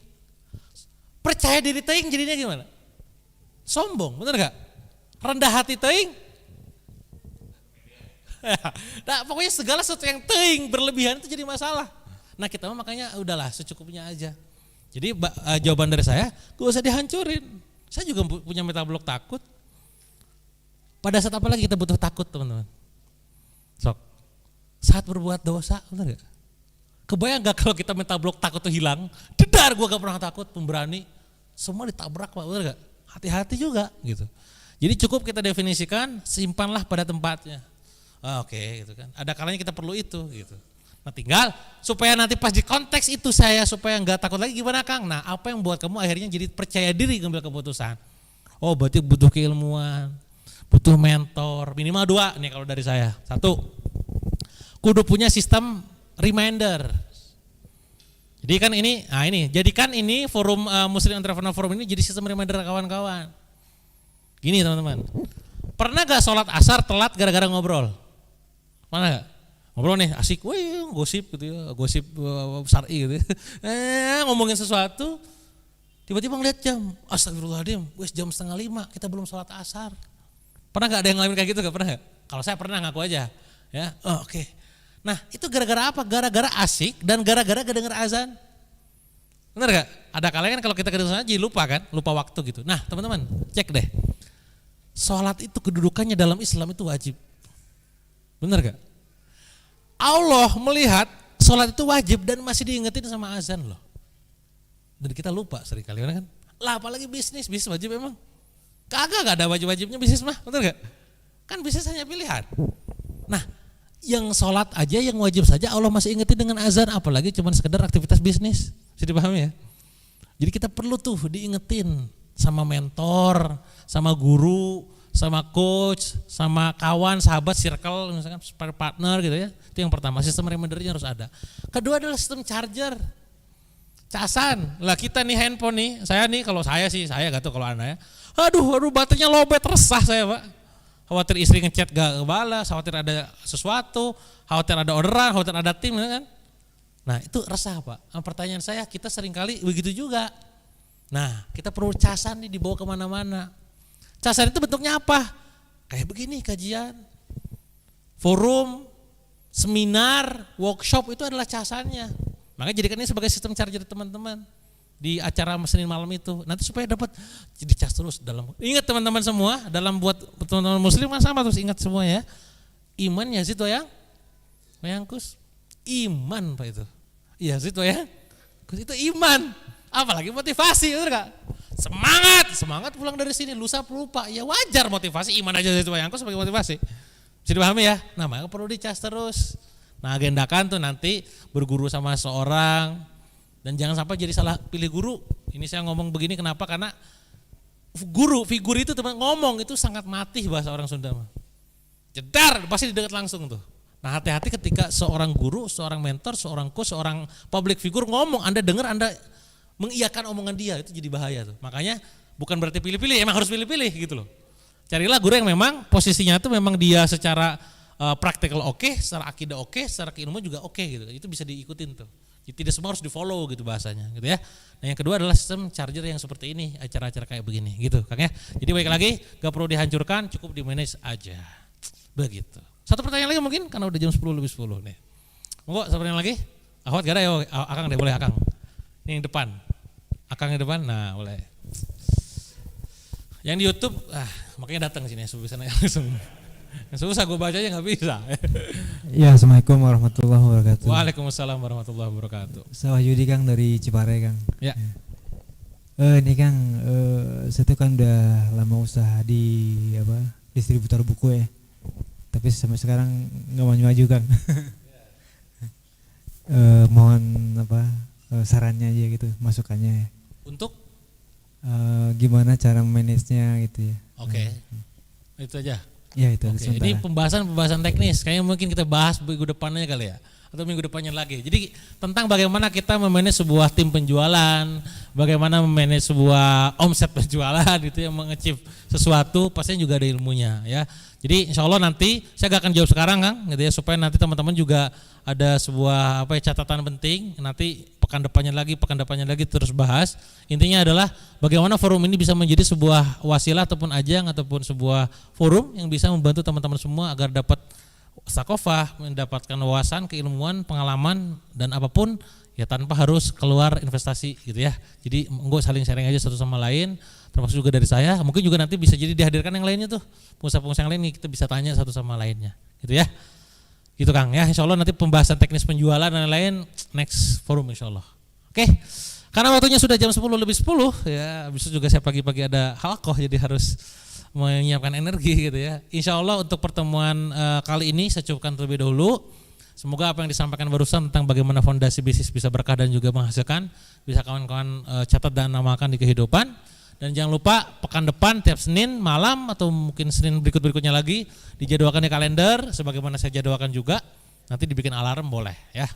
Percaya diri teuing jadinya gimana? Sombong, bener gak? Rendah hati teuing. Nah pokoknya segala sesuatu yang teuing berlebihan itu jadi masalah. Nah kita makanya udahlah secukupnya aja. Jadi jawaban dari saya, gak usah dihancurin. Saya juga punya mental block takut. Pada saat apa lagi kita butuh takut teman-teman? Sok. Saat berbuat dosa, bener gak? Kebayang gak kalau kita mental block takut tuh hilang? Dedar gue gak pernah takut, pemberani. Semua ditabrak Pak, bener gak? Hati-hati juga gitu. Jadi cukup kita definisikan, simpanlah pada tempatnya. Oke, gitu kan. Ada kalanya kita perlu itu gitu. Nah tinggal supaya nanti pas di konteks itu supaya nggak takut lagi gimana Kang? Nah apa yang buat kamu akhirnya jadi percaya diri ngambil keputusan? Oh berarti butuh keilmuan, butuh mentor, minimal 2 nih kalau dari saya. 1, kudu punya sistem reminder. Jadi kan ini, jadikan ini forum Muslim Entrepreneur Forum ini jadi sistem reminder kawan-kawan. Gini teman-teman, pernah gak sholat asar telat gara-gara ngobrol? Pernah gak? Ngobrol nih asik, gosip gitu ya, gosip syar'i gitu ya. Ngomongin sesuatu, tiba-tiba ngeliat jam, astagfirullahaladzim, jam 4:30 kita belum sholat asar. Pernah gak ada yang ngalamin kayak gitu gak? Pernah gak? Kalau saya pernah, ngaku aja. Ya, oke. Nah itu gara-gara apa? Gara-gara asik dan gara-gara gak denger azan. Bener gak? Ada kalanya kan kalau kita kedengeran aja lupa kan, lupa waktu gitu. Nah teman-teman cek deh, sholat itu kedudukannya dalam Islam itu wajib. Bener gak? Allah melihat sholat itu wajib dan masih diingetin sama azan loh. Dan kita lupa seringkali kan. Lah apalagi bisnis wajib emang. Kagak gak ada wajib-wajibnya bisnis mah, bener gak? Kan bisnis hanya pilihan. Nah yang sholat aja yang wajib saja Allah masih ingetin dengan azan, apalagi cuma sekedar aktivitas bisnis. Bisa dipahami ya? Jadi kita perlu tuh diingetin sama mentor, sama guru, sama coach, sama kawan, sahabat, circle, misalkan partner gitu ya. Itu yang pertama, sistem remindernya harus ada. Kedua adalah sistem charger, casan. Lah kita nih handphone nih, saya nih kalau saya gak tahu kalau anda ya. Aduh baterainya lowbat, resah saya Pak. Khawatir istri ngechat gak balas, khawatir ada sesuatu, khawatir ada orderan, khawatir ada tim kan. Nah itu resah Pak. Pertanyaan saya, kita seringkali begitu juga. Nah kita perlu casan nih dibawa kemana-mana. Casan itu bentuknya apa? Kayak begini, kajian, forum, seminar, workshop itu adalah casannya. Makanya jadikan ini sebagai sistem charger teman-teman di acara Senin malam itu. Nanti supaya dapat dicas terus dalam. Ingat teman-teman semua, dalam buat teman-teman muslim sama terus ingat semua ya. Iman ya situ ya. Mayangkus. Iman Pak itu. Iya situ ya. Itu iman. Apalagi motivasi, betul gak? Semangat pulang dari sini, lusa lupa. Ya wajar motivasi, iman aja situ Mayangkus sebagai motivasi. Bisa dipahami ya? Nah maka perlu dicas terus. Nah agendakan tuh nanti berguru sama seorang. Dan jangan sampai jadi salah pilih guru. Ini saya ngomong begini kenapa? Karena figur itu teman ngomong itu sangat matih bahasa orang Sunda. Jedar, pasti didengar langsung tuh. Nah hati-hati ketika seorang guru, seorang mentor, seorang coach, seorang public figure ngomong, Anda dengar, Anda mengiyakan omongan dia, itu jadi bahaya tuh. Makanya bukan berarti pilih-pilih, emang harus pilih-pilih gitu loh. Carilah guru yang memang posisinya tuh memang dia secara praktikal oke, secara akidah oke, secara keilmuan juga oke gitu. Itu bisa diikutin tuh. Tidak semua harus di follow gitu bahasanya gitu ya. Nah yang kedua adalah sistem charger yang seperti ini, acara-acara kayak begini gitu Kang ya. Jadi baik lagi gak perlu dihancurkan, cukup di manage aja. Begitu. Satu pertanyaan lagi mungkin karena udah jam 10 lebih 10 nih. Monggo satu pertanyaan lagi. Akhwat gak ada ya, Akang deh boleh Akang. Ini yang depan. Akang yang depan, nah boleh. Yang di YouTube, makanya datang sini bisa nanya langsung. Susah gue bacanya gak bisa. Ya, Assalamualaikum warahmatullahi wabarakatuh. Waalaikumsalam warahmatullahi wabarakatuh. Saya Wahyudi Kang dari Cipare Kang. Ya. Ini Kang, saya tuh kan udah lama usaha di distributor buku ya. Tapi sampai sekarang nggak maju-maju Kang. Mohon sarannya aja gitu, masukannya. Untuk? Gimana cara manage-nya gitu ya. Oke. Itu aja. Ya itu. Oke, ini pembahasan teknis. Kayaknya mungkin kita bahas minggu depannya kali ya, atau minggu depannya lagi. Jadi tentang bagaimana kita memanage sebuah tim penjualan, bagaimana memanage sebuah omset penjualan itu yang menge-achieve sesuatu, pastinya juga ada ilmunya ya. Jadi insya Allah nanti saya gak akan jawab sekarang Kang, gitu ya, supaya nanti teman-teman juga ada sebuah catatan penting. Nanti pekan depannya lagi terus bahas. Intinya adalah bagaimana forum ini bisa menjadi sebuah wasilah ataupun ajang ataupun sebuah forum yang bisa membantu teman-teman semua agar dapat sakofah, mendapatkan wawasan, keilmuan, pengalaman dan apapun ya tanpa harus keluar investasi gitu ya. Jadi enggak saling sharing aja satu sama lain, termasuk juga dari saya. Mungkin juga nanti bisa jadi dihadirkan yang lainnya tuh, pengusaha-pengusaha yang lain nih, kita bisa tanya satu sama lainnya gitu ya. Gitu Kang ya, insya Allah nanti pembahasan teknis penjualan dan lain-lain next forum insya Allah. Oke, karena waktunya sudah jam 10 lebih 10 ya, bisa juga saya pagi-pagi ada halaqah jadi harus menyiapkan energi gitu ya. Insya Allah untuk pertemuan kali ini saya cukupkan terlebih dahulu. Semoga apa yang disampaikan barusan tentang bagaimana fondasi bisnis bisa berkah dan juga menghasilkan, bisa kawan-kawan catat dan amalkan di kehidupan. Dan jangan lupa pekan depan tiap Senin malam atau mungkin Senin berikutnya lagi dijadwalkan di kalender sebagaimana saya jadwalkan juga. Nanti dibikin alarm boleh ya.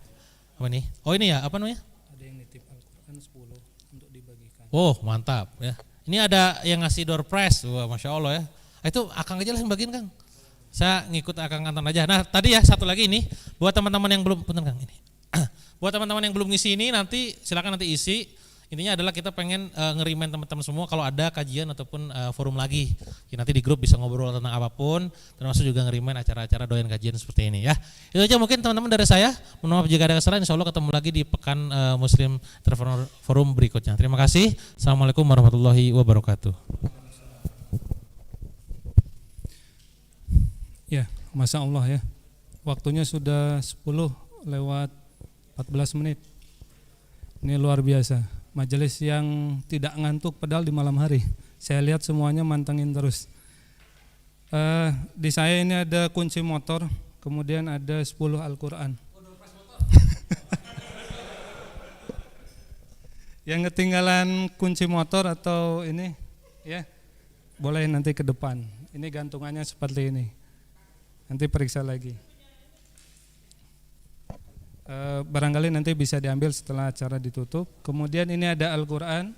Apa nih? Oh ini ya, apa namanya? Ada yang nitip Al-Quran 10 untuk dibagikan. Oh mantap ya. Ini ada yang ngasih door prize, wah masya Allah ya. Itu Akang aja lah yang bagiin Kang. Saya ngikut Akang Anton aja. Nah tadi ya satu lagi ini buat teman-teman yang belum, punten Kang ini. Buat teman-teman yang belum ngisi ini nanti silakan nanti isi. Intinya adalah kita pengen ngerimain teman-teman semua kalau ada kajian ataupun forum lagi. Ya, nanti di grup bisa ngobrol tentang apapun, termasuk juga ngerimain acara-acara doyan kajian seperti ini ya. Itu aja mungkin teman-teman dari saya. Mohon maaf jika ada kesalahan. Insyaallah ketemu lagi di pekan Muslim Entrepreneur Forum berikutnya. Terima kasih. Assalamualaikum warahmatullahi wabarakatuh. Ya, Masya Allah ya. Waktunya sudah 10:14 menit. Ini luar biasa. Majelis yang tidak ngantuk padahal di malam hari. Saya lihat semuanya mantengin terus. Di saya ini ada kunci motor, kemudian ada 10 Al-Quran. Yang ketinggalan kunci motor atau ini, ya boleh nanti ke depan. Ini gantungannya seperti ini. Nanti periksa lagi. Barangkali nanti bisa diambil setelah acara ditutup. Kemudian ini ada Al-Quran.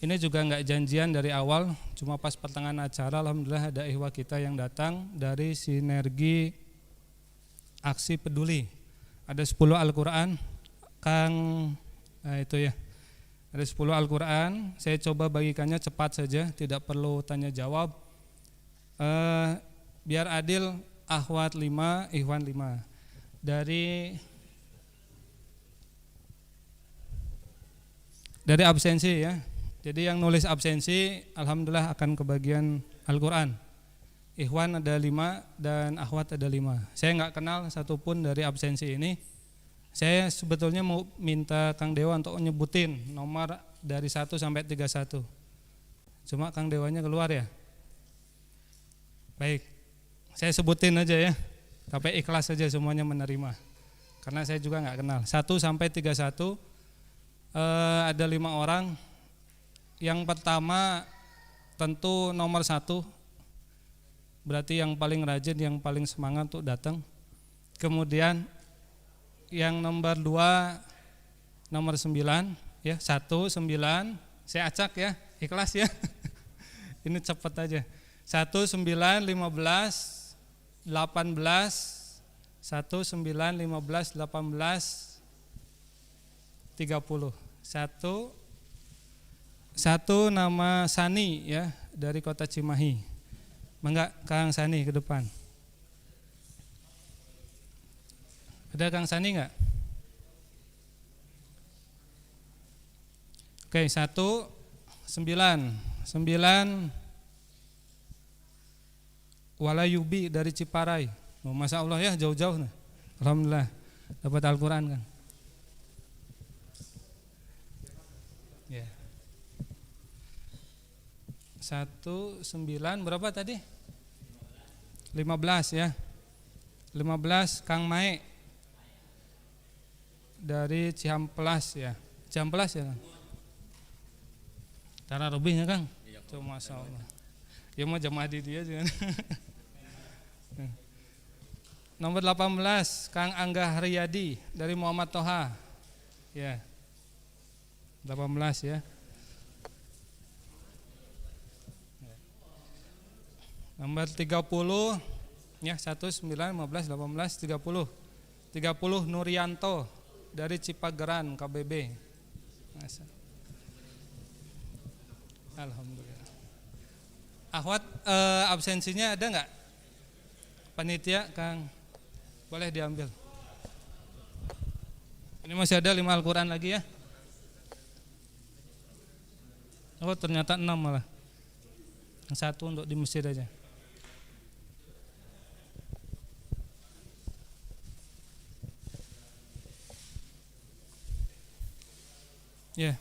Ini juga enggak janjian dari awal, cuma pas pertengahan acara alhamdulillah ada ikhwah kita yang datang dari Sinergi Aksi Peduli. Ada 10 Al-Quran, Kang, itu ya. Ada 10 Al-Quran, saya coba bagikannya cepat saja, tidak perlu tanya jawab. Biar adil, akhwat 5, ikhwan 5. Dari absensi ya. Jadi yang nulis absensi alhamdulillah akan kebagian Al-Quran. Ikhwan ada 5 dan akhwat ada 5. Saya enggak kenal satupun dari absensi ini. Saya sebetulnya mau minta Kang Dewa untuk nyebutin nomor dari 1 sampai 31. Cuma Kang Dewanya keluar ya. Baik. Saya sebutin aja ya. Tapi ikhlas saja semuanya menerima. Karena saya juga enggak kenal. 1 sampai 31. Ada 5 orang. Yang pertama tentu nomor 1, berarti yang paling rajin, yang paling semangat untuk datang. Kemudian yang nomor 2, nomor 9 ya, 1, 9, saya acak ya, ikhlas ya. Ini cepat aja. 1, 9, 15, 18, 1, 9, 15, 18, 30. Satu nama Sani ya, dari kota Cimahi. Mangga Kang Sani ke depan. Ada Kang Sani enggak? Oke, 1, 9 Walayubi dari Ciparai. Oh, Masya Allah ya, jauh-jauh nih. Alhamdulillah dapat Al-Quran kan. Ya. 1, 9 berapa tadi? 15 ya. 15 Kang Mae dari Cihamplas ya. Cihamplas ya Kang. Tara lebihnya Kang. Cuma Masya Allah. Ya mau jamaah di dia juga. Nomor 18 Kang Angga Haryadi dari Muhammad Toha. Ya. 18 ya. Nomor 30 ya, 1, 9, 15, 18, 30. 30 Nurianto dari Cipageran KBB. Masa. Alhamdulillah. Akhwat absensinya ada enggak? Panitia Kang, boleh diambil. Ini masih ada 5 Al-Quran lagi ya. Oh ternyata 6 malah. Yang 1 untuk di masjid aja. Ya,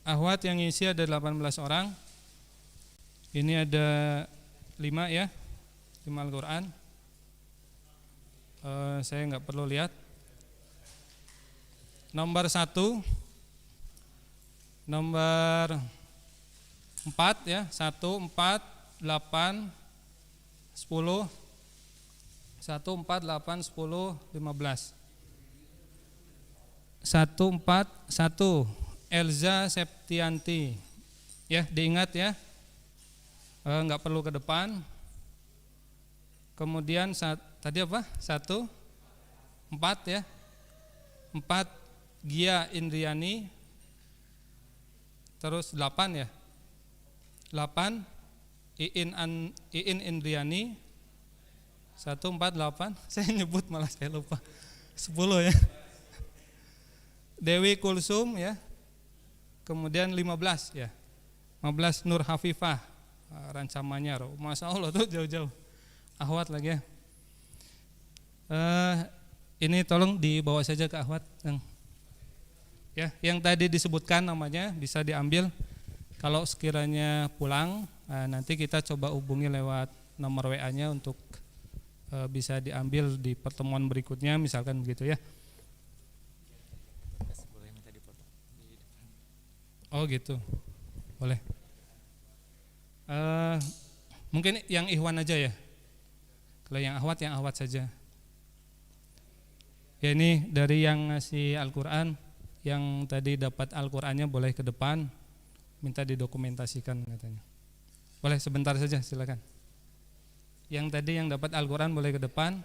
akhwat yang isi ada 18 orang. Ini ada 5 ya, 5 Al-Quran. Saya nggak perlu lihat. Nomor 1, nomor 4 ya, 1, 4, 8, 10, 1, 4, 8, 10, 15. 1, 4, 1 Elza Septianti. Ya, diingat ya, nggak perlu ke depan. Kemudian tadi apa? 1, 4 ya, 4 Gia Indriani. Terus 8 ya, 8 Iin Indriani. 1, 4, 8. Saya nyebut malah saya lupa. 10 ya. Dewi Kulsum ya. Kemudian 15 ya. 15 Nur Hafifah. Rancamannya, Masya Allah tuh jauh-jauh. Ahwat lagi ya. Ini tolong dibawa saja ke Ahwat. Ya, yang tadi disebutkan namanya bisa diambil. Kalau sekiranya pulang, nanti kita coba hubungi lewat nomor WA-nya untuk bisa diambil di pertemuan berikutnya, misalkan begitu ya. Oh gitu, boleh. Mungkin yang ikhwan aja ya. Kalau yang ahwat saja. Ya ini dari yang ngasih Al-Quran, yang tadi dapat Al-Qurannya boleh ke depan, minta didokumentasikan katanya. Boleh sebentar saja silakan. Yang tadi yang dapat Al-Quran boleh ke depan.